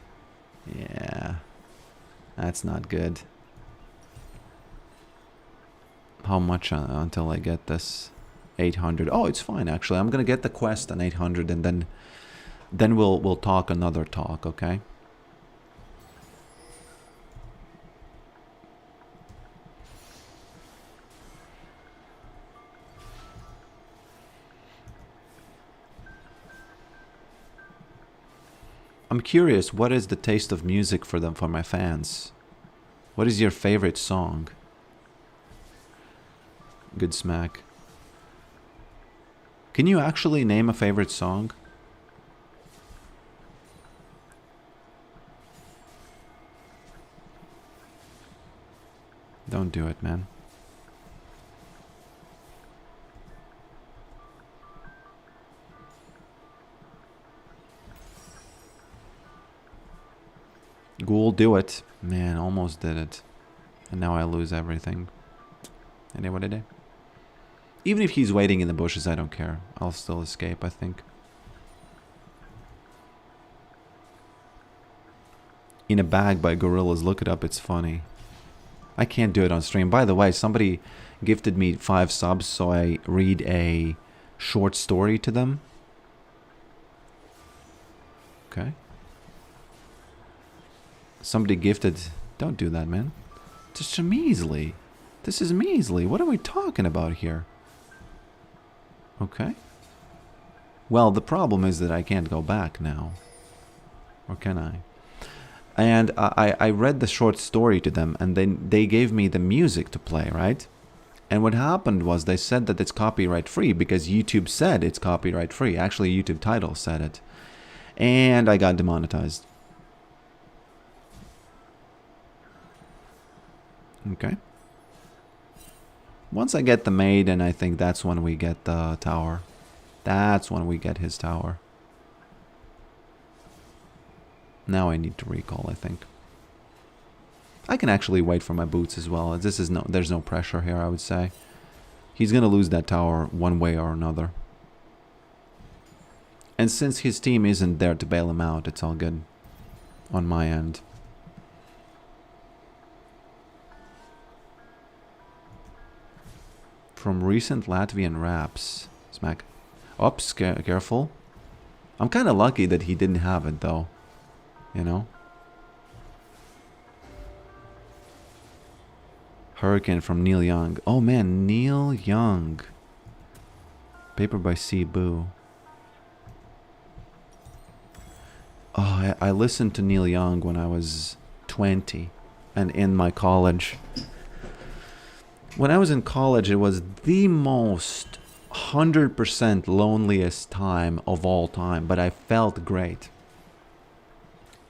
S1: Yeah. That's not good. How much until I get this? 800. Oh, it's fine actually. I'm gonna get the quest on 800, and then we'll talk another talk, okay? I'm curious, what is the taste of music for them, for my fans? What is your favorite song? Good smack. Can you actually name a favorite song? Don't do it, man. Ghoul, do it. Man, almost did it. And now I lose everything. Anyway, what did I? Even if he's waiting in the bushes, I don't care. I'll still escape, I think. In a Bag by Gorillas. Look it up, it's funny. I can't do it on stream. By the way, somebody gifted me 5 subs, so I read a short story to them. Okay. Somebody gifted... Don't do that, man. Just measly. This is measly. What are we talking about here? Okay. Well, the problem is that I can't go back now. Or can I? And I read the short story to them, and then they gave me the music to play, right? And what happened was they said that it's copyright free because YouTube said it's copyright free. Actually, YouTube title said it. And I got demonetized. Okay. Once I get the maiden, I think that's when we get the tower. That's when we get his tower. Now I need to recall, I think. I can actually wait for my boots as well. This is there's no pressure here, I would say. He's gonna lose that tower one way or another. And since his team isn't there to bail him out, it's all good on my end. From recent Latvian raps. Smack. Oops, careful. I'm kind of lucky that he didn't have it, though. You know? Hurricane from Neil Young. Oh, man, Neil Young. Paper by Cebu. Oh, I listened to Neil Young when I was 20 and in my college. When I was in college, it was the most 100% loneliest time of all time, but I felt great.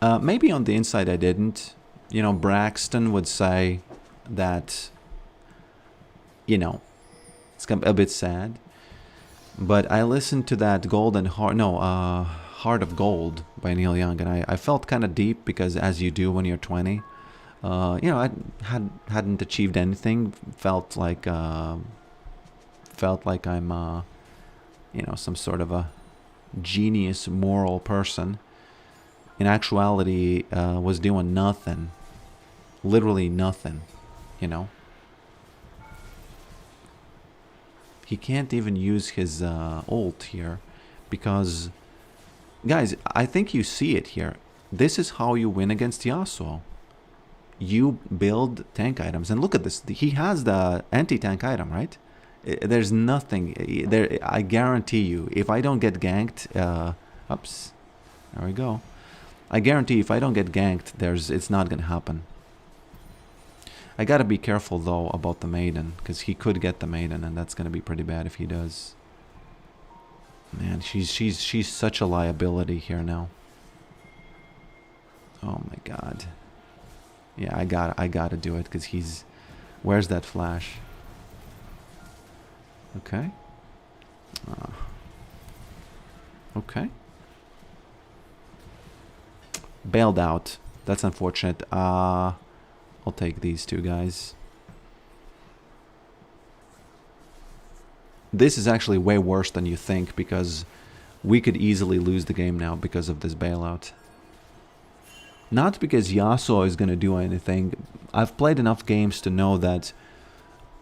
S1: Maybe on the inside I didn't. You know, Braxton would say that, you know, it's a bit sad. But I listened to that Heart of Gold by Neil Young, and I felt kind of deep because, as you do when you're 20, I hadn't achieved anything. Felt like I'm, some sort of a genius, moral person. In actuality, was doing nothing, literally nothing, you know. He can't even use his ult here because, guys, I think you see it here. This is how you win against Yasuo. You build tank items. And look at this. He has the anti-tank item, right? There's nothing. There. I guarantee you, if I don't get ganked... oops. There we go. I guarantee if I don't get ganked, it's not going to happen. I gotta be careful though about the maiden, because he could get the maiden, and that's gonna be pretty bad if he does. Man, she's such a liability here now. Oh my god. Yeah, I gotta do it because he's. Where's that flash? Okay. Okay. Bailed out. That's unfortunate. I'll take these two guys. This is actually way worse than you think because we could easily lose the game now because of this bailout. Not because Yasuo is going to do anything. I've played enough games to know that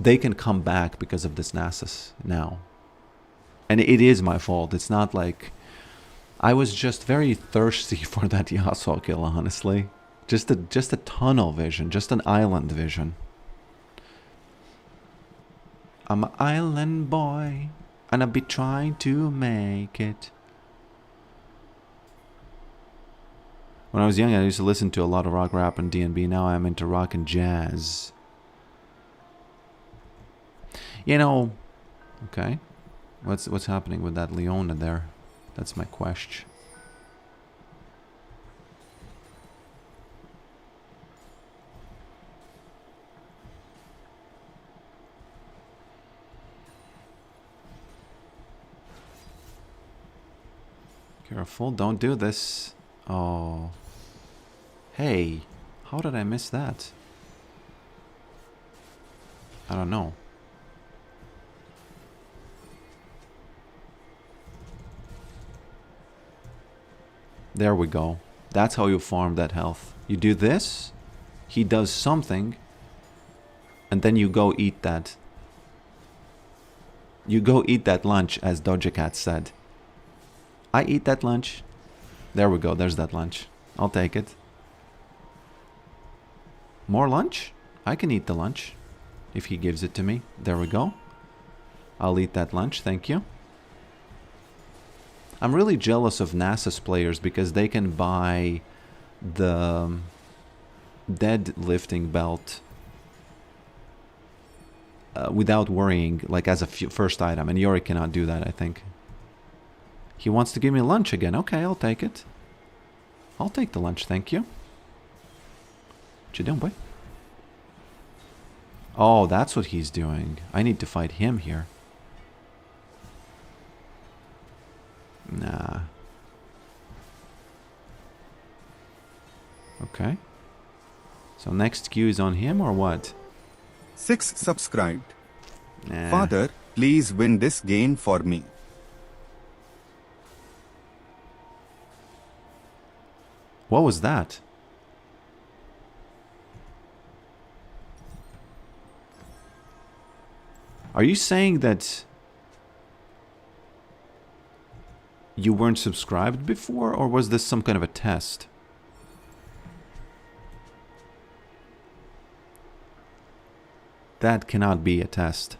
S1: they can come back because of this Nasus now. And it is my fault. It's not like... I was just very thirsty for that Yasuo kill, honestly. Just a tunnel vision, just an island vision. I'm an island boy, and I'll be trying to make it. When I was young, I used to listen to a lot of rock, rap, and D&B. Now I'm into rock and jazz. You know, okay. What's happening with that Leona there? That's my question. Careful, don't do this. Oh. Hey, how did I miss that? I don't know. There we go. That's how you farm that health. You do this, he does something, and then you go eat that. You go eat that lunch, as Doja Cat said. I eat that lunch. There we go, there's that lunch. I'll take it. More lunch? I can eat the lunch if he gives it to me. There we go. I'll eat that lunch, thank you. I'm really jealous of Nasus players because they can buy the deadlifting belt without worrying, like as a first item. And Yorick cannot do that, I think. He wants to give me lunch again. Okay, I'll take it. I'll take the lunch, thank you. What you doing, boy? Oh, that's what he's doing. I need to fight him here. Nah. Okay. So next queue is on him or what?
S2: 6 subscribed.
S1: Nah.
S2: Father, please win this game for me.
S1: What was that? Are you saying that you weren't subscribed before, or was this some kind of a test? That cannot be a test.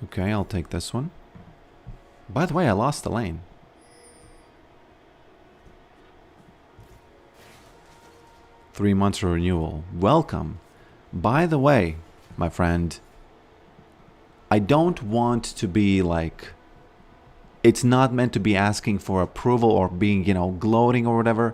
S1: Okay, I'll take this one. By the way, I lost the lane. Three months renewal. Welcome. By the way, my friend, I don't want to be like... It's not meant to be asking for approval or being, you know, gloating or whatever.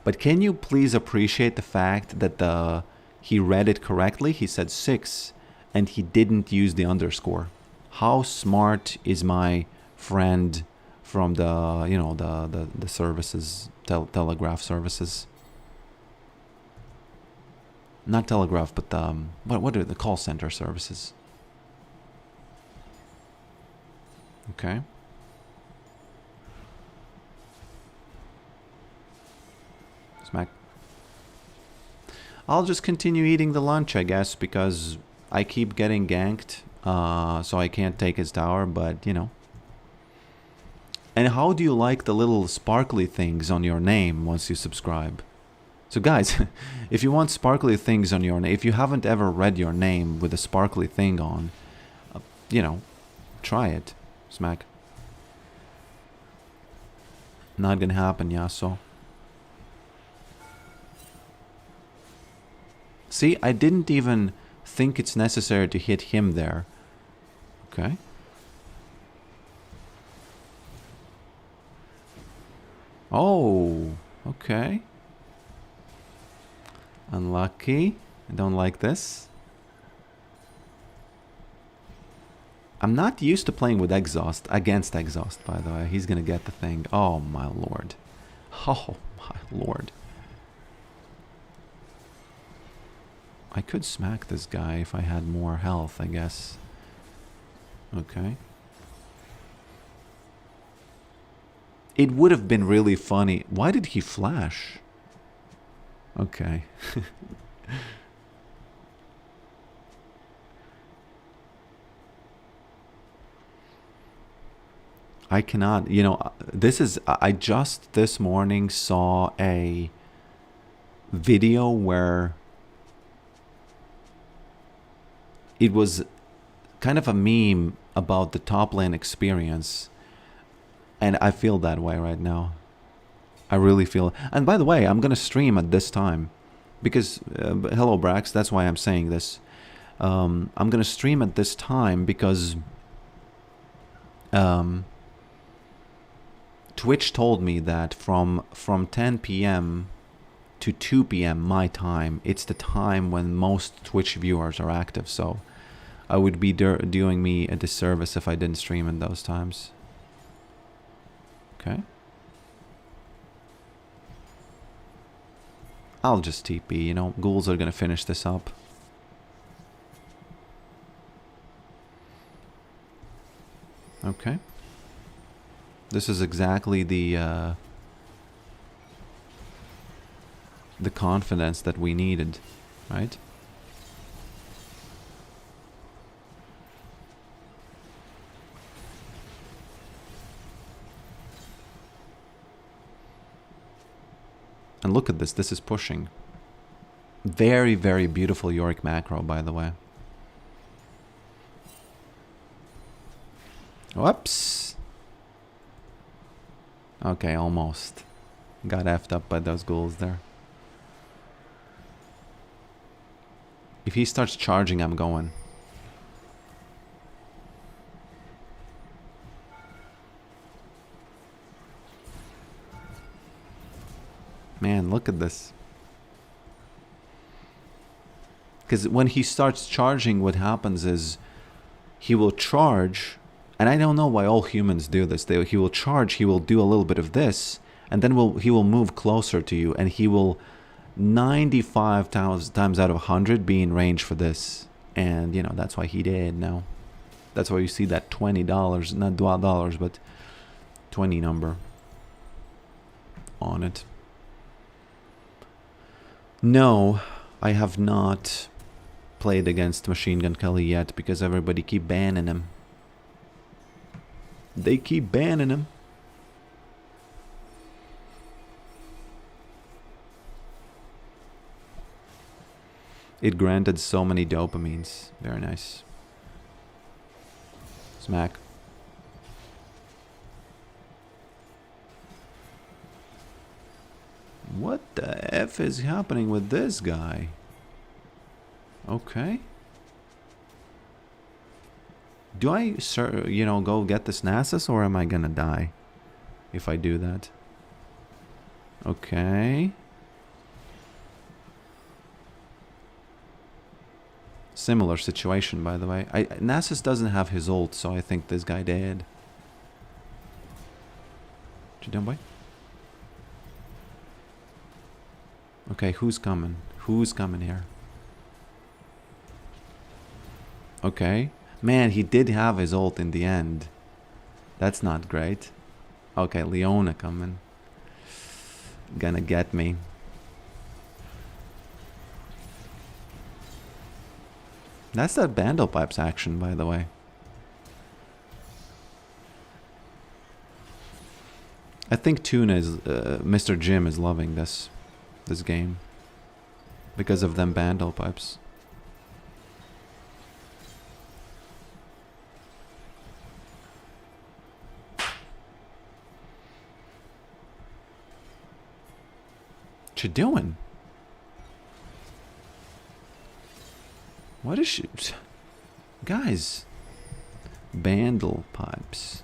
S1: But can you please appreciate the fact that he read it correctly? He said 6 and he didn't use the underscore. How smart is my friend from the, you know, the services, telegraph services? Not telegraph, but what are the call center services? Okay. Smack. I'll just continue eating the lunch, I guess, because I keep getting ganked, so I can't take his tower, but, you know. And how do you like the little sparkly things on your name once you subscribe? So guys, if you want sparkly things on your name, if you haven't ever read your name with a sparkly thing on, you know, try it. Smack. Not gonna happen, Yasuo. See, I didn't even think it's necessary to hit him there. Okay. Oh, okay. Unlucky. I don't like this. I'm not used to playing with exhaust, against exhaust, by the way. He's gonna get the thing. Oh my lord. Oh my lord. I could smack this guy if I had more health, I guess. Okay. It would have been really funny. Why did he flash? Okay. I cannot, you know, this is, I just this morning saw a video where it was kind of a meme about the top lane experience. And I feel that way right now. I really feel... And by the way, I'm going to stream at this time. Because... hello, Brax. That's why I'm saying this. I'm going to stream at this time because... Twitch told me that from 10 p.m. to 2 p.m. my time, it's the time when most Twitch viewers are active. So I would be doing me a disservice if I didn't stream in those times. Okay. I'll just TP, you know, ghouls are gonna finish this up. Okay. This is exactly the confidence that we needed, right? And look at this, this is pushing. Very, very beautiful Yorick macro, by the way. Whoops. Okay, almost. Got effed up by those ghouls there. If he starts charging, I'm going. Man, look at this. Because when he starts charging, what happens is he will charge, and I don't know why all humans do this. He will charge, he will do a little bit of this, and then he will move closer to you, and he will 95 times out of 100 be in range for this. And, you know, that's why he did now. That's why you see that $20, not dollars, but 20 number on it. No, I have not played against Machine Gun Kelly yet because everybody keep banning him. They keep banning him. It granted so many dopamines. Very nice. Smack. What the F is happening with this guy? Okay. Do I, go get this Nasus, or am I gonna die if I do that? Okay. Similar situation, by the way. Nasus doesn't have his ult, so I think this guy dead. What you doing, boy? Okay, who's coming? Who's coming here? Okay. Man, he did have his ult in the end. That's not great. Okay, Leona coming. Gonna get me. That's that Bandle Pipes action, by the way. I think Tuna is, Mr. Jim is loving this game. Because of them Bandle Pipes. What you doing? What is she? Guys. Bandle Pipes.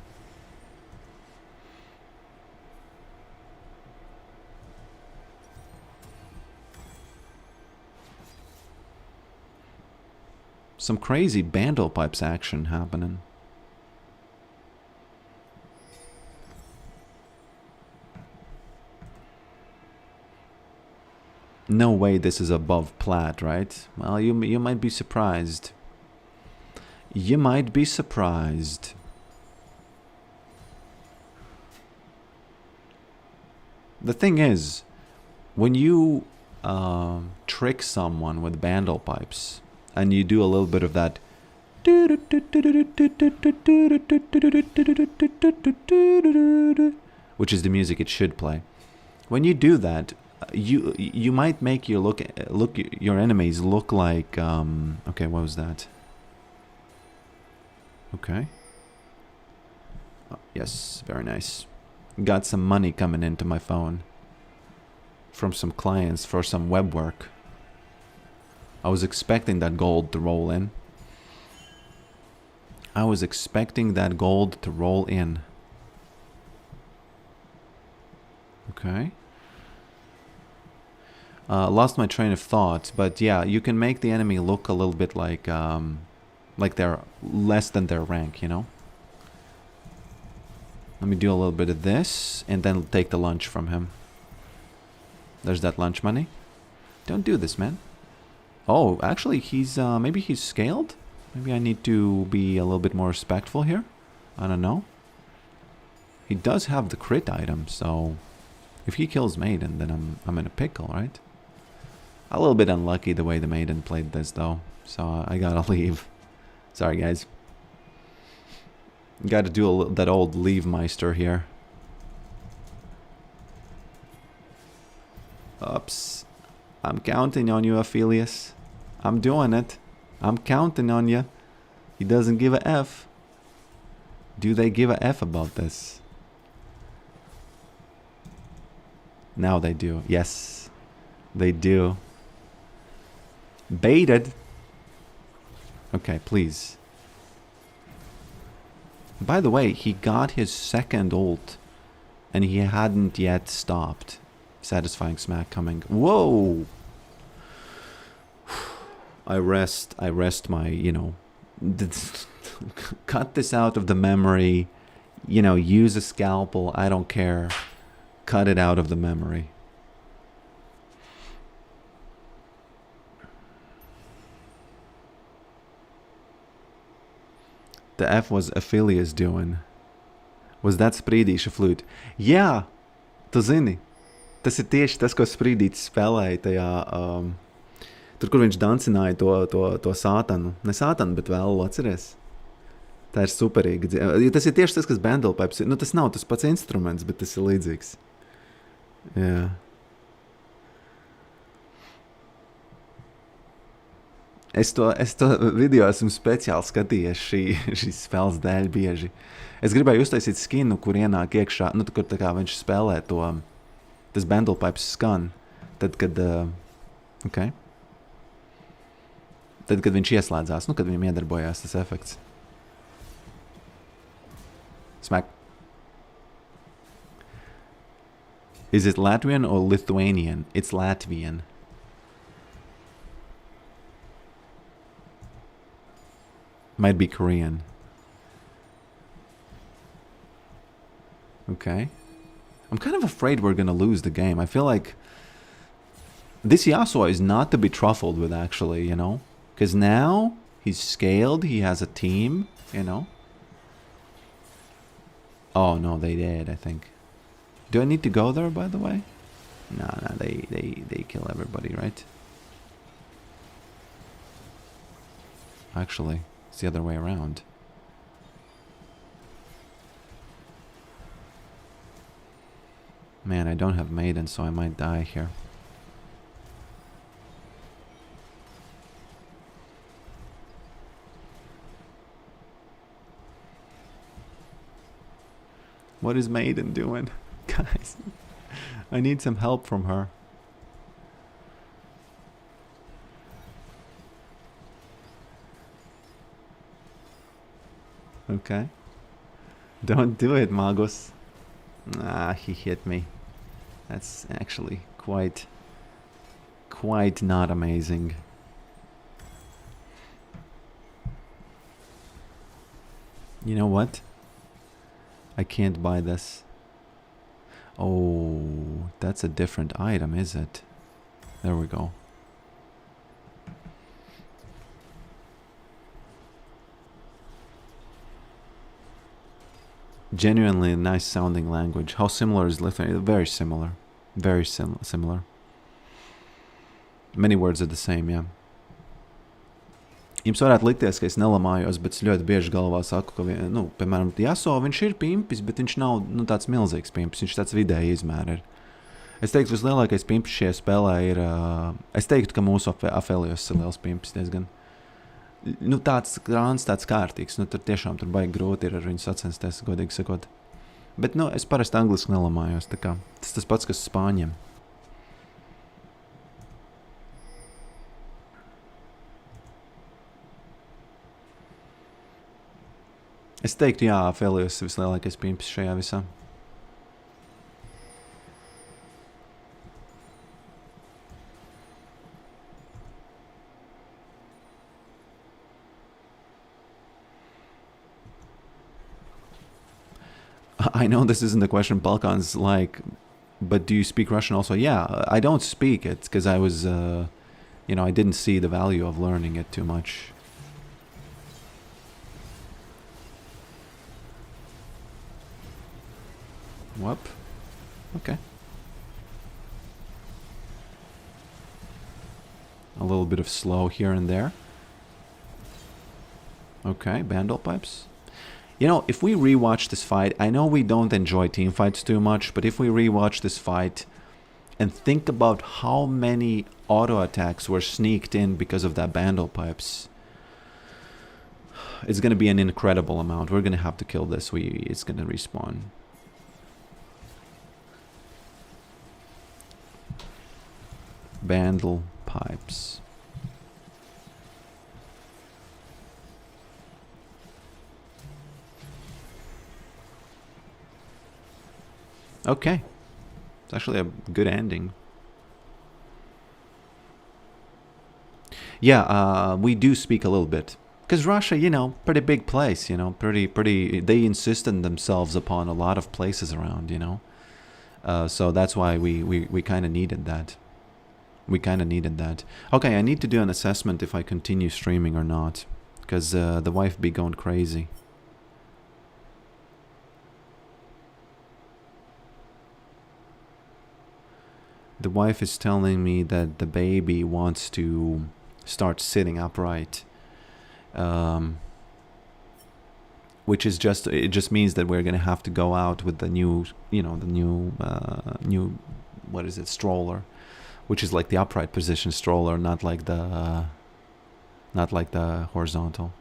S1: Some crazy Bandle Pipes action happening. No way this is above plat, right? Well, you might be surprised. You might be surprised. The thing is, when you trick someone with Bandle Pipes, and you do a little bit of that, which is the music it should play. When you do that, you might make your your enemies look like okay, what was that? Okay. Oh, yes, very nice. Got some money coming into my phone from some clients for some web work. I was expecting that gold to roll in. I was expecting that gold to roll in. Okay. Lost my train of thought, but yeah, you can make the enemy look a little bit like they're less than their rank, you know? Let me do a little bit of this, and then take the lunch from him. There's that lunch money. Don't do this, man. Oh, actually, he's, maybe he's scaled? Maybe I need to be a little bit more respectful here? I don't know. He does have the crit item, so if he kills Maiden, then I'm in a pickle, right? A little bit unlucky the way the Maiden played this, though, so I gotta leave. Sorry, guys. Gotta do that old leave meister here. Oops. I'm counting on you, Aphelios. I'm doing it. I'm counting on you. He doesn't give a F. Do they give a F about this? Now they do. Yes. They do. Baited. Okay, please. By the way, he got his second ult, and he hadn't yet stopped. Satisfying smack coming. Whoa! I rest my, cut this out of the memory, use a scalpel, I don't care. Cut it out of the memory. The F was Aphelios doing. Was that Sprīdīša flute? Jā, tu zini. Tas ir tieši tas, ko Sprīdītis spēlēja tajā, tur, kur viņš dancināja to sātanu. Ne sātanu, bet vēl, atceries? Tā ir superīga. Tas ir tieši tas, kas Bandle Pipes ir. Nu, tas nav tas pats instruments, bet tas ir līdzīgs. Jā. Es to video esmu speciāli skatījies šīs spēles dēļ bieži. Es gribēju uztaisīt skinu, kur ienāk iekšā, nu, kur tā kā viņš spēlē to, tas Bandlepipes skan, tad, kad, okay. Tad, kad viņš ieslēdzās, nu, kad viņam iedarbojās tas efekts. Smack. Is it Latvian or Lithuanian? It's Latvian. Might be Korean. Okay. I'm kind of afraid we're gonna lose the game. I feel like this Yasuo is not to be truffled with, actually, you know? Because now he's scaled, he has a team, you know? Oh, no, they did, I think. Do I need to go there, by the way? No, they kill everybody, right? Actually, it's the other way around. Man, I don't have Maiden, so I might die here. What is Maiden doing? Guys, I need some help from her. Okay. Don't do it, Magus. Ah, he hit me. That's actually quite not amazing. You know what? I can't buy this. Oh, that's a different item, is it? There we go. Genuinely nice sounding language. How similar is Lithuanian? Very similar. Very similar. Many words are the same, yeah. Jums varētu likties, ka es nelamājos, bet es ļoti bieži galvā saku, ka, nu, piemēram, Yasuo, viņš ir pimpis, bet viņš nav, nu, tāds milzīgs pimpis, viņš tāds vidēji izmēra ir. Es teiktu, vislielākais pimpis šajā spēlē ir, es teiktu, ka mūsu Aphelios ir liels pimpis diezgan. Nu, tāds krāns, tāds kārtīgs, nu, tur tiešām tur baigi grūti ir ar viņu sacensties, godīgi sakot. Bet, nu, es parasti angliski nelamājos, tā kā, tas pats, kas spāņiem. Es teiktu, jā, Aphelios ir vislielākais pimpis šajā visā. I know this isn't the question Balkans like, but do you speak Russian also? Yeah, I don't speak it because I was, you know, I didn't see the value of learning it too much. Whoop. Okay. A little bit of slow here and there. Okay, Bandlepipes. You know, if we rewatch this fight, I know we don't enjoy team fights too much, but if we rewatch this fight and think about how many auto attacks were sneaked in because of that Bandlepipes, it's going to be an incredible amount. We're going to have to kill this. It's going to respawn. Bandlepipes. Okay. It's actually a good ending. Yeah, we do speak a little bit. Because Russia, you know, pretty big place, you know, pretty, they insisted themselves upon a lot of places around, you know. So that's why we kind of needed that. We kind of needed that. Okay, I need to do an assessment if I continue streaming or not. Because the wife be going crazy. The wife is telling me that the baby wants to start sitting upright. Which is just, it just means that we're going to have to go out with the new, you know, the new, what is it, stroller. Which is like the upright position stroller, not like the not like the horizontal.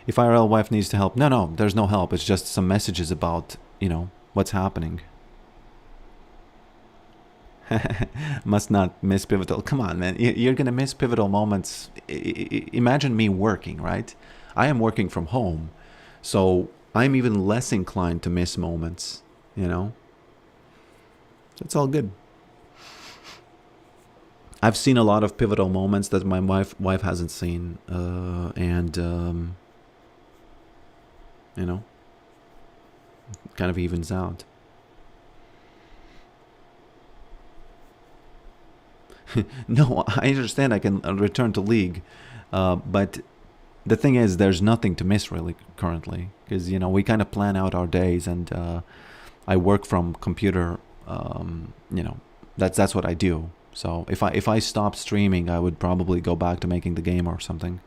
S1: If IRL wife needs to help, no, there's no help. It's just some messages about, what's happening. Must not miss pivotal. Come on, man. You're going to miss pivotal moments. Imagine me working, right? I am working from home. So I'm even less inclined to miss moments, It's all good. I've seen a lot of pivotal moments that my wife hasn't seen. And kind of evens out. No, I understand I can return to League, but the thing is, there's nothing to miss really currently, because we kind of plan out our days, and I work from computer. That's what I do. So if I stopped streaming, I would probably go back to making the game or something.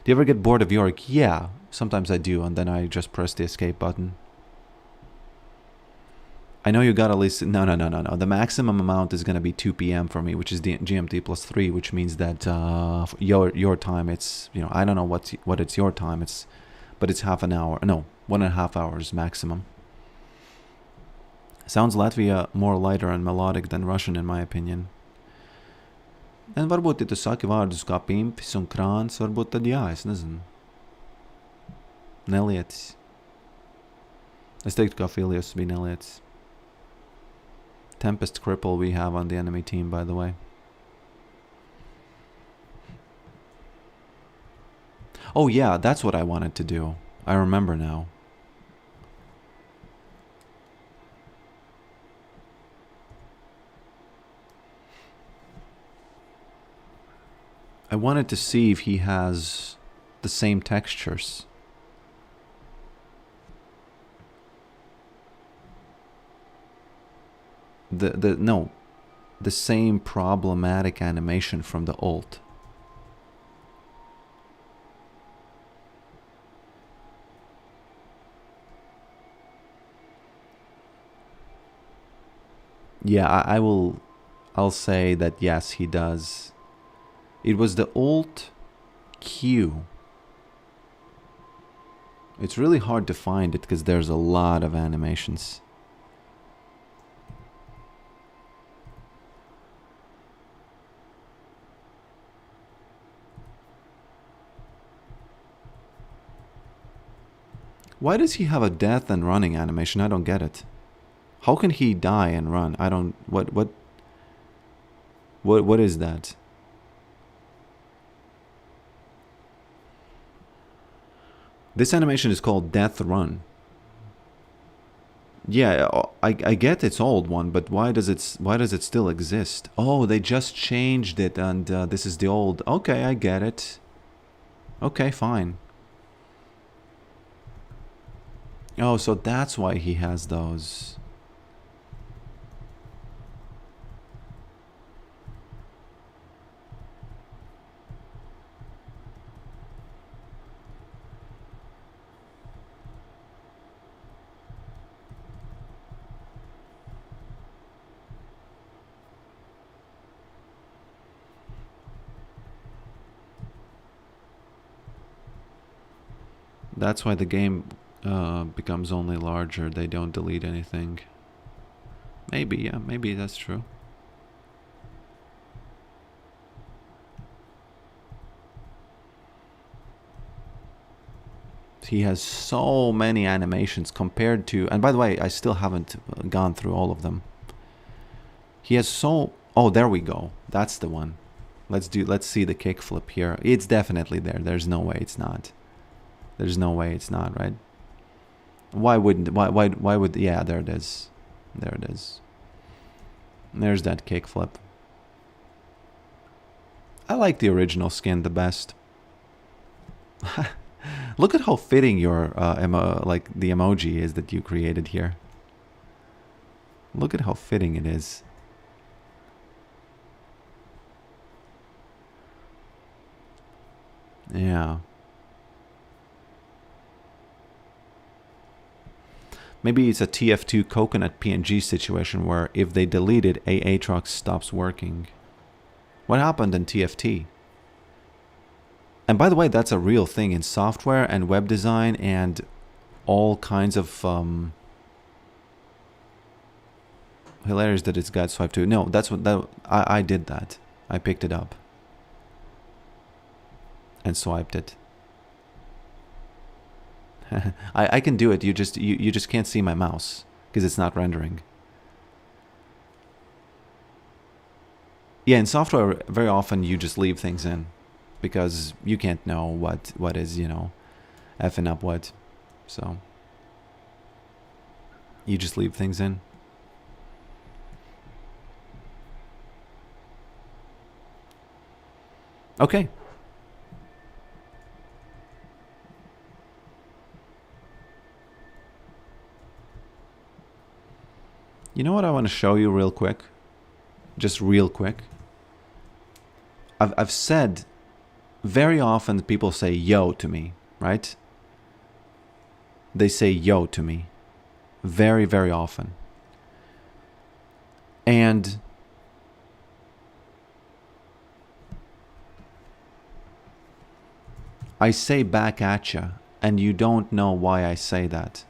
S1: Do you ever get bored of Yorick? Yeah, sometimes I do, and then I just press the escape button. I know you got at least... No. The maximum amount is going to be 2 p.m. for me, which is the GMT plus 3, which means that your time, it's... I don't know what it's your time, but it's half an hour. No, 1.5 hours maximum. Sounds Latvia more lighter and melodic than Russian, in my opinion. Un varbūt, ja tu saki vārdus kā pimpis un krāns, varbūt tad jā, es nezinu. Nelietis. Es teiktu, kā Filius bija nelietis. Tempest cripple we have on the enemy team, by the way. Oh yeah, that's what I wanted to do. I remember now. I wanted to see if he has the same textures. The same problematic animation from the ult. Yeah, I'll say that yes, he does. It was the ult Q. It's really hard to find it because there's a lot of animations. Why does he have a death and running animation? I don't get it. How can he die and run? I don't... What is that? This animation is called Death Run. Yeah, I get it's old one, but why does it still exist? Oh, they just changed it, and this is the old... Okay, I get it. Okay, fine. Oh, so that's why he has those. That's why the game becomes only larger. They don't delete anything. Maybe, yeah, maybe that's true. He has so many animations compared to... And by the way, I still haven't gone through all of them. He has so... Oh, there we go. That's the one. Let's see the kickflip here. It's definitely there. There's no way it's not. There's no way it's not, right? Why wouldn't... Why would... Yeah, there it is. There it is. There's that kickflip. I like the original skin the best. Look at how fitting your like the emoji is that you created here. Look at how fitting it is. Yeah. Maybe it's a TF2 coconut PNG situation where if they delete it, Aatrox stops working. What happened in TFT? And by the way, that's a real thing in software and web design and all kinds of... hilarious that it's got swipe to. No, that's what I did that. I picked it up and swiped it. I can do it. You just can't see my mouse because it's not rendering. Yeah, in software, very often you just leave things in because you can't know what is, you know, effing up what. So you just leave things in. Okay. You know what I want to show you real quick? Just real quick. I've said very often people say yo to me, right? They say yo to me. Very, very often. And I say back at ya, and you don't know why I say that.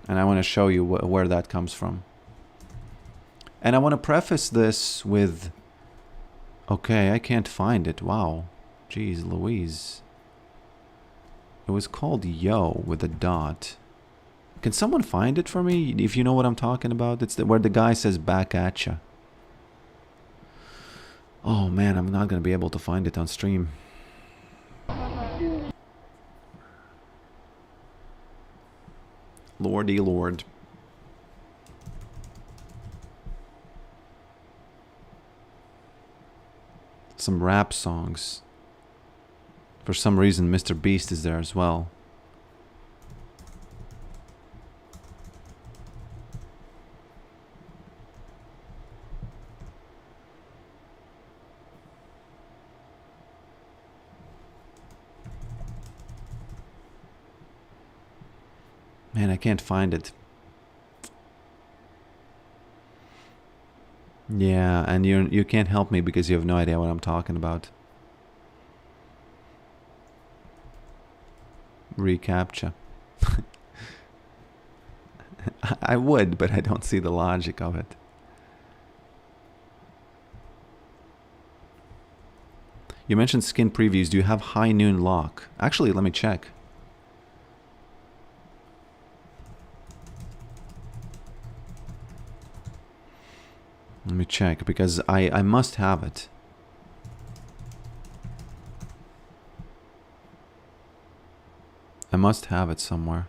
S1: And I want to show you where that comes from. And I want to preface this with... Okay, I can't find it. Wow. Jeez Louise. It was called yo with a dot. Can someone find it for me? If you know what I'm talking about. It's where the guy says back at ya. Oh man, I'm not going to be able to find it on stream. Lordy Lord. Some rap songs. For some reason, Mr. Beast is there as well. Man, I can't find it. Yeah, and you can't help me because you have no idea what I'm talking about. Recaptcha. I would, but I don't see the logic of it. You mentioned skin previews. Do you have high noon lock? Actually, let me check. Let me check, because I must have it. I must have it somewhere.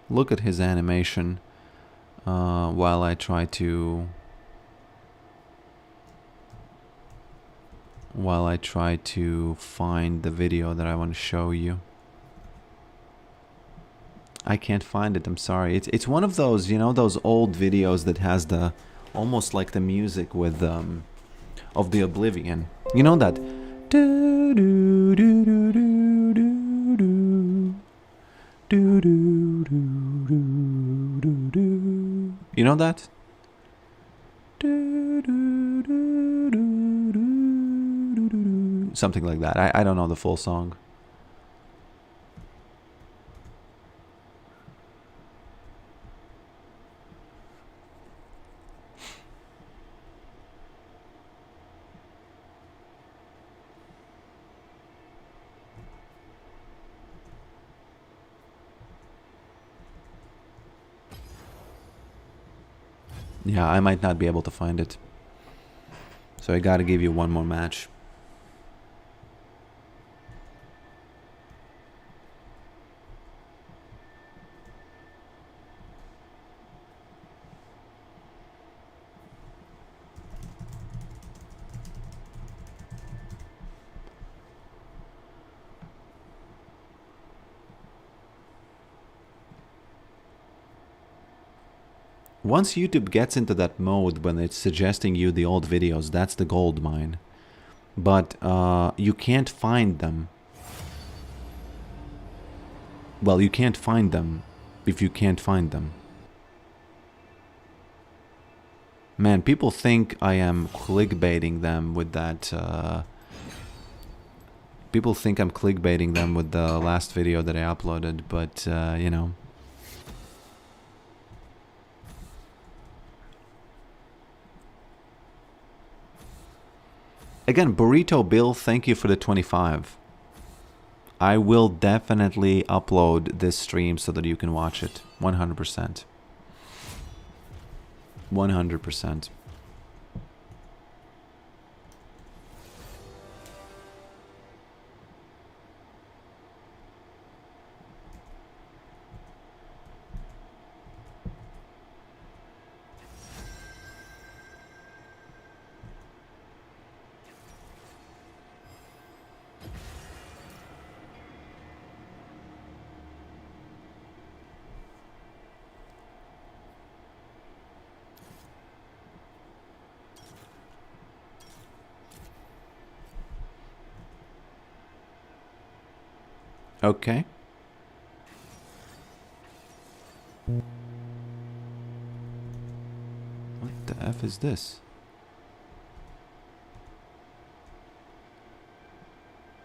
S1: Look at his animation while I try to... find the video that I want to show you. I can't find it, I'm sorry. It's one of those, you know, those old videos that has the almost like the music with of the Oblivion. You know that do do do do do do do do do do do. You know that? Do do do do do do. Something like that. I don't know the full song. Yeah, I might not be able to find it. So I gotta give you one more match. Once YouTube gets into that mode when it's suggesting you the old videos, that's the gold mine. But you can't find them. Well, you can't find them if you can't find them. Man, people think I am clickbaiting them with that, people think I'm clickbaiting them with the last video that I uploaded, but, you know. Again, Burrito Bill, thank you for the 25. I will definitely upload this stream so that you can watch it. 100%. 100%. Okay. What the F is this?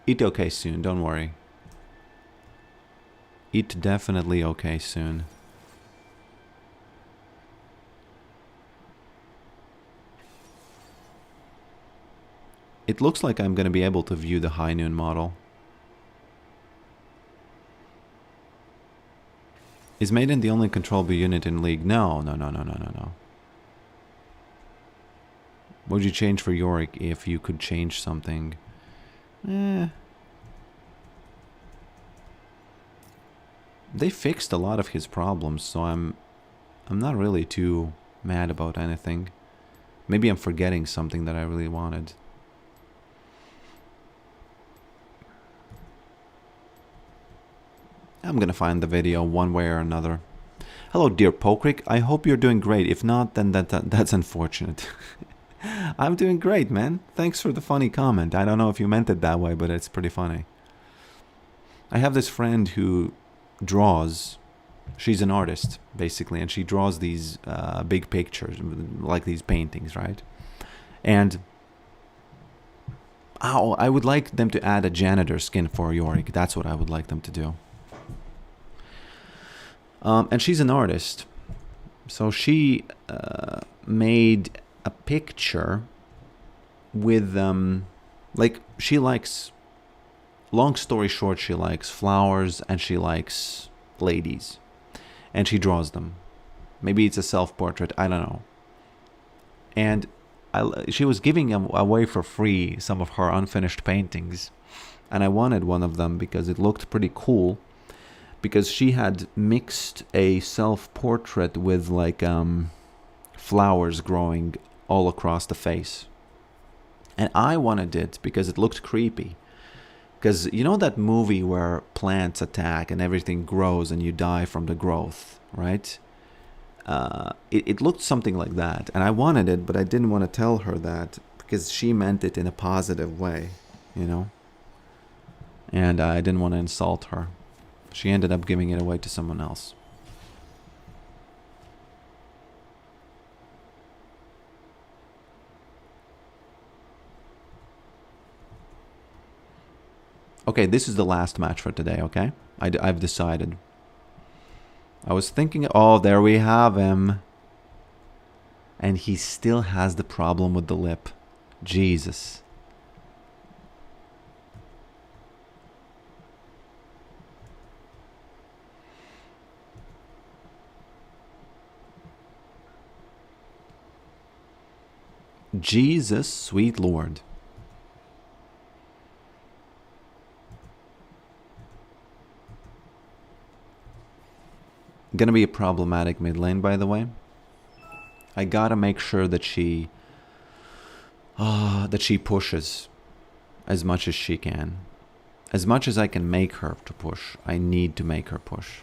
S1: Eat okay soon, don't worry. Eat definitely okay soon. It looks like I'm gonna be able to view the high noon model. Is Maiden the only controllable unit in League? No. Would you change for Yorick if you could change something? They fixed a lot of his problems, so I'm not really too mad about anything. Maybe I'm forgetting something that I really wanted. I'm gonna find the video one way or another. Hello, dear Pokrick. I hope you're doing great. If not, then that's unfortunate. I'm doing great, man. Thanks for the funny comment. I don't know if you meant it that way, but it's pretty funny. I have this friend who draws. She's an artist, basically, and she draws these big pictures, like these paintings, right? And I would like them to add a janitor skin for Yorick. That's what I would like them to do. And she's an artist, so she made a picture with like, she likes, long story short, she likes flowers and she likes ladies, and she draws them. Maybe it's a self-portrait, I don't know. And she was giving away for free some of her unfinished paintings, and I wanted one of them because it looked pretty cool. Because she had mixed a self-portrait with like flowers growing all across the face. And I wanted it because it looked creepy. Because you know that movie where plants attack and everything grows and you die from the growth, right? It looked something like that. And I wanted it, but I didn't want to tell her that because she meant it in a positive way, you know? And I didn't want to insult her. She ended up giving it away to someone else. Okay, this is the last match for today, okay? I've decided. I was thinking, oh, there we have him. And he still has the problem with the lip. Jesus. Jesus, sweet Lord. Gonna be a problematic mid lane, by the way. I gotta make sure that she pushes as much as she can. As much as I can make her to push, I need to make her push.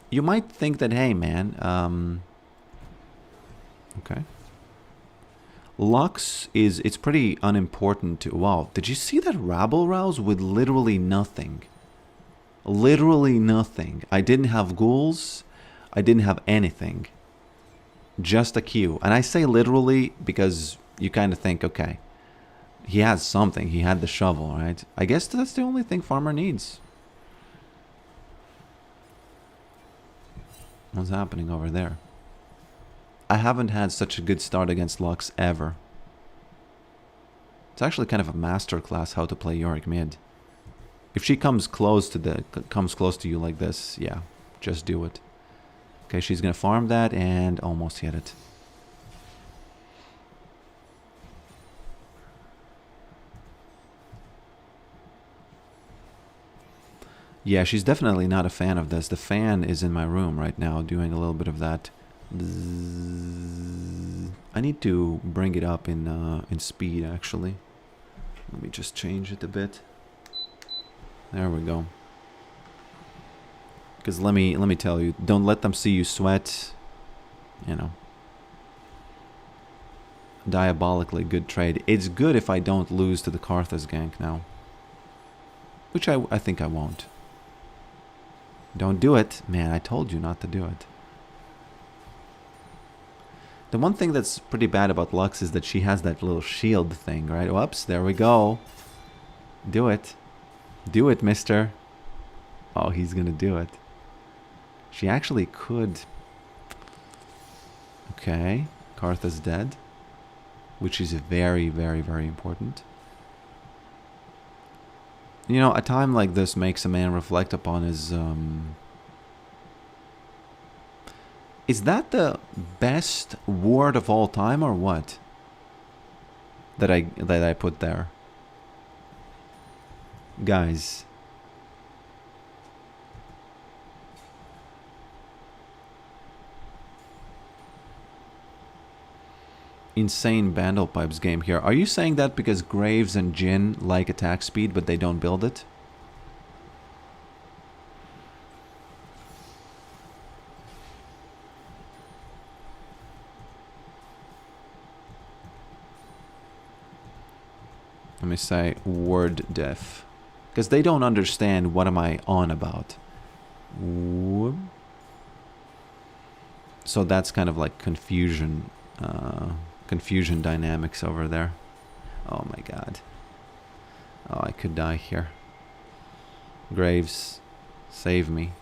S1: You might think that, hey man, okay. Lux is, it's pretty unimportant to, wow, did you see that rabble rouse with literally nothing? Literally nothing. I didn't have ghouls, I didn't have anything. Just a queue. And I say literally because you kind of think, okay, he has something, he had the shovel, right? I guess that's the only thing farmer needs. What's happening over there? I haven't had such a good start against Lux ever. It's actually kind of a masterclass how to play Yorick mid. If she comes close to you like this, yeah, just do it. Okay, she's gonna farm that and almost hit it. Yeah, she's definitely not a fan of this. The fan is in my room right now doing a little bit of that. I need to bring it up in speed actually. Let me just change it a bit. There we go. Because let me tell you, don't let them see you sweat. You know. Diabolically good trade. It's good if I don't lose to the Karthus gank now. Which I think I won't. Don't do it. Man, I told you not to do it. The one thing that's pretty bad about Lux is that she has that little shield thing, right? Whoops, there we go. Do it. Do it, mister. Oh, he's gonna do it. She actually could... Okay. Kartha's dead. Which is very, very, very important. You know, a time like this makes a man reflect upon his... Is that the best ward of all time or what? That I put there. Guys. Insane Bandlepipes game here. Are you saying that because Graves and Jin like attack speed but they don't build it? Let me say word def. Because they don't understand what am I on about. Whoop. So that's kind of like confusion. Confusion dynamics over there. Oh my god. Oh, I could die here. Graves, save me.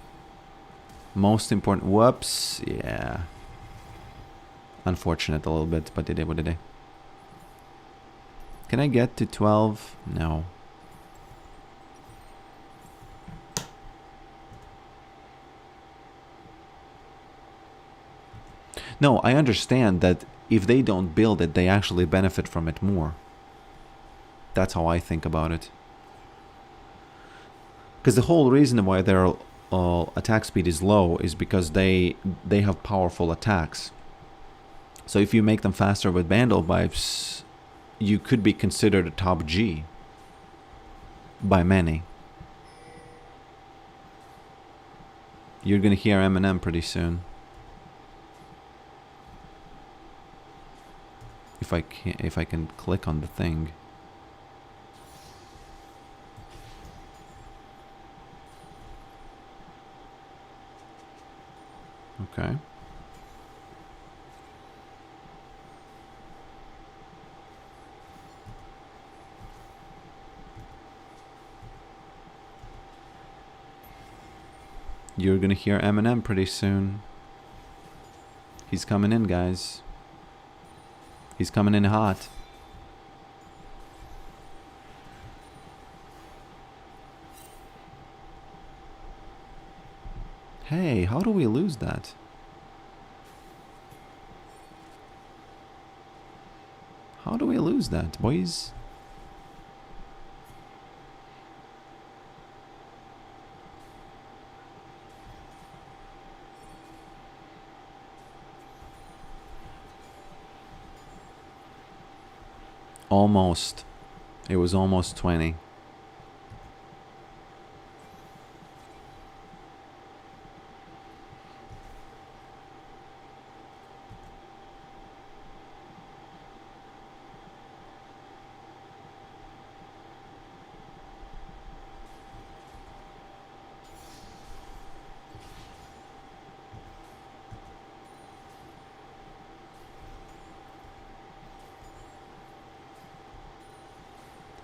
S1: Most important. Whoops. Yeah. Unfortunate a little bit, but they did what they did. Can I get to 12? No. No, I understand that if they don't build it, they actually benefit from it more. That's how I think about it. Because the whole reason why their attack speed is low is because they have powerful attacks. So if you make them faster with Bandlepipes, you could be considered a top G by many. You're gonna hear Eminem pretty soon. If I can click on the thing. Okay. You're gonna hear Eminem pretty soon. He's coming in, guys. He's coming in hot. Hey, how do we lose that? How do we lose that, boys? Almost. It was almost 20.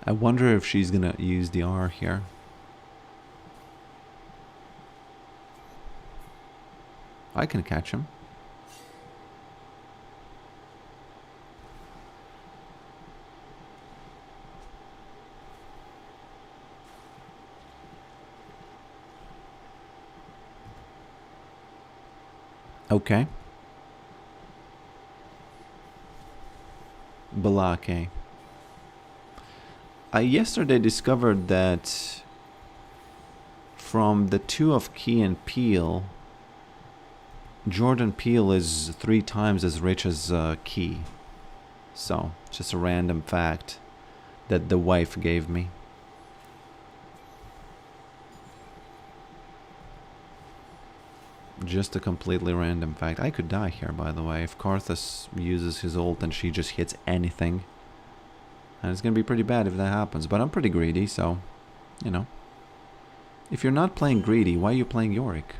S1: I wonder if she's gonna use the R here. I can catch him. Okay. Balake. I yesterday discovered that from the two of Key and Peele, Jordan Peele is 3 times as rich as Key. So, just a random fact that the wife gave me. Just a completely random fact. I could die here, by the way, if Karthus uses his ult and she just hits anything. And it's gonna be pretty bad if that happens, but I'm pretty greedy, so, you know. If you're not playing greedy, why are you playing Yorick?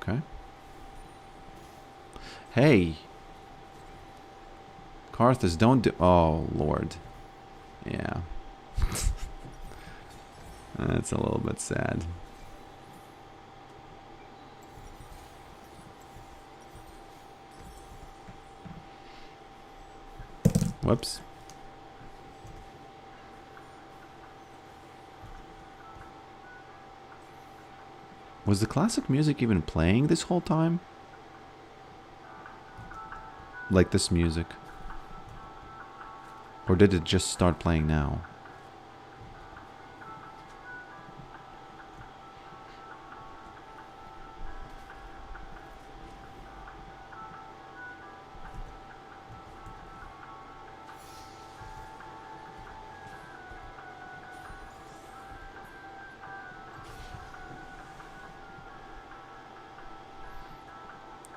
S1: Okay. Hey! Karthus, don't do... Oh, Lord. Yeah. That's a little bit sad. Whoops. Was the classic music even playing this whole time? Like this music? Or did it just start playing now?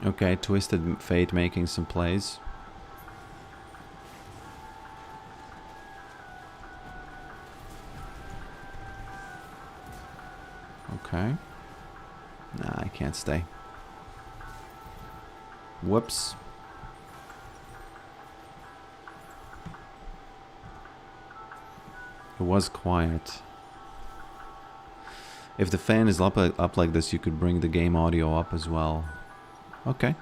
S1: Okay, Twisted Fate making some plays. Okay. Nah, I can't stay. Whoops. It was quiet. If the fan is up like this, you could bring the game audio up as well. Okay.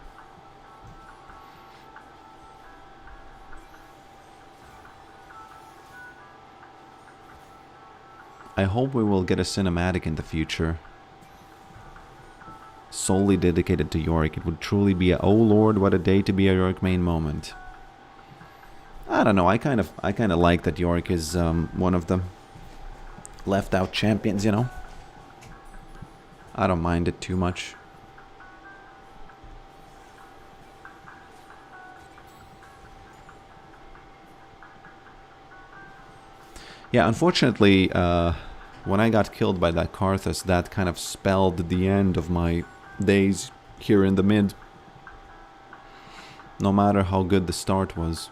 S1: I hope we will get a cinematic in the future. Solely dedicated to Yorick. It would truly be a, oh lord, what a day to be a Yorick main moment. I don't know, I kind of like that Yorick is one of the left out champions, you know? I don't mind it too much. Yeah, unfortunately, when I got killed by that Karthus, that kind of spelled the end of my days here in the mid. No matter how good the start was.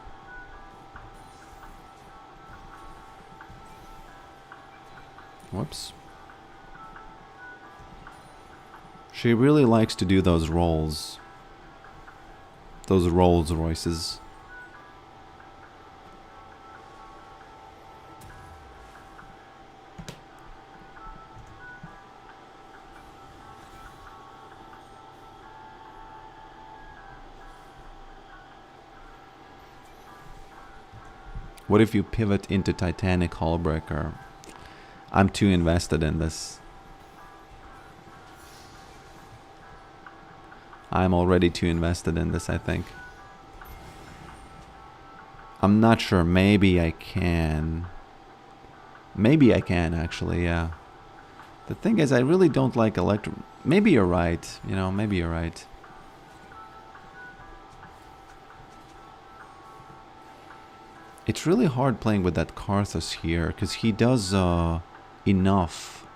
S1: Whoops. She really likes to do those rolls. Those Rolls Royces. What if you pivot into Titanic Hullbreaker? I'm too invested in this. I'm already too invested in this, I think. I'm not sure. Maybe I can. Maybe I can, actually, yeah. The thing is, I really don't like electro... Maybe you're right. You know, maybe you're right. It's really hard playing with that Karthus here, because he does enough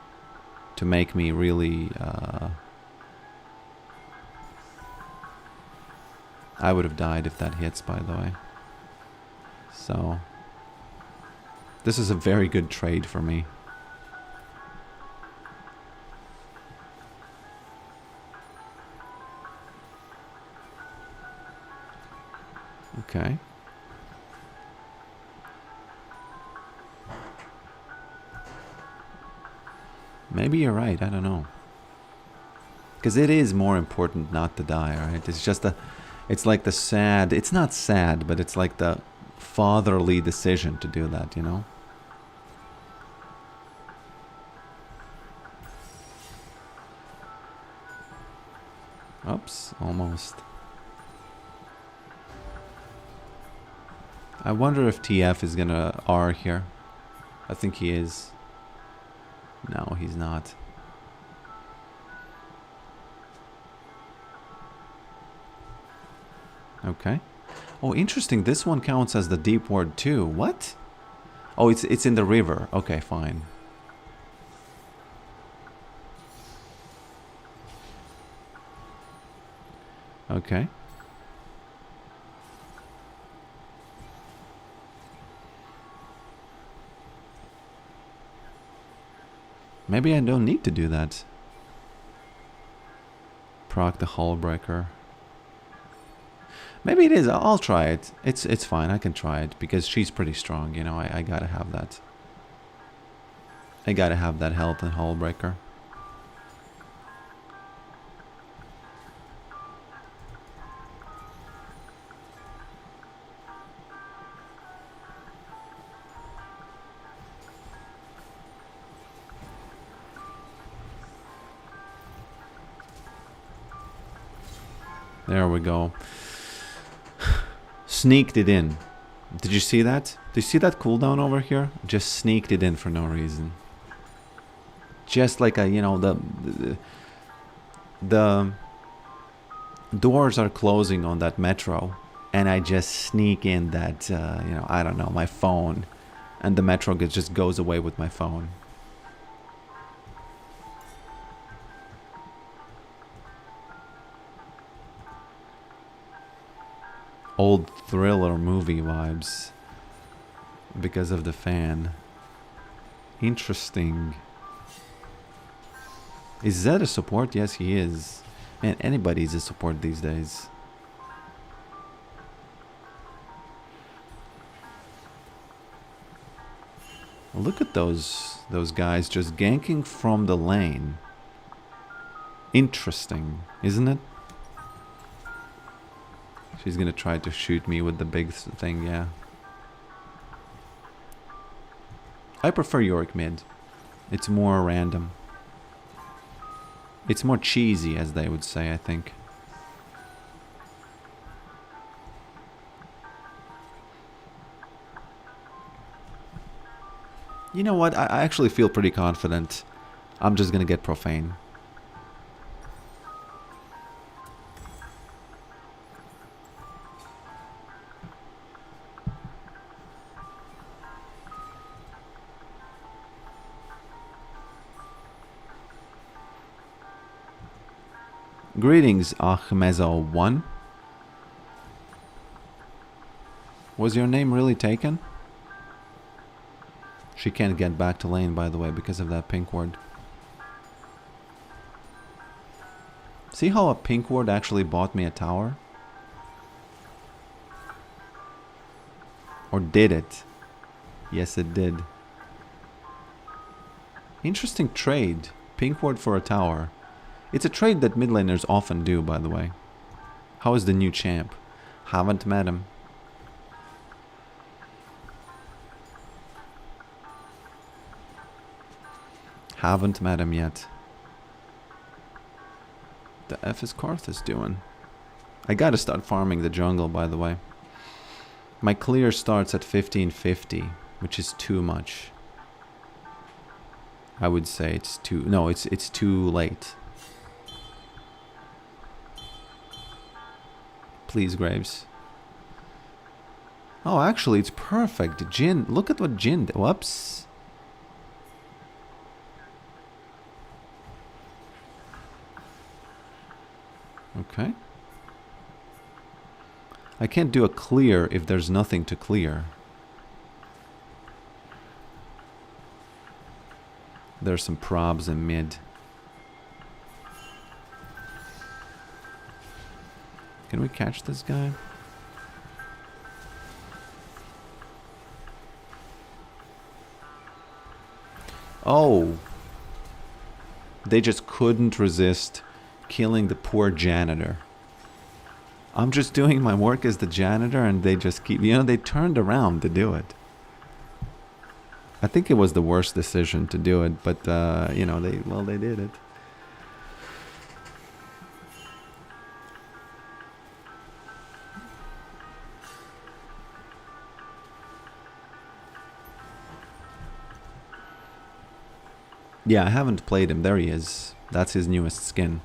S1: to make me really... I would have died if that hits, by the way. So... this is a very good trade for me. Okay. Maybe you're right, I don't know. Because it is more important not to die, right? It's just it's like the sad, it's not sad, but it's like the fatherly decision to do that, you know? Oops, almost. I wonder if TF is gonna R here. I think he is. No, he's not. Okay. Oh, interesting. This one counts as the deep ward too. What? Oh, it's in the river. Okay, fine. Okay. Maybe I don't need to do that. Proc the hull breaker. Maybe it is. I'll try it. It's fine. I can try it because she's pretty strong. You know, I gotta have that. I gotta have that health and hull breaker. There we go. Sneaked it in. Did you see that? Did you see that cooldown over here? Just sneaked it in for no reason. Just like a, you know, the doors are closing on that metro, and I just sneak in that, you know, I don't know, my phone, and the metro just goes away with my phone. Old thriller movie vibes because of the fan. Interesting. Is Zed a support? Yes, he is. Man, anybody's a support these days. Look at those guys just ganking from the lane. Interesting, isn't it? She's gonna try to shoot me with the big thing, yeah. I prefer Yorick mid. It's more random. It's more cheesy, as they would say, I think. You know what? I actually feel pretty confident. I'm just gonna get profane. Greetings, Achmezo1. Was your name really taken? She can't get back to lane, by the way, because of that pink ward. See how a pink ward actually bought me a tower? Or did it? Yes, it did. Interesting trade. Pink ward for a tower. It's a trade that mid laners often do, by the way. How is the new champ? Haven't met him. Haven't met him yet. The F is Karthus doing? I gotta start farming the jungle, by the way. My clear starts at 1550, which is too much. I would say it's too... No, it's too late. Please, Graves. Oh, actually, it's perfect. Jhin. Look at what Jhin did. Whoops. Okay. I can't do a clear if there's nothing to clear. There's some probs in mid. Can we catch this guy? Oh. They just couldn't resist killing the poor janitor. I'm just doing my work as the janitor and they just keep... You know, they turned around to do it. I think it was the worst decision to do it, but, you know, they did it. Yeah, I haven't played him. There he is. That's his newest skin.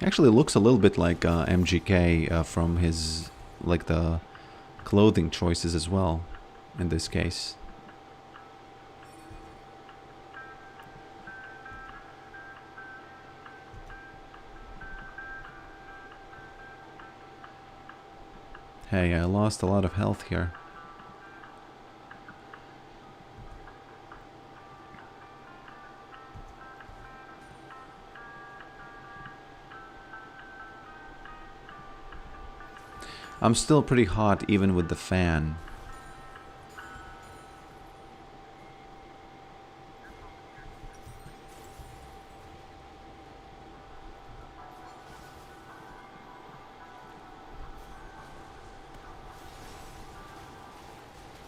S1: Actually looks a little bit like MGK from his, like the clothing choices as well, in this case. Hey, I lost a lot of health here. I'm still pretty hot even with the fan.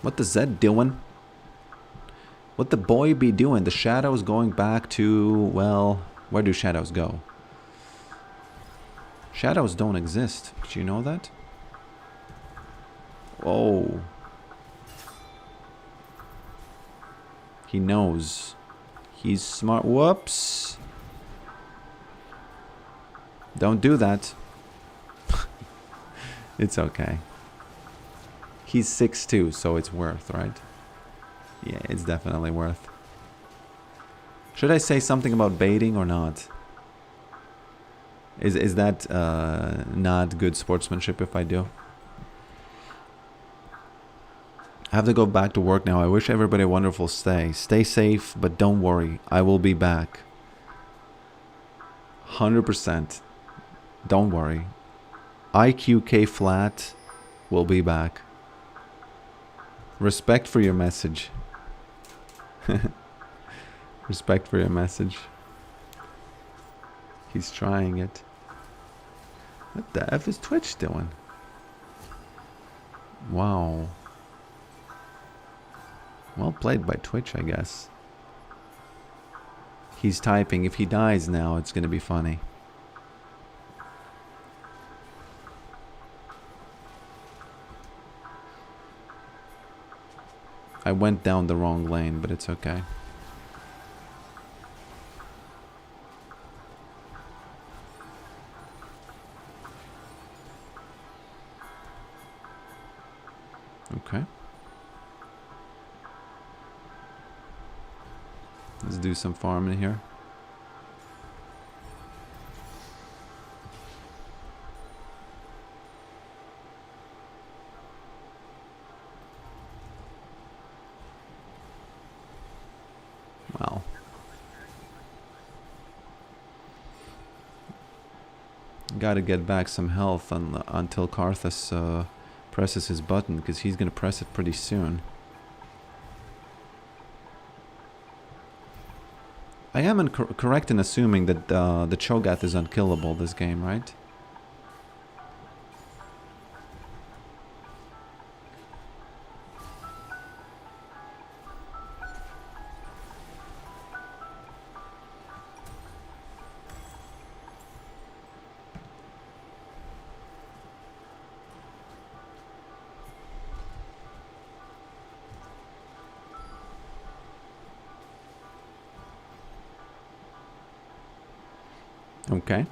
S1: What the Zed doing? What the boy be doing? The shadows going back to, well, where do shadows go? Shadows don't exist. Did you know that? Oh. He knows. He's smart. Whoops. Don't do that. It's okay. He's 6'2", so it's worth, right? Yeah, it's definitely worth. Should I say something about baiting or not? Is that not good sportsmanship if I do? I have to go back to work now. I wish everybody a wonderful stay. Stay safe, but don't worry. I will be back. 100%. Don't worry. IQK flat will be back. Respect for your message. Respect for your message. He's trying it. What the F is Twitch doing? Wow. Well played by Twitch, I guess. He's typing. If he dies now, it's gonna be funny. I went down the wrong lane, but it's okay. Okay. Let's do some farming here. Wow. Gotta get back some health until Karthus presses his button, because he's gonna press it pretty soon. I am correct in assuming that the Cho'Gath is unkillable this game, right? Okay.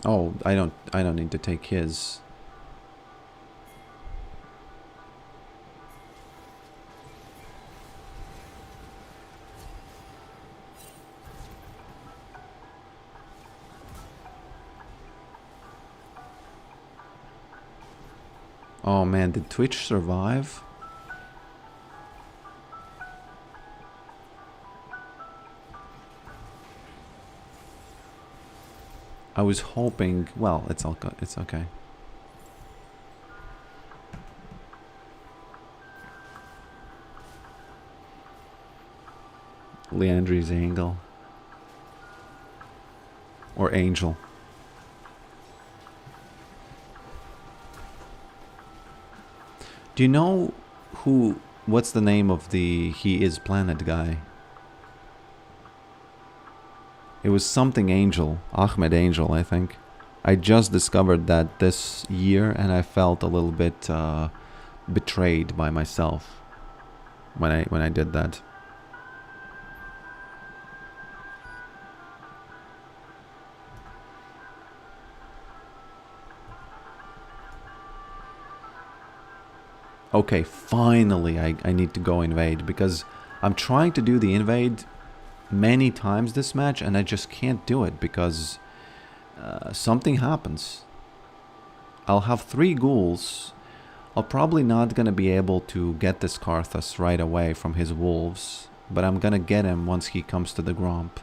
S1: Oh, I don't need to take his. Oh man, did Twitch survive? I was hoping. Well, it's okay. Leandri's angle. Or angel. Do you know what's the name of the He Is Planet guy? It was something Angel. Ahmed Angel, I think. I just discovered that this year and I felt a little bit betrayed by myself when I did that. Okay, finally I need to go invade, because I'm trying to do the invade many times this match and I just can't do it because something happens. I'll have 3 ghouls. I'm probably not gonna be able to get this Karthus right away from his wolves, but I'm gonna get him once he comes to the Gromp.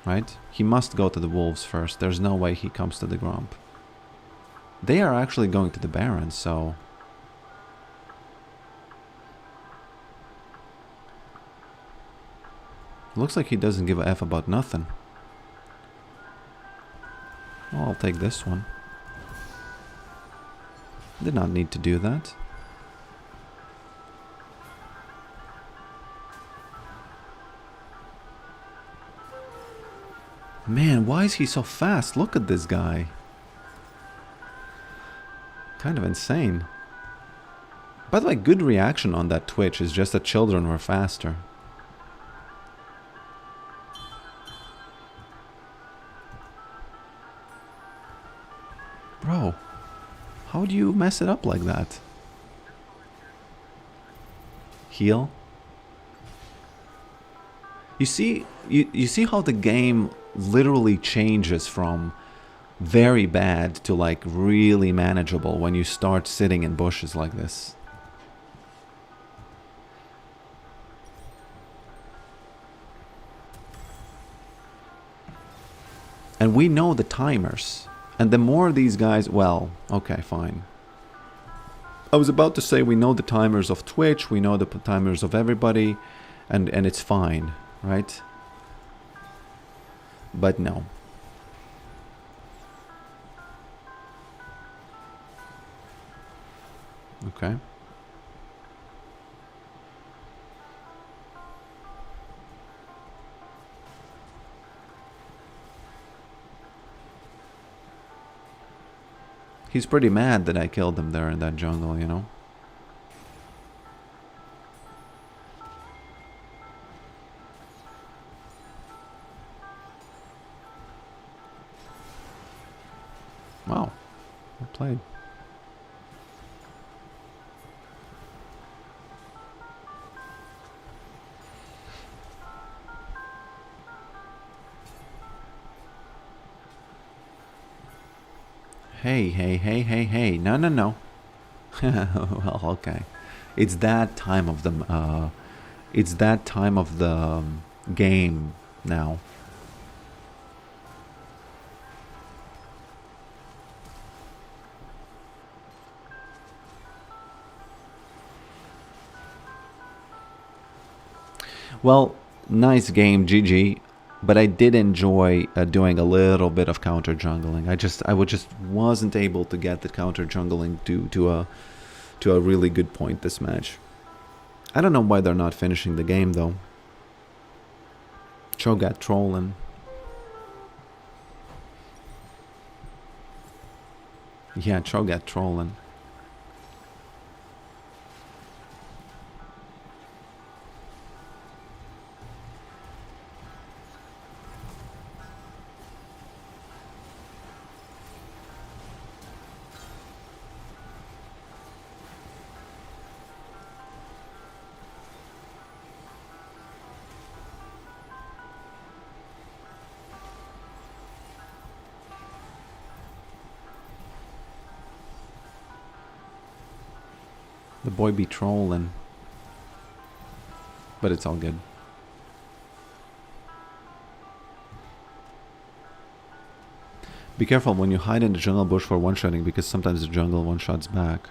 S1: Right? He must go to the wolves first. There's no way he comes to the Gromp. They are actually going to the Baron, so... Looks like he doesn't give a F about nothing. Well, I'll take this one. Did not need to do that. Man, why is he so fast? Look at this guy. Kind of insane. By the way, good reaction on that Twitch is just that children were faster. Bro, how do you mess it up like that? Heal? You see, you see how the game literally changes from very bad to like really manageable when you start sitting in bushes like this. And we know the timers. And the more these guys... Well, okay, fine. I was about to say we know the timers of Twitch, we know the timers of everybody, and it's fine, right? But no. Okay. He's pretty mad that I killed him there in that jungle, you know? Wow. Well played. Hey. No. Well, okay. It's that time of the, game now. Well, nice game, GG. But I did enjoy doing a little bit of counter jungling. I just wasn't able to get the counter jungling to a really good point this match. I don't know why they're not finishing the game though. Cho'Gath trolling. Yeah, Cho'Gath trolling. The boy be trolling. But it's all good. Be careful when you hide in the jungle bush for one-shotting, because sometimes the jungle one-shots back.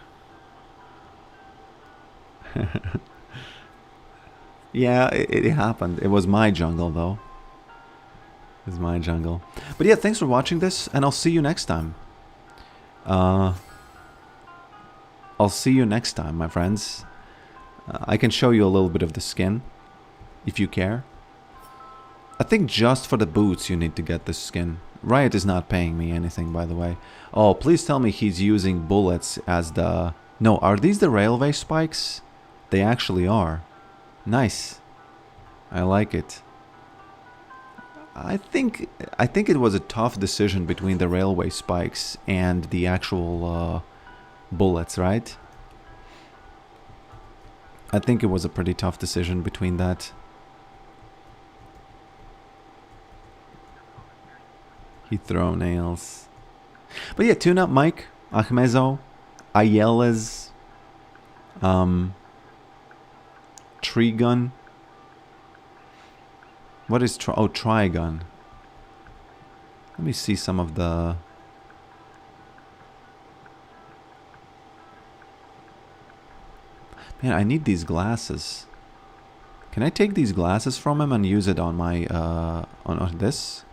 S1: Yeah, it happened. It was my jungle, though. It was my jungle. But yeah, thanks for watching this, and I'll see you next time. I'll see you next time, my friends. I can show you a little bit of the skin, if you care. I think just for the boots you need to get the skin. Riot is not paying me anything, by the way. Oh, please tell me he's using bullets as the... No, are these the railway spikes? They actually are. Nice. I like it. I think it was a tough decision between the railway spikes and the actual bullets, right? I think it was a pretty tough decision between that. He throw nails. But yeah, tune up Mike, Ahmezo, Ayeles, Tree Gun. What is Trigun? Let me see some of the... Man, I need these glasses. Can I take these glasses from him and use it on my, on this?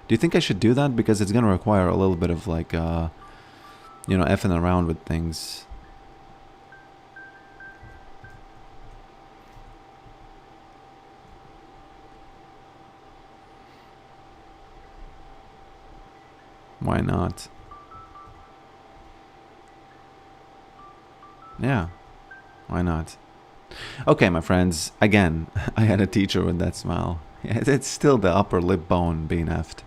S1: Do you think I should do that? Because it's gonna require a little bit of like, you know, effing around with things. Why not? Yeah, why not? Okay, my friends, again, I had a teacher with that smile. It's still the upper lip bone being effed.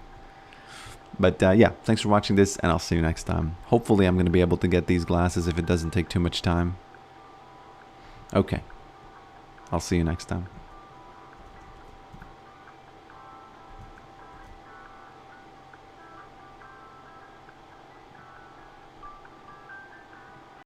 S1: But yeah, thanks for watching this, and I'll see you next time. Hopefully I'm going to be able to get these glasses if it doesn't take too much time. Okay, I'll see you next time.